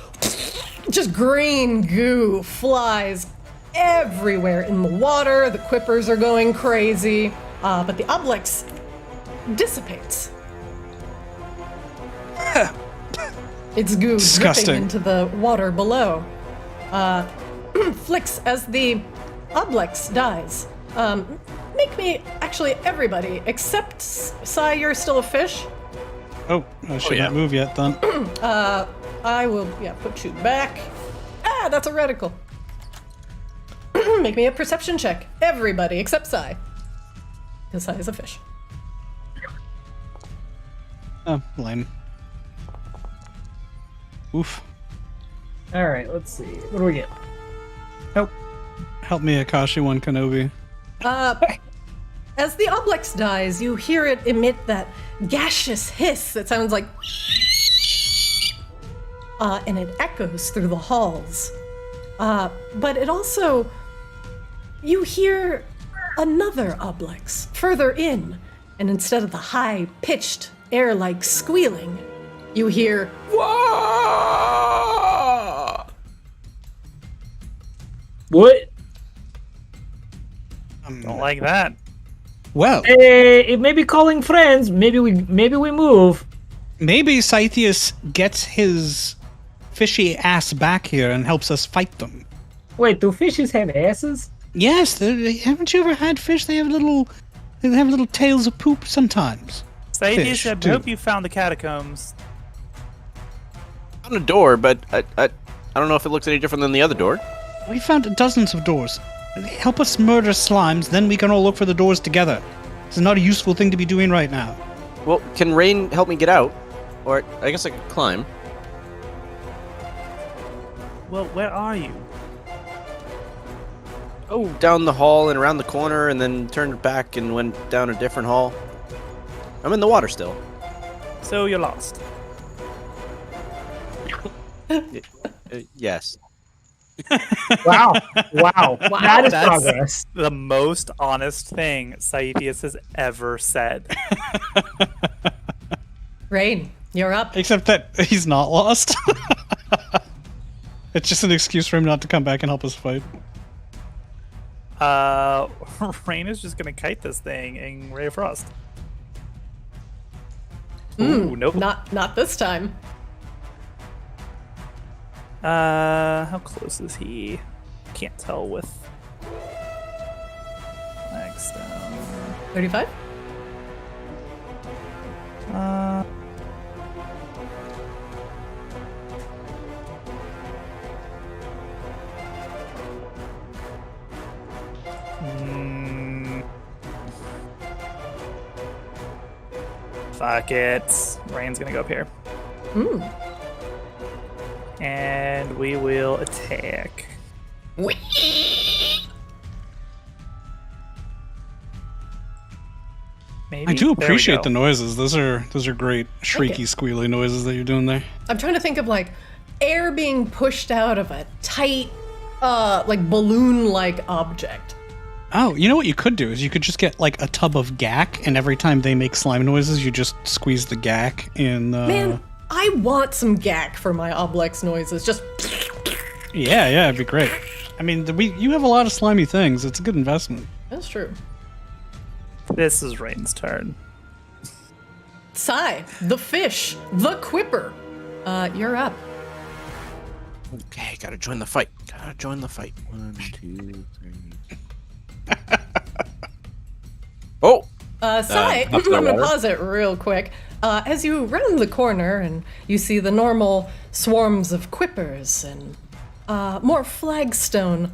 green goo flies everywhere in the water. The quippers are going crazy, but the obelix dissipates. Its goo Disgusting. dripping into the water below. Flix, as the obelix dies, make me, actually everybody, except Sai, you're still a fish. Oh, I should yeah. not move yet then. I will, put you back. Ah, that's a reticle. Make me a perception check. Everybody except Sai. Because Sai is a fish. Oh, lame. Oof. All right, let's see. What do we get? Nope. Help me, Akashi One Kenobi. As the obelix dies, you hear it emit that gaseous hiss that sounds like... and it echoes through the halls. But it also... You hear another obelix further in, and instead of the high-pitched, air-like squealing, you hear... What? Don't like that. Well, Hey, it may be calling friends. Maybe we move. maybe Scythius gets his fishy ass back here and helps us fight them. Wait, do fishes have asses? Yes, haven't you ever had fish? They have little tails of poop sometimes. Sadius, Fish, I too. hope you found the catacombs. On a door, but I don't know if it looks any different than the other door. We found dozens of doors. Help us murder slimes, then we can all look for the doors together. It's not a useful thing to be doing right now. Well, can Rain help me get out? Or I guess I could climb. Well, where are you? Oh, down the hall and around the corner, and then turned back and went down a different hall. I'm in the water still. So you're lost. Yes. Wow. Wow. That is That's progress. the most honest thing Saithius has ever said. Rain, you're up. Except that he's not lost. It's just an excuse for him not to come back and help us fight. Rain is just gonna kite this thing in Ray of Frost. Ooh, nope. Not this time. How close is he? Can't tell with Flagstone. 35? Fuck it. Rain's gonna go up here. And we will attack. Maybe. I do There we appreciate go. the noises. Those are great shrieky, squealy noises that you're doing there. I'm trying to think of like air being pushed out of a tight, like balloon-like object. Oh, you know what you could do is you could just get like a tub of gack, and every time they make slime noises, you just squeeze the gack in. Man, I want some gack for my Oblex noises. Just Yeah, it'd be great. I mean, you have a lot of slimy things. It's a good investment. that's true. This is Rain's turn. Sai, the fish, the quipper. You're up. Okay, gotta join the fight. Gotta join the fight. 1, 2, 3. Oh! Sai, up to the I'm gonna water. pause it real quick. As you round the corner and you see the normal swarms of quippers and more flagstone,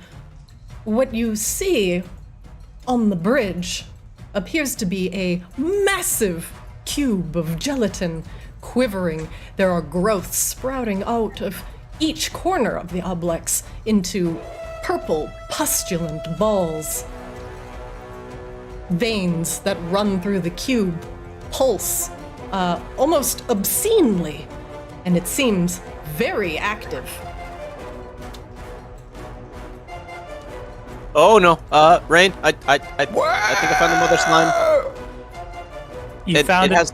what you see on the bridge appears to be a massive cube of gelatin quivering. There are growths sprouting out of each corner of the oblex into purple, pustulant balls. Veins that run through the cube pulse almost obscenely, and it seems very active. Oh no, Rain, I think I found the mother slime. You found it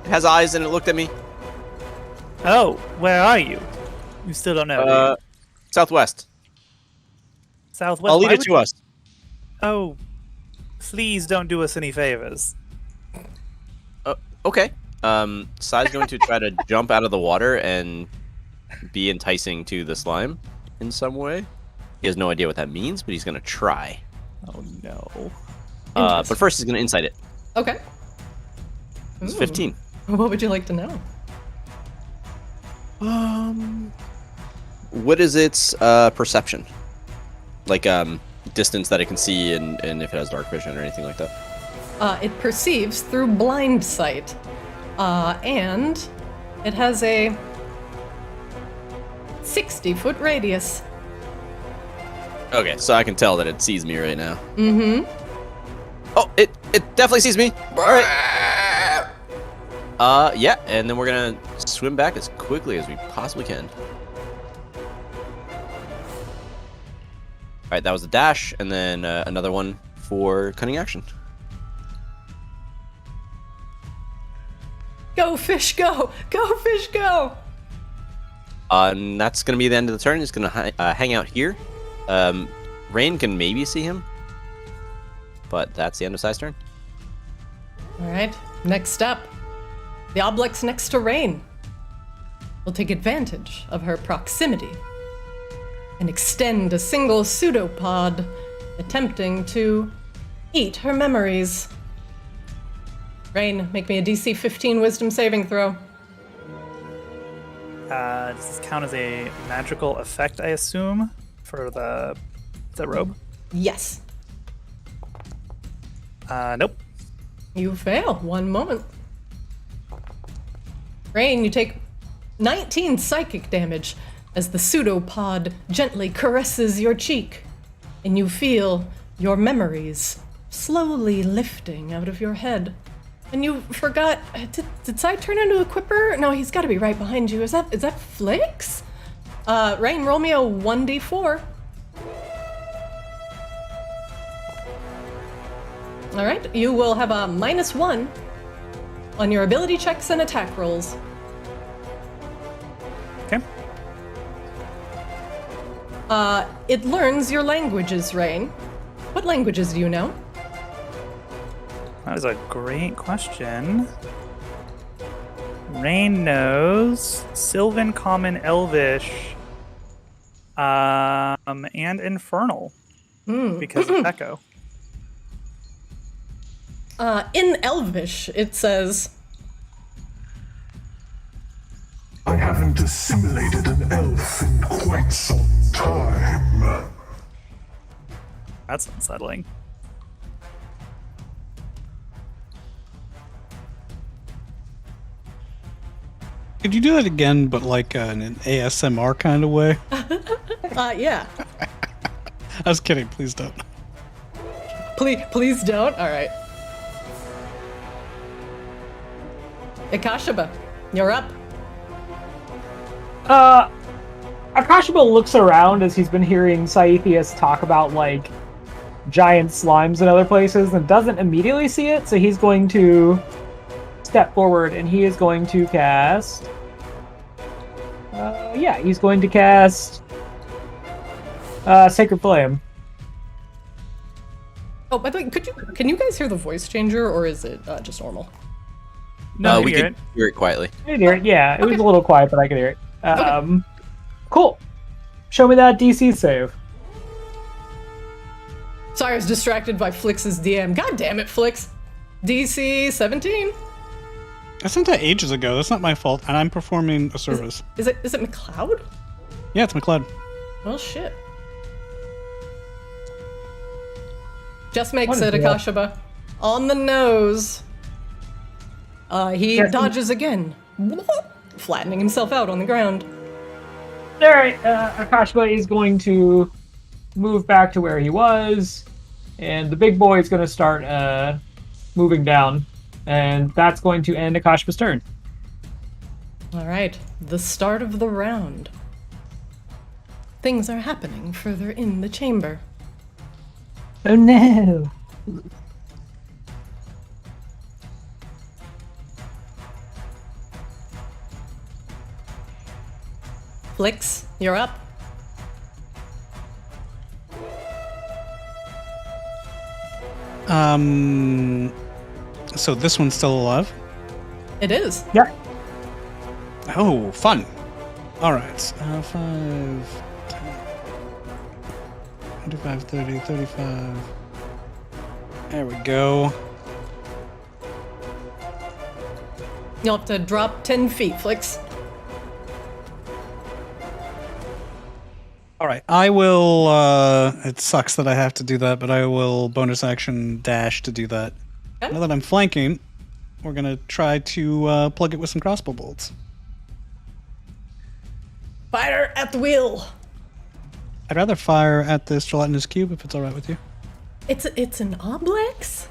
has eyes and it looked at me. Oh, where are you? You still don't know. do you? Southwest. Southwest. I'll leave Why it would to you- us. Oh, please don't do us any favors. Okay. Sai's going to try to jump out of the water and be enticing to the slime in some way. He has no idea what that means, but he's going to try. Oh no. But first, he's going to insight it. Okay. It's Ooh. 15. What would you like to know? What is its perception? Like distance that it can see, and if it has dark vision or anything like that. It perceives through blind sight, and it has a 60-foot radius. Okay, so I can tell that it sees me right now. Mm-hmm. Oh, it definitely sees me. All right. Yeah, and then we're gonna swim back as quickly as we possibly can. All right, that was a dash, and then another one for cunning action. Go, fish, go! Go, fish, go! And that's gonna be the end of the turn. It's gonna hang out here. Rain can maybe see him, but that's the end of Sai's turn. All right, next up. The oblex next to Rain will take advantage of her proximity and extend a single pseudopod, attempting to eat her memories. Rain, make me a DC 15 wisdom saving throw. Does this count as a magical effect, I assume, for the robe? Yes. Nope. You fail. One moment. Rain, you take 19 psychic damage as the pseudopod gently caresses your cheek, and you feel your memories slowly lifting out of your head. And you forgot, did Sai turn into a Quipper? No, he's gotta be right behind you. Is that Flix? Rain, roll me a 1d4. Alright, you will have a -1 on your ability checks and attack rolls. Okay. It learns your languages, Rain. What languages do you know? That is a great question. Rain knows Sylvan, Common, Elvish, and Infernal because of Echo. In Elvish, it says, I haven't assimilated an elf in quite some time. That's unsettling. Could you do that again, but like in an ASMR kind of way? yeah. I was kidding. Please don't. Please don't? Alright. Akashaba, you're up. Akashaba looks around as he's been hearing Saithius talk about, like, giant slimes in other places and doesn't immediately see it, so he's going to step forward and he is going to cast... he's going to cast... Sacred Flame. Oh, by the way, can you guys hear the voice changer, or is it just normal? No, we hear can it. hear it quietly. I can hear it, yeah. It was Okay. a little quiet, but I could hear it. Cool. Show me that DC save. Sorry, I was distracted by Flix's DM. God damn it, Flix. DC 17? I sent that ages ago. That's not my fault, and I'm performing a service. Is it McLeod? Yeah, it's McLeod. Well, shit. Just makes What a it, deal. Akashaba. On the nose. He Yes. dodges again, flattening himself out on the ground. Alright, Akashba is going to move back to where he was, and the big boy is going to start moving down, and that's going to end Akashba's turn. All right, the start of the round. Things are happening further in the chamber. Oh no! Flix, you're up. So this one's still alive? It is. Yeah. Oh, fun. Alright. 5, 10, 25, 30, 35. There we go. You'll have to drop 10 feet, Flix. Alright, I will, it sucks that I have to do that, but I will bonus action dash to do that. Okay. Now that I'm flanking, we're gonna try to plug it with some crossbow bolts. Fire at the wheel. I'd rather fire at this gelatinous cube if it's alright with you. It's an oblex?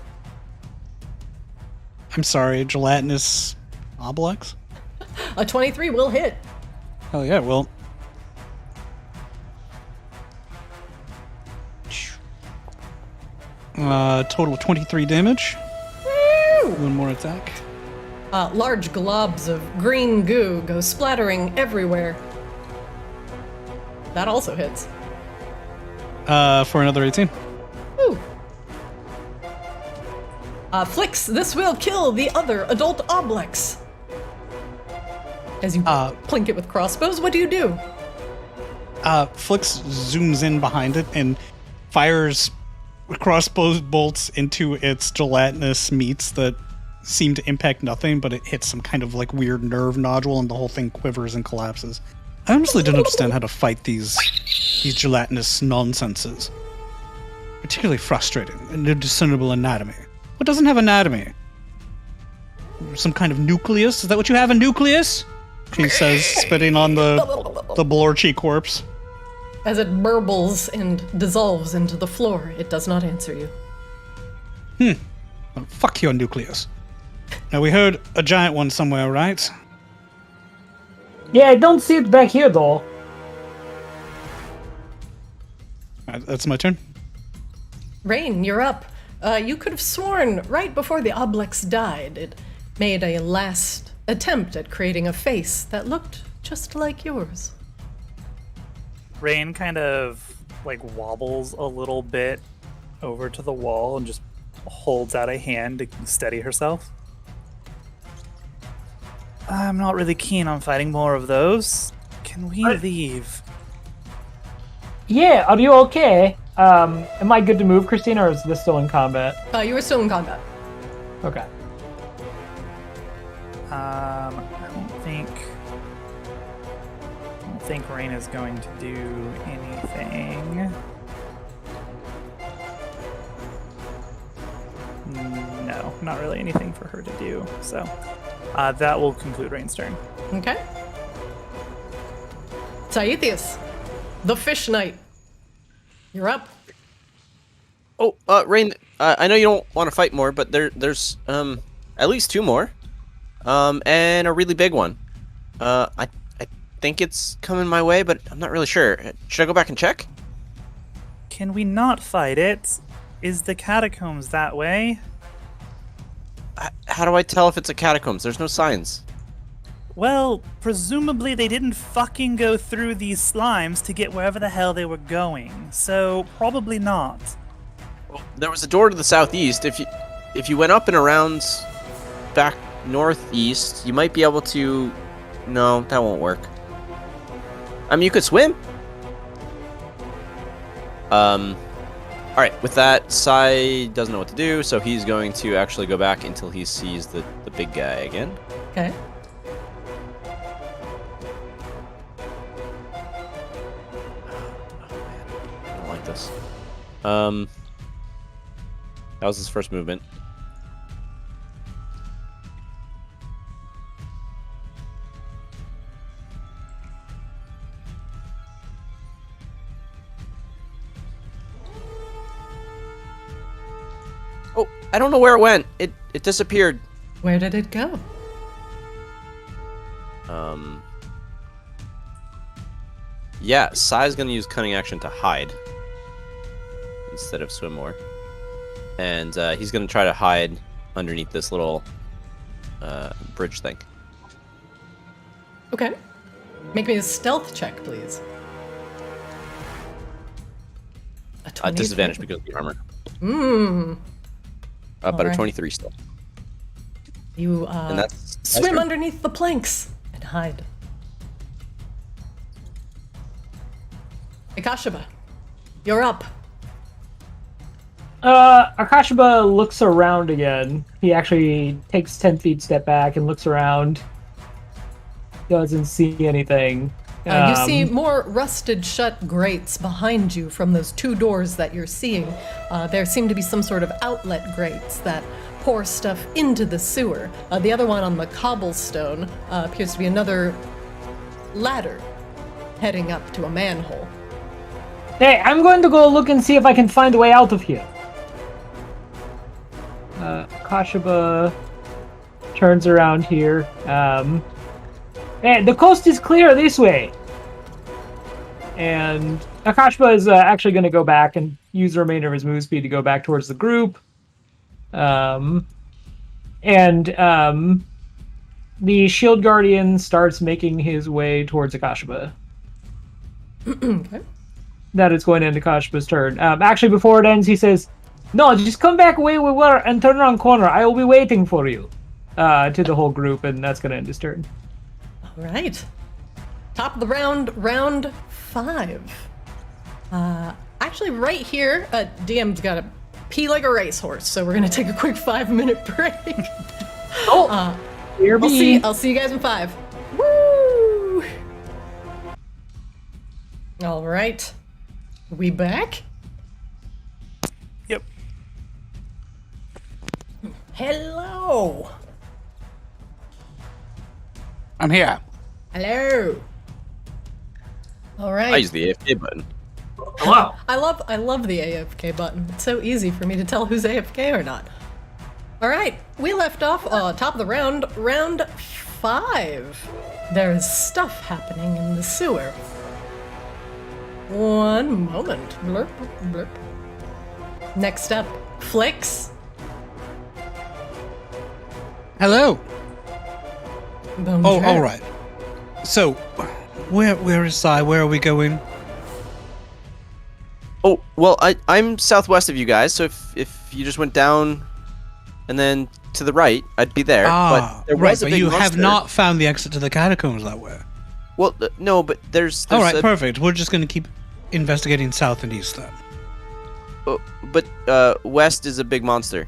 I'm sorry, gelatinous oblex? A 23 will hit. Hell yeah, well. Total of 23 damage. One more attack. Large globs of green goo go splattering everywhere. That also hits. For another 18. Ooh. Flix, this will kill the other adult oblex. As you plink it with crossbows, what do you do? Flix zooms in behind it and fires crossbow bolts into its gelatinous meats that seem to impact nothing, but it hits some kind of like weird nerve nodule and the whole thing quivers and collapses. I honestly don't understand how to fight these gelatinous nonsenses. Particularly frustrating and indiscernible anatomy. What doesn't have anatomy? Some kind of nucleus? Is that what you have, a nucleus? He says, spitting on the Blorchy corpse. As it burbles and dissolves into the floor, it does not answer you. Well, fuck your nucleus. Now, we heard a giant one somewhere, right? Yeah, I don't see it back here though. That's my turn. Rain, you're up. You could have sworn right before the obelix died, it made a last attempt at creating a face that looked just like yours. Rain kind of like wobbles a little bit over to the wall and just holds out a hand to steady herself. I'm not really keen on fighting more of those. Can we leave? Yeah, are you okay? Am I good to move, Christina, or is this still in combat? You were still in combat. Okay. I don't think Rain is going to do anything. No, not really anything for her to do. So that will conclude Rain's turn. Okay. Saithius, the fish knight. You're up. Oh, Rain, I know you don't want to fight more, but there's at least 2 more. And a really big one. I think it's coming my way, but I'm not really sure. Should I go back and check? Can we not fight it? Is the catacombs that way? How do I tell if it's a catacombs? There's no signs. Well, presumably they didn't fucking go through these slimes to get wherever the hell they were going, so probably not. Well, there was a door to the southeast. If you went up and around back northeast, you might be able to... No, that won't work. I mean, you could swim. Alright, with that, Sai doesn't know what to do, so he's going to actually go back until he sees the big guy again. Okay. I don't like this. That was his first movement. Oh, I don't know where it went. It disappeared. Where did it go? Yeah, Sai's gonna use cunning action to hide instead of swim more, and he's gonna try to hide underneath this little bridge thing. Okay. Make me a stealth check, please. A Disadvantage because of the armor. But Alright. a 23 still. You And that's swim underneath the planks and hide. Akashaba, you're up. Akashaba looks around again. He actually takes 10 feet step back and looks around. Doesn't see anything. You see more rusted shut grates behind you from those 2 doors that you're seeing. There seem to be some sort of outlet grates that pour stuff into the sewer. The other one on the cobblestone appears to be another ladder heading up to a manhole. Hey, I'm going to go look and see if I can find a way out of here. Akashaba turns around here. Hey, the coast is clear this way. And Akashba is actually going to go back and use the remainder of his move speed to go back towards the group. The shield guardian starts making his way towards Akashba. Okay. That is going to end Akashba's turn. Actually, before it ends, he says, "No, just come back where we were and turn around corner. I will be waiting for you." To the whole group, and that's going to end his turn. All right. Top of the round 5. Actually, right here, DM's got to pee like a racehorse, so we're going to take a quick 5-minute break. Here be. I'll see you guys in 5. Woo! All right. We back? Yep. Hello. I'm here. Hello. All right. I use the AFK button. Hello. I love the AFK button. It's so easy for me to tell who's AFK or not. All right, we left off top of the round, round 5. There's stuff happening in the sewer. One moment. Blurp, blurp. Next up, Flicks. Hello. Bonjour. Oh, all right. So, where is Sai? Where are we going? Oh, well, I'm southwest of you guys, so if you just went down and then to the right, I'd be there. But there right, was a but big you have monster. not found the exit to the catacombs that way. Well, no, but there's All right, a- perfect. We're just going to keep investigating south and east then. but west is a big monster.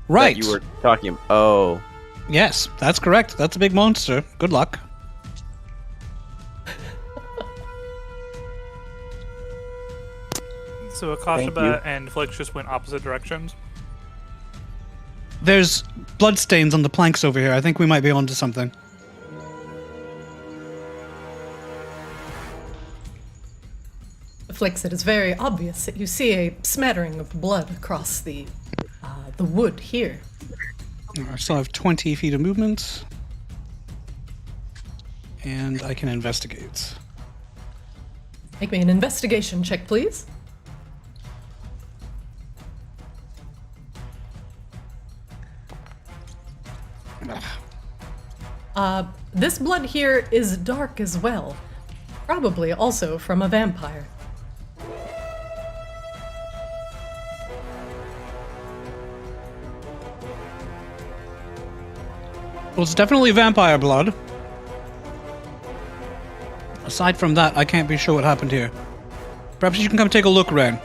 Right. That you were talking about. Oh. Yes, that's correct. That's a big monster. Good luck. So Akashaba and Flix just went opposite directions. There's bloodstains on the planks over here. I think we might be onto something. Flicks, it is very obvious that you see a smattering of blood across the wood here. I still have 20 feet of movement. And I can investigate. Make me an investigation check, please. This blood here is dark as well. Probably also from a vampire. Well, it's definitely vampire blood. Aside from that, I can't be sure what happened here. Perhaps you can come take a look, Ren.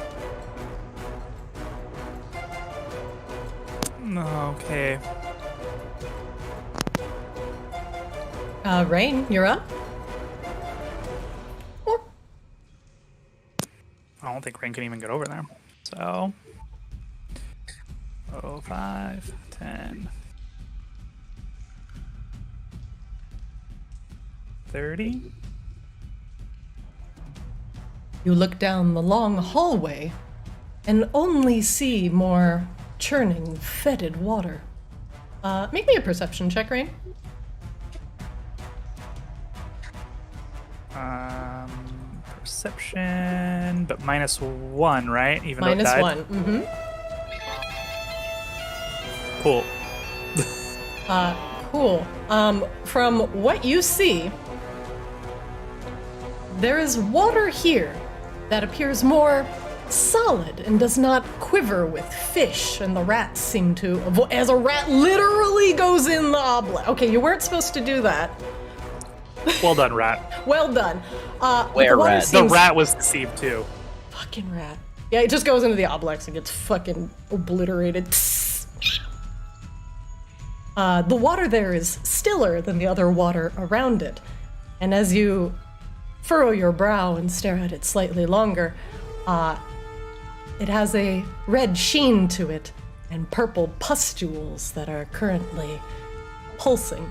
Okay. Rain, you're up. I don't think Rain can even get over there. So, 5, 10, 30. You look down the long hallway and only see more churning, fetid water. Make me a perception check, Rain. Perception, but -1, right? Even though it Minus died? 1. Mm-hmm. Cool. Cool. From what you see, there is water here that appears more solid and does not quiver with fish, and the rats seem to avoid, as a rat literally goes in the oblong. Okay, you weren't supposed to do that. Well done, rat. Well done. Where the water rat? The seems- rat was deceived too. Fucking rat. Yeah, it just goes into the oblex and gets fucking obliterated. The water there is stiller than the other water around it. And as you furrow your brow and stare at it slightly longer, it has a red sheen to it and purple pustules that are currently pulsing.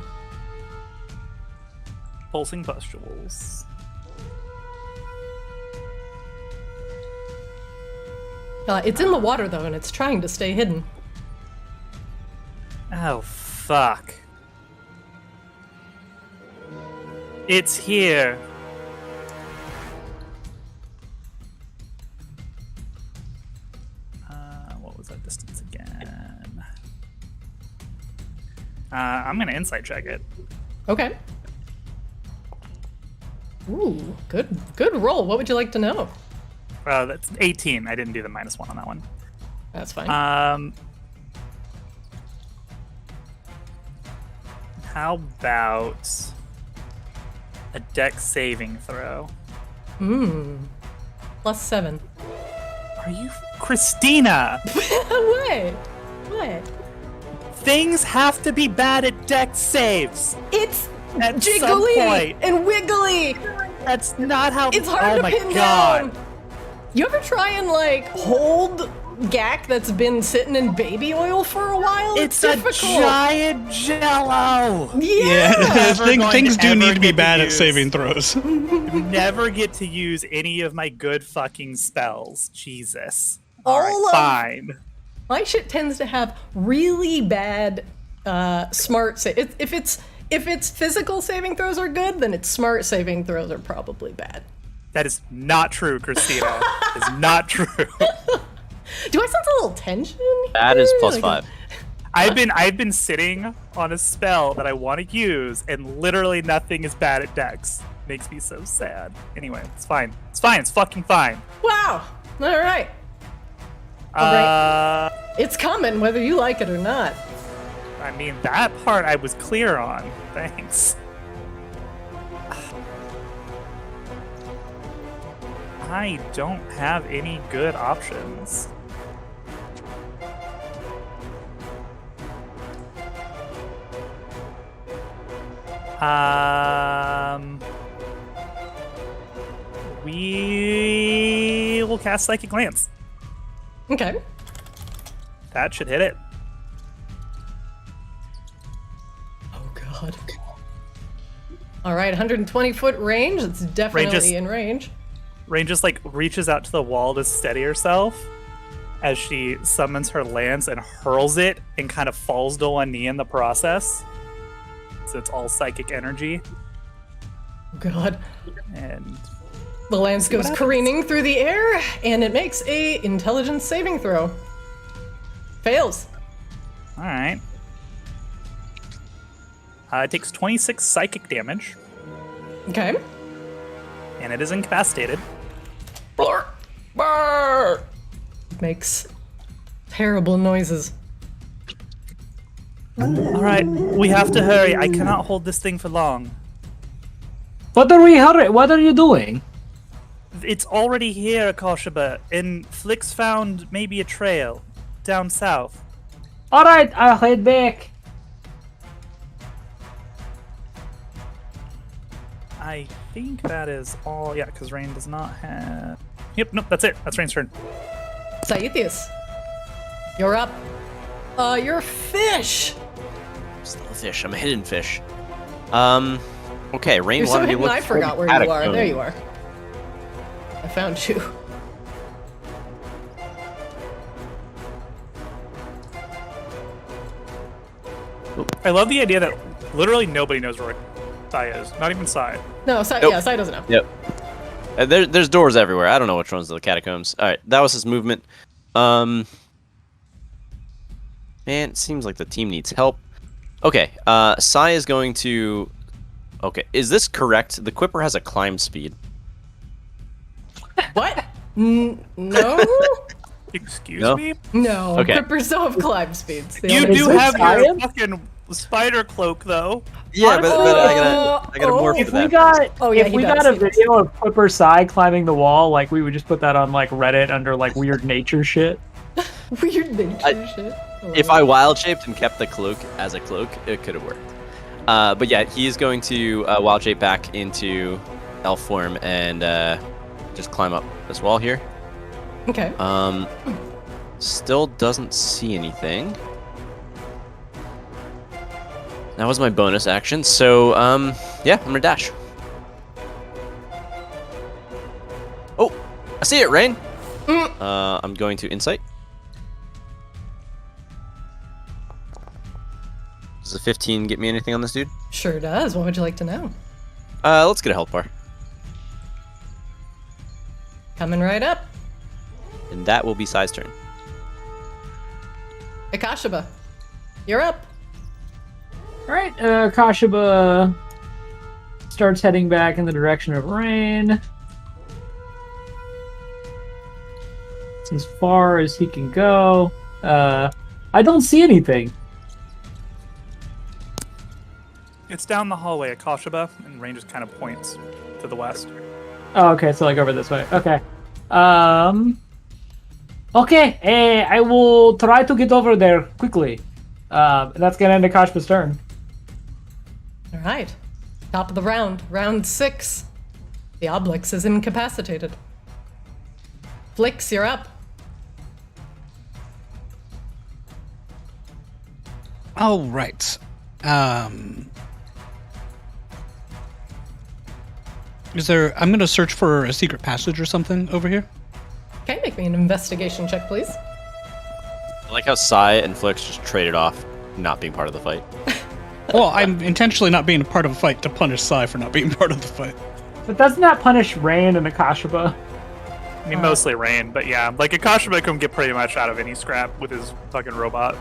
Pulsing pustules. It's in the water though, and it's trying to stay hidden. Oh, fuck. It's here. What was that distance again? I'm gonna insight check it. Okay. Ooh, good roll. What would you like to know? That's 18. I didn't do the -1 on that one. That's fine. How about a dex saving throw? +7. Are you Christina? What? Things have to be bad at dex saves. It's At some jiggly point. and wiggly. That's not how. It's hard oh to my pin god. down. You ever try and like hold gack that's been sitting in baby oil for a while? It's a difficult. giant jello. Yeah. Never going things to do ever need to be get to bad at use. saving throws. Never get to use any of my good fucking spells. Jesus. All All right, of- fine. my shit tends to have really bad smart if it's physical saving throws are good, then its smart saving throws are probably bad. That is not true, Christina. It's not true. Do I sense a little tension? That is here? +5. I've been sitting on a spell that I want to use, and literally nothing is bad at Dex. Makes me so sad. Anyway, it's fine. It's fine. It's fucking fine. Wow. All right. It's coming, whether you like it or not. I mean, that part I was clear on. Thanks. I don't have any good options. We will cast Psychic Glance. Okay. That should hit it. Oh god. All right, 120-foot range. It's definitely in range. Rain just like reaches out to the wall to steady herself as she summons her lance and hurls it and kind of falls to one knee in the process. So it's all psychic energy. Oh god. And The lance goes careening through the air, and it makes a intelligence saving throw. Fails. all right. It takes 26 psychic damage, Okay. and it is incapacitated. Makes terrible noises. All right, we have to hurry. I cannot hold this thing for long. What are you doing? It's already here, Koshaba, and Flick's found maybe a trail down south. All right, I'll head back. I think that is all. Yeah, because Rain does not have. Yep, nope, that's it. That's Rain's turn. Saithius, you're up. You're a fish. Still a fish. I'm a hidden fish. Okay, Rain You're so wanted to hidden, look I for forgot the where you are. catacomb. There you are. I found you. I love the idea that literally nobody knows where Sai is. Not even Sai. No, Sai, Nope. yeah, Sai doesn't know. Yep. There's doors everywhere. I don't know which one's the catacombs. All right, that was his movement. Man, it seems like the team needs help. Okay, Sai is going to. Okay, is this correct? The Quipper has a climb speed. What? No? Excuse No? me? No. Okay. Crippers don't have climb speeds. They You only- do this have your Ryan? fucking spider cloak, though. Yeah, but I gotta Oh, morph If for we that. got he we does, got a he does. video of Clipper Sai climbing the wall, like we would just put that on like Reddit under like weird nature shit. Weird nature shit. If I wild shaped and kept the cloak as a cloak, it could have worked. But yeah, he's going to wild shape back into elf form and just climb up this wall here. Okay. Still doesn't see anything. That was my bonus action, so yeah, I'm gonna dash. Oh, I see it, Rain. I'm going to insight. Does a 15 get me anything on this dude? Sure does. What would you like to know? Let's get a health bar. Coming right up. And that will be Sai's turn. Akashaba, you're up. All right, Kashiba starts heading back in the direction of Rain. It's as far as he can go. I don't see anything. It's down the hallway at Koshaba, and Rain just kind of points to the west. Oh, okay, so like over this way. Okay. Okay, I will try to get over there quickly. That's gonna end Akashba's turn. All right. Top of the round. Round 6. The Obelix is incapacitated. Flix, you're up. All right. Is there? I'm gonna search for a secret passage or something over here. Okay, make me an investigation check, please. I like how Sai and Flix just traded off not being part of the fight. Well, I'm intentionally not being a part of a fight to punish Sai for not being part of the fight. But doesn't that punish Rain and Akashaba? I mean, mostly Rain, but yeah, like Akashima can get pretty much out of any scrap with his fucking robot.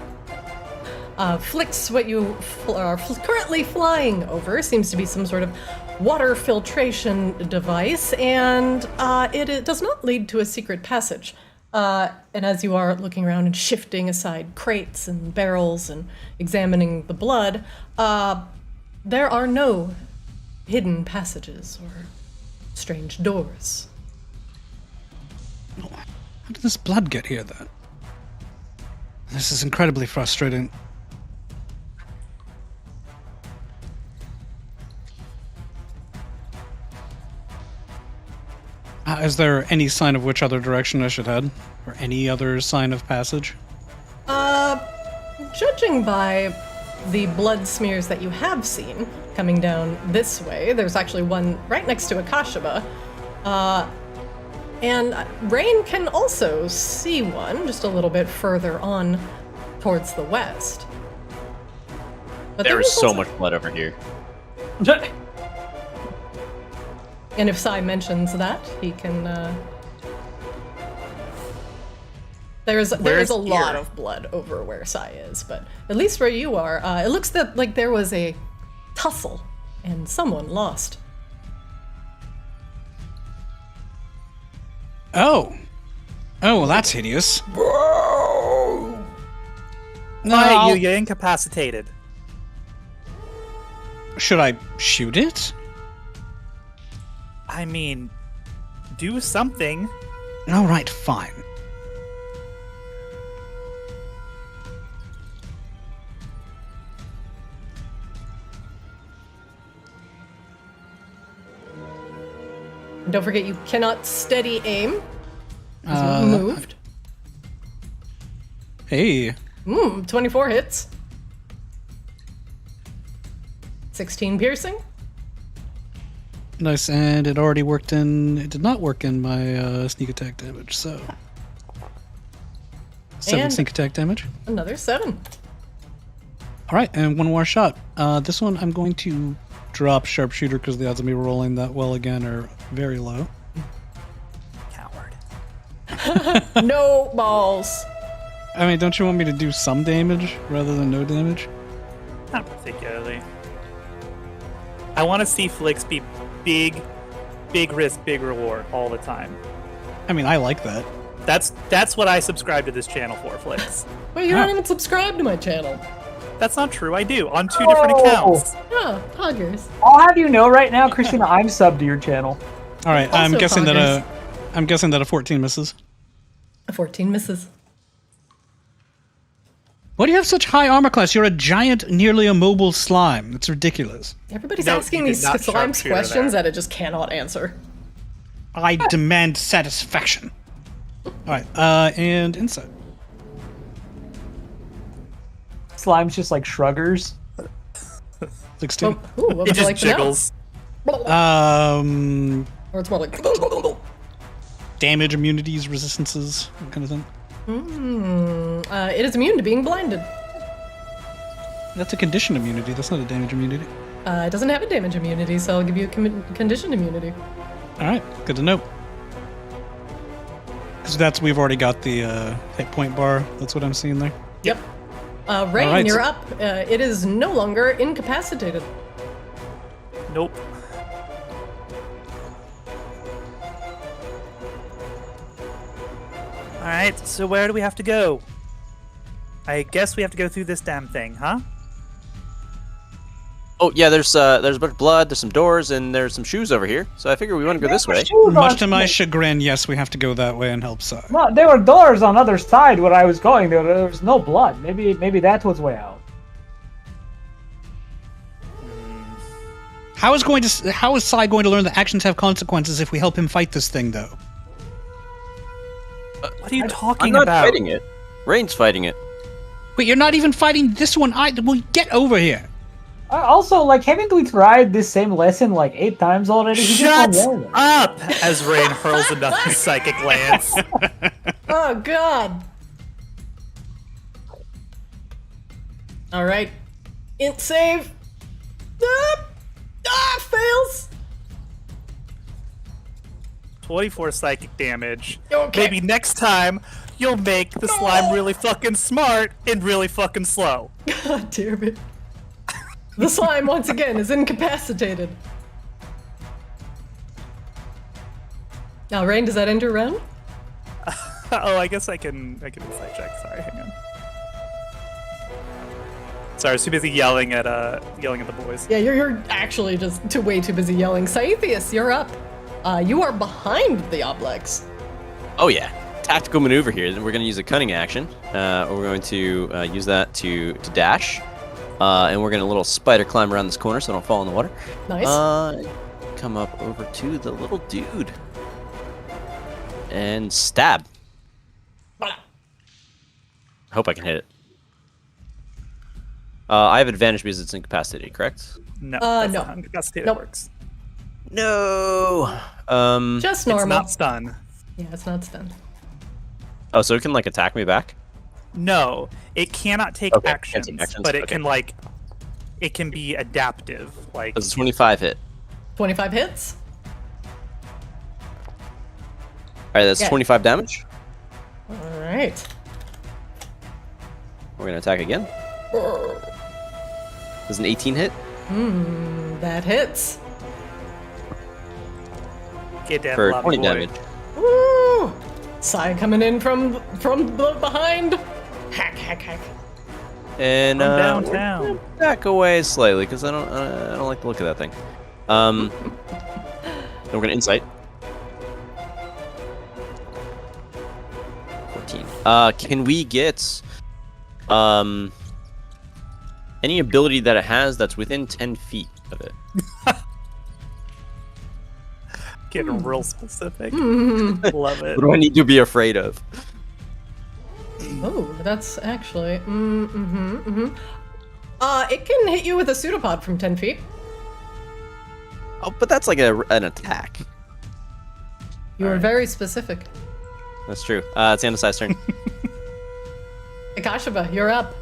Flix, what you are currently flying over seems to be some sort of water filtration device, and it does not lead to a secret passage. And as you are looking around and shifting aside crates and barrels and examining the blood, there are no hidden passages or strange doors. How did this blood get here, then? This is incredibly frustrating. Is there any sign of which other direction I should head? Or any other sign of passage? Judging by the blood smears that you have seen coming down this way, there's actually one right next to Akashaba. And Rain can also see one just a little bit further on towards the west. But There is so also- much blood over here. And if Sai mentions that, he can. There is a lot here? of blood over where Sai is, but at least where you are, it looks like there was a tussle and someone lost. Oh, well, that's hideous. No, Why, you're incapacitated. should I shoot it? I mean, do something. All right, fine. And don't forget, you cannot steady aim. As you moved. Hey, 24 hits. 16 piercing. nice, and it already worked in. It did not work in my sneak attack damage, so 7 And- sneak attack damage. Another 7. All right, and one more shot. This one I'm going to drop sharpshooter because the odds of me rolling that well again are very low. Coward. No balls. I mean, don't you want me to do some damage rather than no damage? Not particularly. I want to see Flix be big risk, big reward all the time. I mean, I like that. That's what I subscribe to this channel for, Flix. Wait, you're not even subscribed to my channel. That's not true. I do on 2 different Oh. accounts. Ah, poggers. I'll have you know right now, Christina, I'm subbed to your channel. All right, I'm Also guessing poggers. that a 14 misses. A 14 misses. Why do you have such high armor class? You're a giant, nearly immobile slime. That's ridiculous. Everybody's No, asking you did these not slime sharpshooter questions there. that it just cannot answer. I demand satisfaction. All right, and insight. Slime's just like shruggers. 16. Ooh, what It would you just like to know? jiggles. Or it's more like. Damage, immunities, resistances, that kind of thing. It is immune to being blinded. That's a condition immunity. That's not a damage immunity. It doesn't have a damage immunity, so I'll give you a condition immunity. All right, good to know. Because we've already got the hit point bar. That's what I'm seeing there. Yep. Rain, Alright, you're so- up. It is no longer incapacitated. Nope. All right. So where do we have to go? I guess we have to go through this damn thing, huh? Oh yeah, there's a bunch of blood, there's some doors, and there's some shoes over here. So I figure we want to go this way. Much to my chagrin, yes, we have to go that way and help Sai. No, there were doors on other side where I was going. There was no blood. Maybe that was way out. How is Sai going to learn that actions have consequences if we help him fight this thing, though? What are you I'm talking not about? fighting it. Rain's fighting it. Wait, you're not even fighting this one either. Well, get over here. Also, like, haven't we tried this same lesson like 8 times already? He Shut just won't learn it. up! As Rain hurls another psychic lance. Oh, God. All right. Int save. Fails. 24 psychic damage. Okay. Maybe next time you'll make the slime really fucking smart and really fucking slow. God damn it. The slime, once again, is incapacitated. Now, Rain, does that end your round? Oh, I guess I can insight check. Sorry, hang on. Sorry, I was too busy yelling at the boys. Yeah, you're actually just way too busy yelling. Scythius, you're up. You are behind the Oblex. Oh yeah, tactical maneuver here. Then we're going to use a cunning action. We're going to use that to dash, and we're going to little spider climb around this corner so I don't fall in the water. Nice. Come up over to the little dude and stab. I hope I can hit it. I have advantage because it's incapacitated, correct? No, no. not how incapacitated Nope. works. No. Just It's normal. not stun. Yeah, it's not stun. Oh, so it can like attack me back? No, it cannot take Okay, can't actions, take actions, but it okay. can like, it can be adaptive. Like, Does a 25 hit? 25 hits. All right, that's Yeah. 25 damage. All right. We're gonna attack again. Does an 18 hit? That hits. get that For lobby 20 boy. damage. Woo! Sai coming in from behind. Hack, hack, hack. And From we're downtown. gonna back away slightly because I don't like the look of that thing. Then we're gonna insight. 14. Can we get any ability that it has that's within 10 feet of it? Getting real specific. Love it. What do I need to be afraid of? Oh, that's actually. It can hit you with a pseudopod from 10 feet. Oh, but that's like an attack. You were very specific. That's true. It's Anasai's turn. Akashaba, you're up.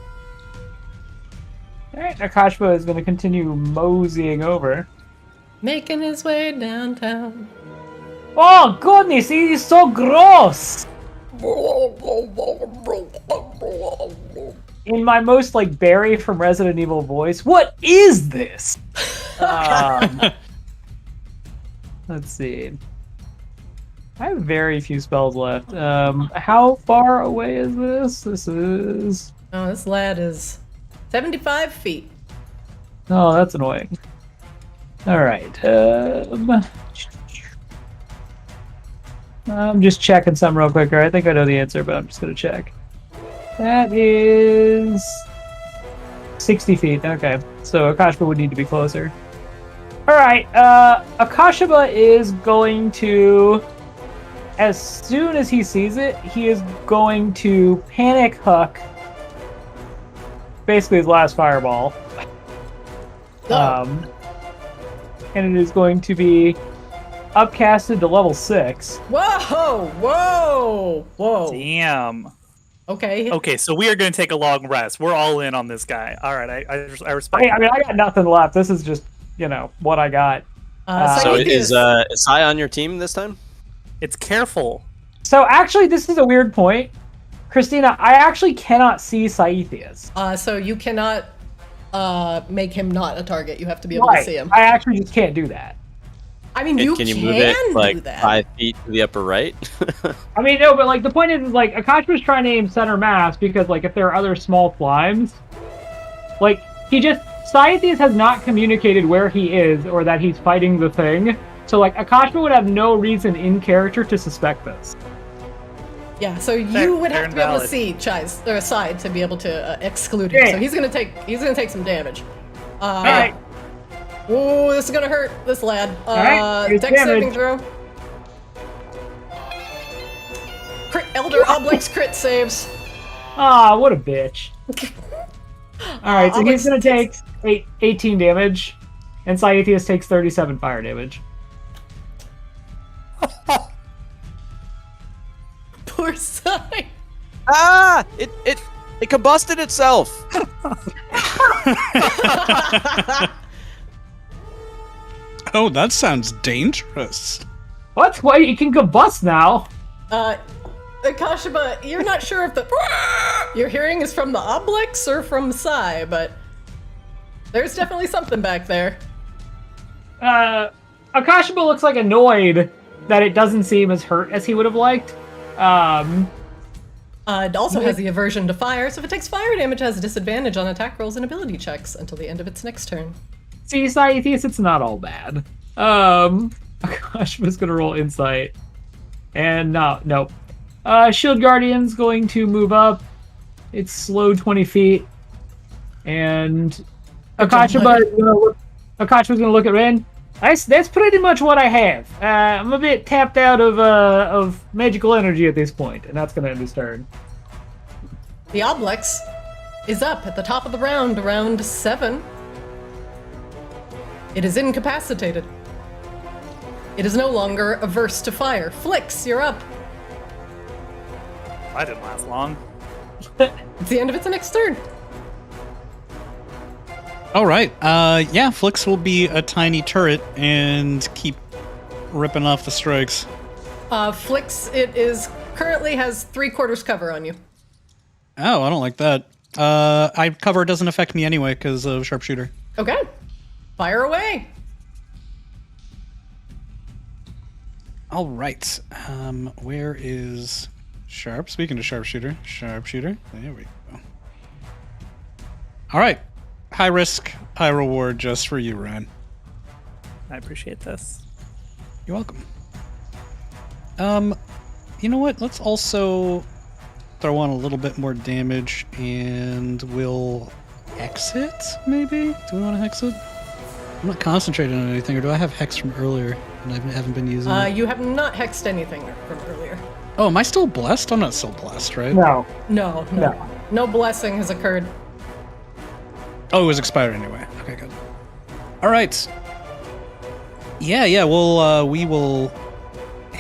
All right, Akashba is going to continue moseying over. Making his way downtown. Oh goodness, he is so gross. In my most like Barry from Resident Evil voice, what is this? Let's see. I have very few spells left. How far away is this? This is. Oh, this lad is 75 feet. Oh, that's annoying. All right. I'm just checking something real quick. I think I know the answer, but I'm just gonna check. That is 60 feet. Okay, so Akashba would need to be closer. All right. Akashba is going to, as soon as he sees it, he is going to panic huck. Basically, his last fireball. And it is going to be upcasted to level 6. Whoa! Whoa! Whoa! Damn. Okay. Okay, so we are going to take a long rest. We're all in on this guy. All right, I respect. I mean, I got nothing left. This is just, what I got. So Scythius- is Sai on your team this time? It's careful. So actually, this is a weird point. Christina, I actually cannot see Scythius. So you cannot make him not a target. You have to be able Right. to see him. I actually just can't do that. I mean, you Can you can move it do like that. 5 feet to the upper right? I mean, no, but like the point is, like Akashba's trying to aim center mass because, like, if there are other small slimes, like Scythius has not communicated where he is or that he's fighting the thing. So like Akashba would have no reason in character to suspect this. Yeah, so you Fair- would fair have to and be able to valid. see Chai's or side to be able to exclude him. Yeah. So he's gonna take some damage. All right. Ooh, this is gonna hurt this lad. right, here's Dex saving damage. throw. Crit, Elder Oblex crit saves. Ah, what a bitch. All right, so he's Oblex gonna take 18 damage, and Scythius takes 37 fire damage. Poor Sai. Ah! It combusted itself. Oh, that sounds dangerous. What? Why you can combust now? Kashima, you're not sure if the you're hearing is from the Obelix or from Sai, but there's definitely something back there. Akashima looks like annoyed that it doesn't seem as hurt as he would have liked. It also has the aversion to fire, so if it takes fire damage, it has a disadvantage on attack rolls and ability checks until the end of its next turn. See, Scythius, it's not all bad. Akashima's gonna roll insight. And nope. Shield Guardian's going to move up. It's slow 20 feet. And Akashima's gonna look at Ren. That's pretty much what I have. I'm a bit tapped out of magical energy at this point, and that's gonna end his turn. The Obelix is up at the top of the round 7. It is incapacitated. It is no longer averse to fire. Flix, you're up. That didn't last long. It's the end of its next turn. All right. Yeah, Flix will be a tiny turret and keep ripping off the strikes. Flix, it is currently has 3/4 cover on you. Oh, I don't like that. Cover doesn't affect me anyway because of sharpshooter. Okay. Fire away. All right. Where is Sharp? Speaking of sharpshooter. Sharpshooter. There we go. All right. High risk, high reward just for you, Ryan. I appreciate this. You're welcome. You know what? Let's also throw on a little bit more damage and we'll exit, maybe? Do we want to exit? I'm not concentrating on anything, or do I have hex from earlier and I haven't been using it? You have not hexed anything from earlier. Oh, am I still blessed? I'm not still blessed, right? No. No blessing has occurred. Oh, it was expired anyway. Okay, good. All right. Yeah, we will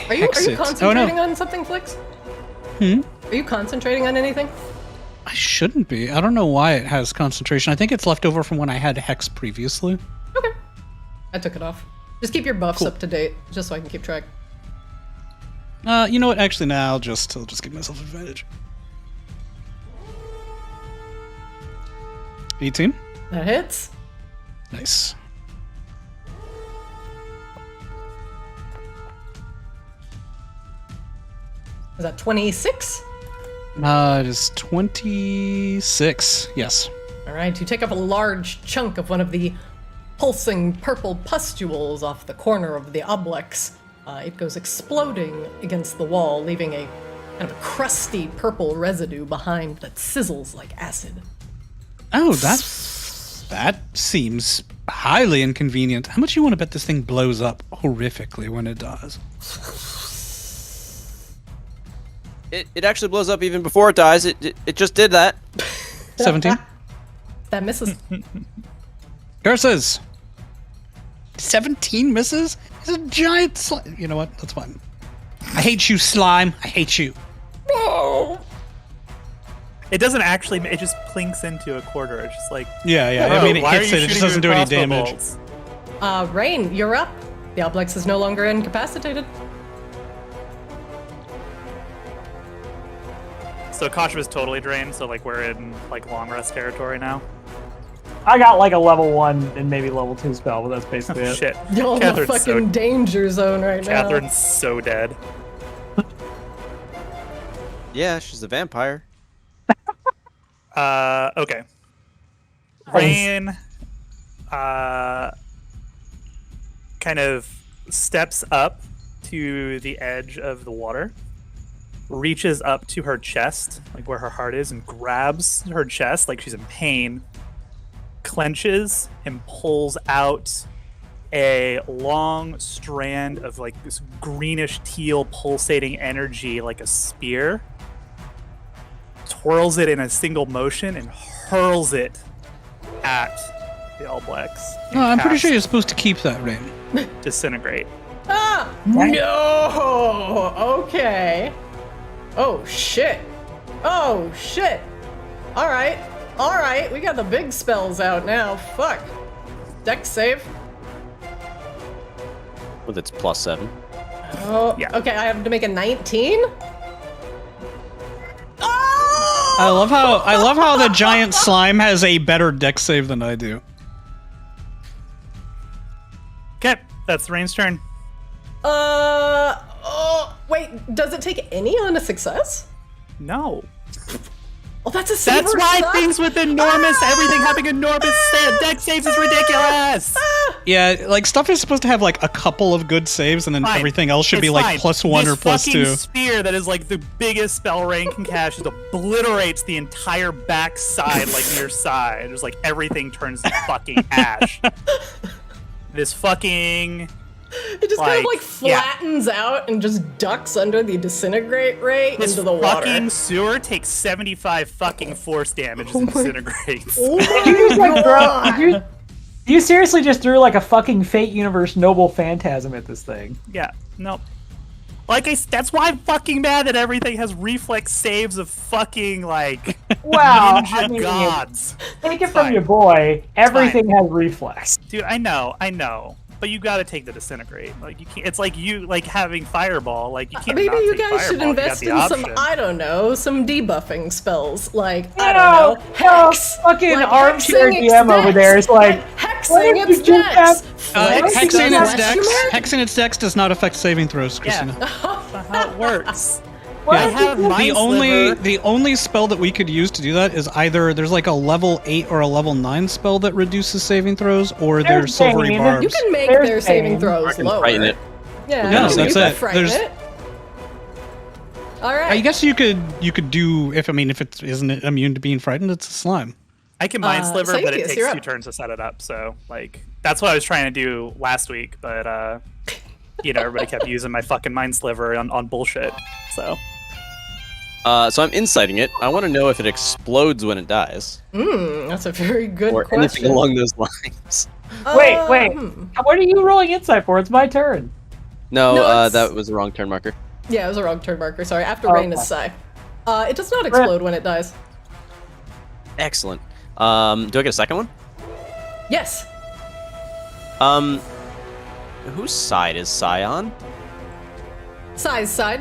Are you hex it. concentrating on something, Flix? Hmm? Are you concentrating on anything? I shouldn't be. I don't know why it has concentration. I think it's left over from when I had hex previously. Okay. I took it off. Just keep your buffs Cool. up to date, just so I can keep track. You know what? Actually, now I'll just give myself advantage. 18. That hits. Nice. Is that 26? It is 26. Yes. All right, you take up a large chunk of one of the pulsing purple pustules off the corner of the Obelix. It goes exploding against the wall, leaving a kind of a crusty purple residue behind that sizzles like acid. Oh, that seems highly inconvenient. How much you want to bet this thing blows up horrifically when it does? It actually blows up even before it dies. It just did that. 17. That misses. Curses. 17 misses? It's a giant slime. You know what? That's fine. I hate you, slime. I hate you. It doesn't actually. It just plinks into a quarter. It's just like. Yeah. "Oh, I mean, it why hits are you it. It just shooting doesn't do any crossbow damage. bolts?" Rain, you're up. The Obelix is no longer incapacitated. So Kashima's totally drained. So like we're in like long rest territory now. I got like a level 1 and maybe level 2 spell, but that's basically it. Shit. You're in the Catherine's fucking danger zone right now. Catherine's so dead. Yeah, she's a vampire. Okay. Rain kind of steps up to the edge of the water, reaches up to her chest, like where her heart is, and grabs her chest like she's in pain, clenches, and pulls out a long strand of like this greenish teal pulsating energy like a spear, twirls it in a single motion, and hurls it at the Obelix. No, I'm pretty sure you're supposed to keep that, Rain. Disintegrate. Ah! No! Okay. Oh, shit. Oh, shit. All right. All right, we got the big spells out now. Fuck. Dex save. With its +7. Oh, Yeah. okay. I have to make a 19. I love how the giant slime has a better dex save than I do. Okay, that's Rain's turn. Oh, wait. Does it take any on a success? No. Oh, that's a saver. That's why suck. things with everything having enormous deck saves is ridiculous. Yeah, like stuff is supposed to have like a couple of good saves, and then Fine. everything else should It's be like fine. +1 this or +2. fucking spear that is like the biggest spell Rain can cast just obliterates the entire back side, like near side. There's like everything turns to fucking ash. This fucking It just kind of like, like flattens out and just ducks under the disintegrate ray this into the water. fucking sewer takes 75 fucking force damage and disintegrates. Oh Did you just like my throw? God. You seriously just threw like a fucking Fate Universe Noble Phantasm at this thing? Yeah, nope. Like that's why I'm fucking mad that everything has reflex saves of fucking like Wow, ninja I mean, gods. take it It's from fine. your boy. Everything fine. has reflex. Dude, I know, but you gotta take the disintegrate. Like you can't. It's like you like having fireball. Like you can't. Maybe not you take guys should fireball. You got invest the in some, option. I don't know, some debuffing spells. Like, I No, don't know, hex. fucking Like armchair hexing its DM over dex. there is like, hexing what if its you just dex. have- Hexing its dex. Question mark? Hexing its dex does not affect saving throws, Yeah, Christina. that's how it works. What I if have you- Mind The only spell that we could use to do that is either there's like a level 8 or a level 9 spell that reduces saving throws, or there's There's silvery Bane. barbs. You can make There's their saving Bane. throws I can lower. frighten it. Yeah, No, you that's can it. frighten There's- it. All I right. guess you could do if it isn't immune to being frightened, it's a slime. I can mind sliver, but it Cynthius, takes you're 2 up. turns to set it up. So like that's what I was trying to do last week, but everybody kept using my fucking mind sliver on bullshit. So So I'm inciting it. I want to know if it explodes when it dies, That's a very good or question. anything along those lines. Wait. What are you rolling insight for? It's my turn. No, No, it's- that was the wrong turn marker. Yeah, it was a wrong turn marker. Sorry. After Oh, rain is okay. Psy. It does not explode when it dies. Excellent. Do I get a second one? Yes. Whose side is Psy on? Psy's side.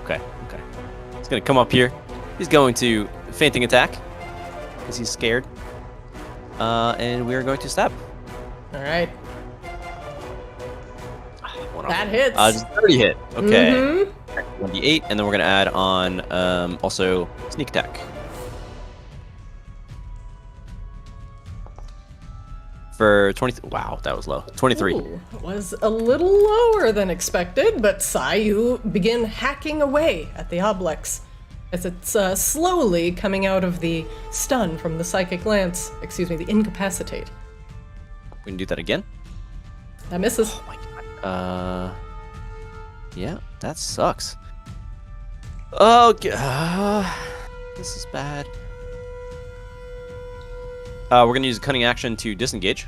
Okay. He's gonna come up here. He's going to fainting attack because he's scared. And we are going to stab. All right. One off. That hits. Just 30 hit. Okay. Mhm. 1d8, and then we're gonna add on also sneak attack. For 20. Wow, that was low. 23. Ooh, was a little lower than expected, but Psy, you begin hacking away at the oblex as it's slowly coming out of the stun from the psychic lance. Excuse me, the incapacitate. We can do that again. That misses. Oh my god. Yeah, that sucks. Oh, this is bad. We're gonna use a cunning action to disengage,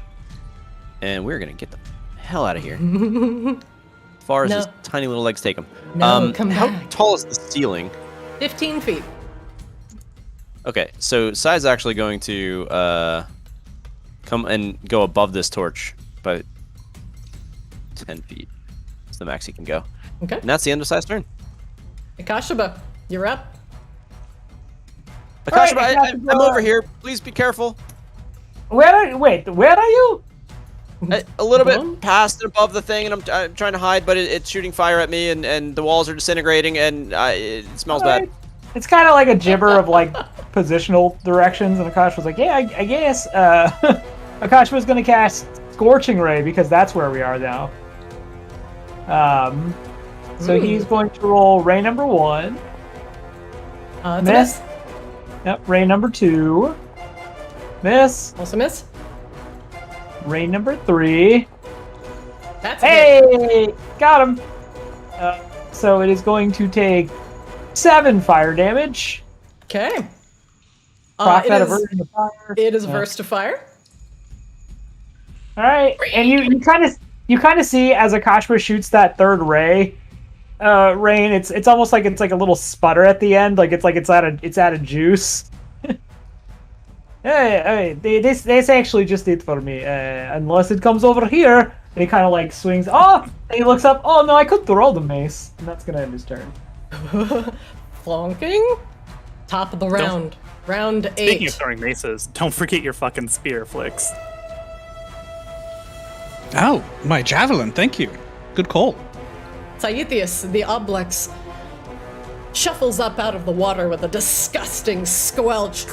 and we're gonna get the hell out of here. As far as No. his tiny little legs take him. No, come how back. tall is the ceiling? 15 feet. Okay, so Sai's actually going to come and go above this torch by 10 feet. It's the max he can go. Okay. And that's the end of Sai's turn. Akashaba, you're up. Akashima, Alright, I'm over here. Please be careful. Where are you? A little Well? bit past and above the thing, and I'm trying to hide, but it's shooting fire at me, and the walls are disintegrating, and it smells bad. Alright. It's kind of like a gibber of like positional directions, and Akash was like, "Yeah, I guess." Akash was going to cast Scorching Ray because that's where we are now. So he's going to roll Ray number 1. It's a Miss. miss. Yep, Ray number 2. Miss. Also miss. Ray number 3. That's a hit. Hey, got him. So it is going to take 7 fire damage. Okay. Proc It that is- aversion of fire. It is averse to fire. All right, and you kind of see as Akashima shoots that third ray, Rain. It's almost like it's like a little sputter at the end, like it's out of juice. Hey, this actually just did for me. Unless it comes over here, and he kind of like swings. Oh, and he looks up. Oh no, I could throw the mace, and that's gonna end his turn. Flonking. Top of the round. Round 8. Speaking of throwing maces, don't forget your fucking spear, Flix. Oh, my javelin, thank you. Good call. Saithius, the Oblex, shuffles up out of the water with a disgusting squelch.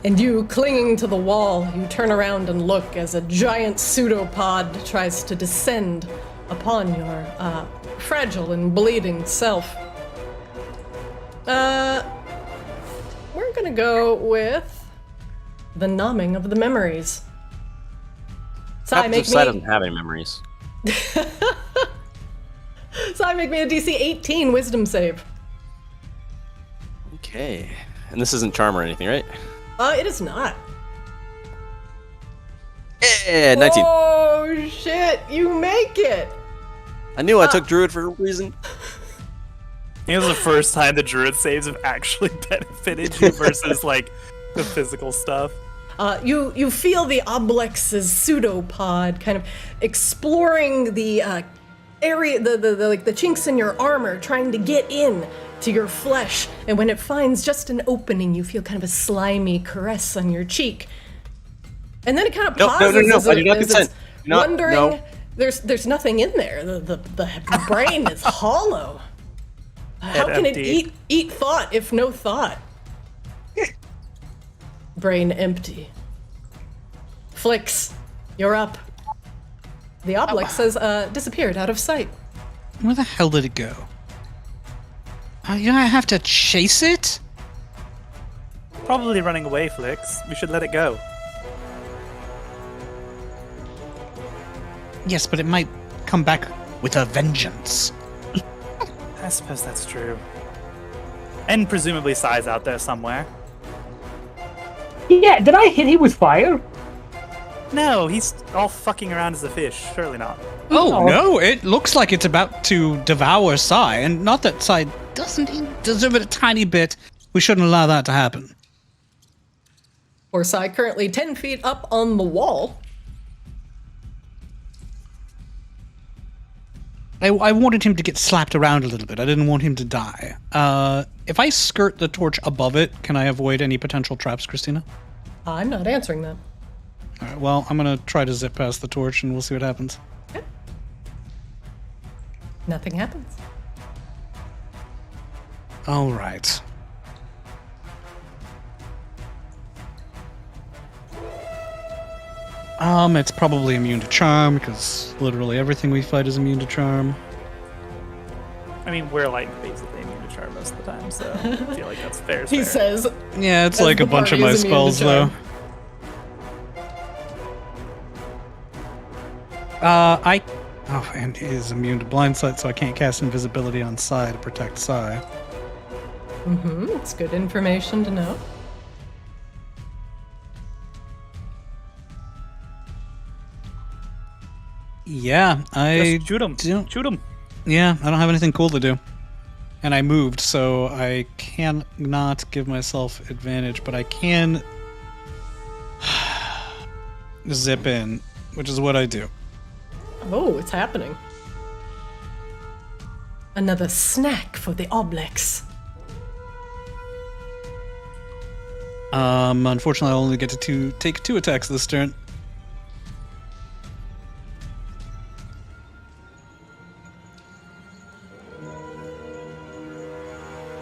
And you, clinging to the wall, you turn around and look as a giant pseudopod tries to descend upon your fragile and bleeding self. We're gonna go with the numbing of the memories. Sai, make Sai doesn't have any memories. Sai, make me a DC 18 Wisdom save. Okay. And this isn't charm or anything, right? It is not. Yeah, 19. Oh shit! You make it. I knew I took druid for a reason. It was the first time the druid saves have actually benefited you versus like the physical stuff. You feel the Oblex's pseudopod kind of exploring the area, the chinks in your armor, trying to get in to your flesh. And when it finds just an opening, you feel kind of a slimy caress on your cheek. And then it kind of pauses. No, as I do not as consent. it's Not- wondering. no. There's nothing in there. The brain is hollow. How can it empty. eat thought if no thought? Brain empty. Flix, you're up. The Oblex has disappeared out of sight. Where the hell did it go? You know, I have to chase it? Probably running away, Flix. We should let it go. Yes, but it might come back with a vengeance. I suppose that's true. And presumably Sai's out there somewhere. Yeah, did I hit him with fire? No, he's all fucking around as a fish. Surely not. Oh, no, it looks like it's about to devour Sai, and not that Sai doesn't deserve it a tiny bit. We shouldn't allow that to happen. Orsai currently 10 feet up on the wall. I wanted him to get slapped around a little bit. I didn't want him to die. If I skirt the torch above it, can I avoid any potential traps, Christina? I'm not answering that. All right, well, I'm going to try to zip past the torch, and we'll see what happens. Okay. Nothing happens. All right. It's probably immune to charm, because literally everything we fight is immune to charm. I mean, we're like basically immune to charm most of the time, so I feel like that's fair. He says, Yeah, it's As like the a bunch of party my is immune to spells, though. charm. Oh, and he is immune to blind sight, so I can't cast invisibility on Sai to protect Sai. it's good information to know. Yeah, I Just shoot him. don't- Shoot him. Yeah, I don't have anything cool to do. And I moved, so I cannot give myself advantage, but I can zip in, which is what I do. Oh, it's happening. Another snack for the Oblex. Unfortunately, I only get to take 2 attacks this turn.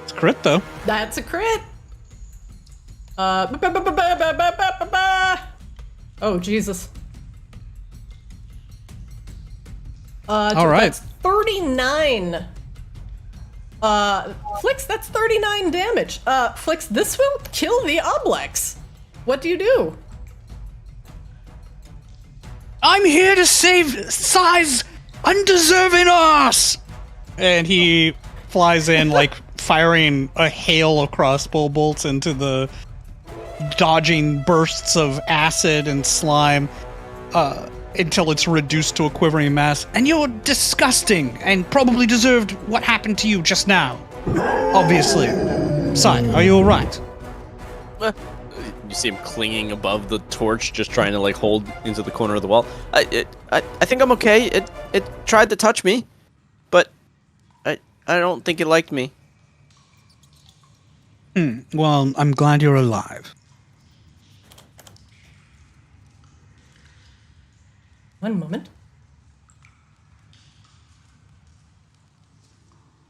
It's a crit, though. That's a crit. Oh, Jesus. All right. That's 39. Flix, that's 39 damage. Flix, this will kill the Oblex. What do you do? I'm here to save Sai's undeserving ass! And he flies in, like, firing a hail of crossbow bolts into the dodging bursts of acid and slime until it's reduced to a quivering mass. And you're disgusting and probably deserved what happened to you just now. Obviously. Sai, are you alright? you see him clinging above the torch, just trying to like hold into the corner of the wall. I think I'm okay. It tried to touch me, but I don't think it liked me. Well, I'm glad you're alive. One moment.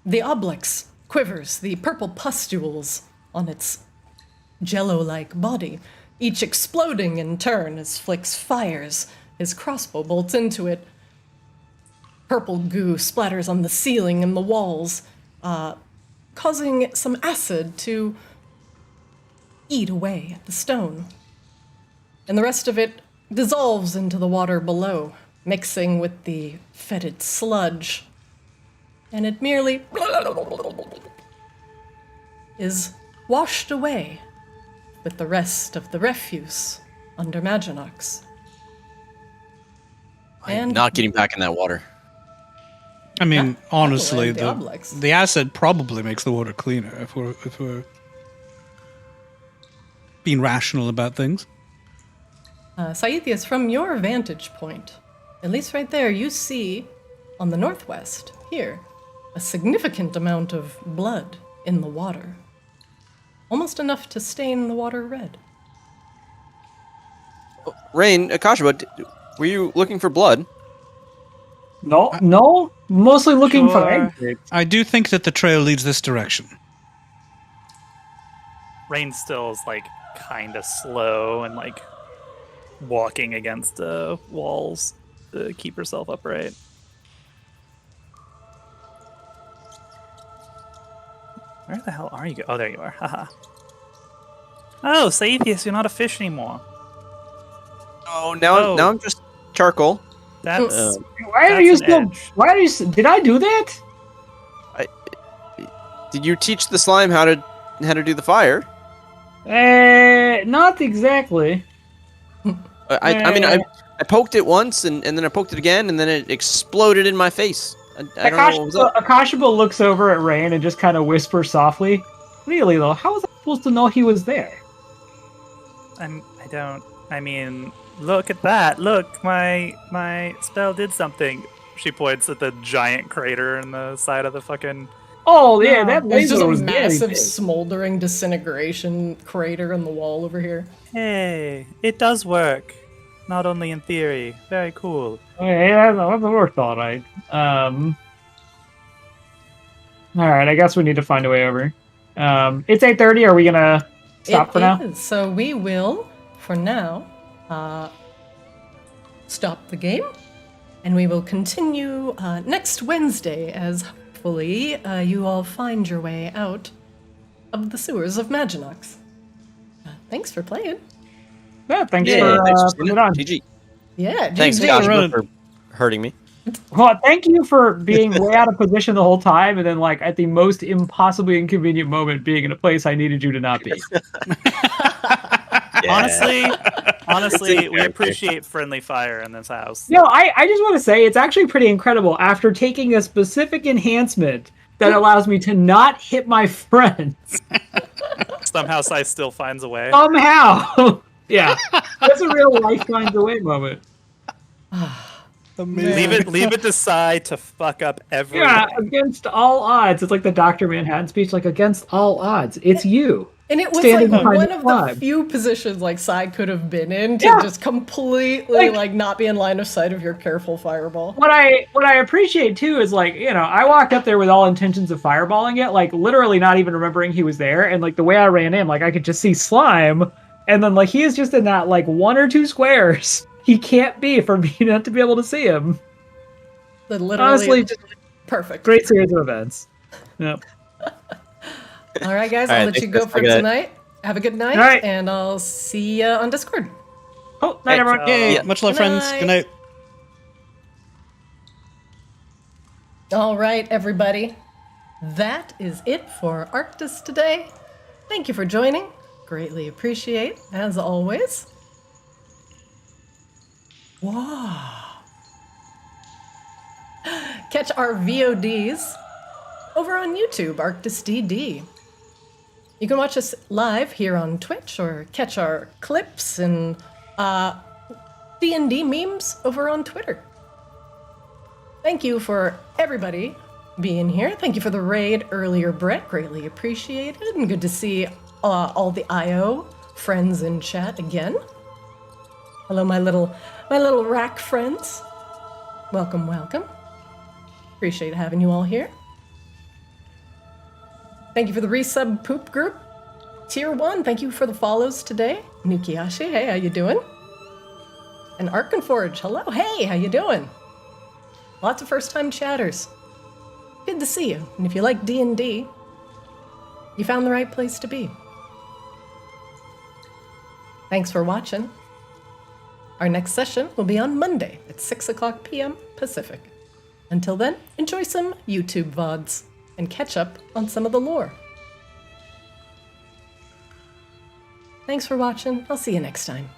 The oblex quivers, the purple pustules on its jello-like body, each exploding in turn as Flix fires his crossbow bolts into it. Purple goo splatters on the ceiling and the walls, causing some acid to eat away at the stone. And the rest of it dissolves into the water below, mixing with the fetid sludge. And it merely is washed away with the rest of the refuse under Maginox. I'm not getting back in that water. I mean, honestly, the oblex. the acid probably makes the water cleaner if we're being rational about things. Saithius, from your vantage point, at least right there, you see on the northwest, here, a significant amount of blood in the water. Almost enough to stain the water red. Rain, Akashiba, were you looking for blood? No, mostly looking for exits. I do think that the trail leads this direction. Rain still is like kind of slow and like walking against walls to keep herself upright. Where the hell are you? Oh, there you are. Haha. Oh, Saithius, you're not a fish anymore. Oh, now I'm just charcoal. That's Why are that's you an still? edge. Why are you? Did I do that? Did you teach the slime how to do the fire? Not exactly. I mean, I poked it once, and then I poked it again, and then it exploded in my face. I don't know what was up. Akashiba looks over at Rain and just kind of whispers softly, "Really though, how was I supposed to know he was there?" I mean, look at that. Look, my spell did something. She points at the giant crater in the side of the fucking... Oh yeah, that There's just laser a was very massive big. smoldering disintegration crater in the wall over here. Hey, it does work. Not only in theory. Very cool. Yeah, that worked all right. All right, I guess we need to find a way over. It's 8:30. Are we gonna stop for now? Is. So we will, for now, stop the game, and we will continue next Wednesday as hopefully you all find your way out of the sewers of Maginox. Thanks for playing. Yeah, thanks Yeah, for thanks for putting seeing it on. GG. Yeah, Thanks, GG. Akashiba, for hurting me. Well, thank you for being way out of position the whole time, and then like at the most impossibly inconvenient moment, being in a place I needed you to not be. Honestly, we appreciate friendly fire in this house. No, I just want to say it's actually pretty incredible. After taking a specific enhancement that allows me to not hit my friends, Somehow Sai still finds a way. somehow, yeah, that's a real life finds a way moment. Leave it to Sai to fuck up everything. Yeah, against all odds. It's like the Dr. Manhattan speech, like against all odds, it's you. And it was Standing like behind one the of climb. the few positions like Sai could have been in to Yeah. just completely Like- like not be in line of sight of your careful fireball. What I appreciate too is like, you know, I walked up there with all intentions of fireballing it, like literally not even remembering he was there, and like the way I ran in, like I could just see slime, and then like he is just in that like 1 or 2 squares he can't be for me not to be able to see him. Literally Honestly, just perfect. great series of events. Yep. All right, guys, All I'll right, let you thanks, go guys. for I got it. tonight. Have a good night, All right. and I'll see you on Discord. Oh, night everyone. Yay, Yeah. much love, Good friends. night. Good night. All right, everybody. That is it for Arctis today. Thank you for joining. Greatly appreciate, as always. Wow. Catch our VODs over on YouTube, Arctis DD. You can watch us live here on Twitch or catch our clips and D&D memes over on Twitter. Thank you for everybody being here. Thank you for the raid earlier, Brett. Greatly appreciated. And good to see all the IO friends in chat again. Hello, my little rack friends. Welcome, welcome. Appreciate having you all here. Thank you for the resub poop group. Tier 1, thank you for the follows today. Nukiashi, hey, how you doing? And Arkenforge, hello, hey, how you doing? Lots of first-time chatters. Good to see you. And if you like D&D, you found the right place to be. Thanks for watching. Our next session will be on Monday at 6 o'clock p.m. Pacific. Until then, enjoy some YouTube VODs and catch up on some of the lore. Thanks for watching. I'll see you next time.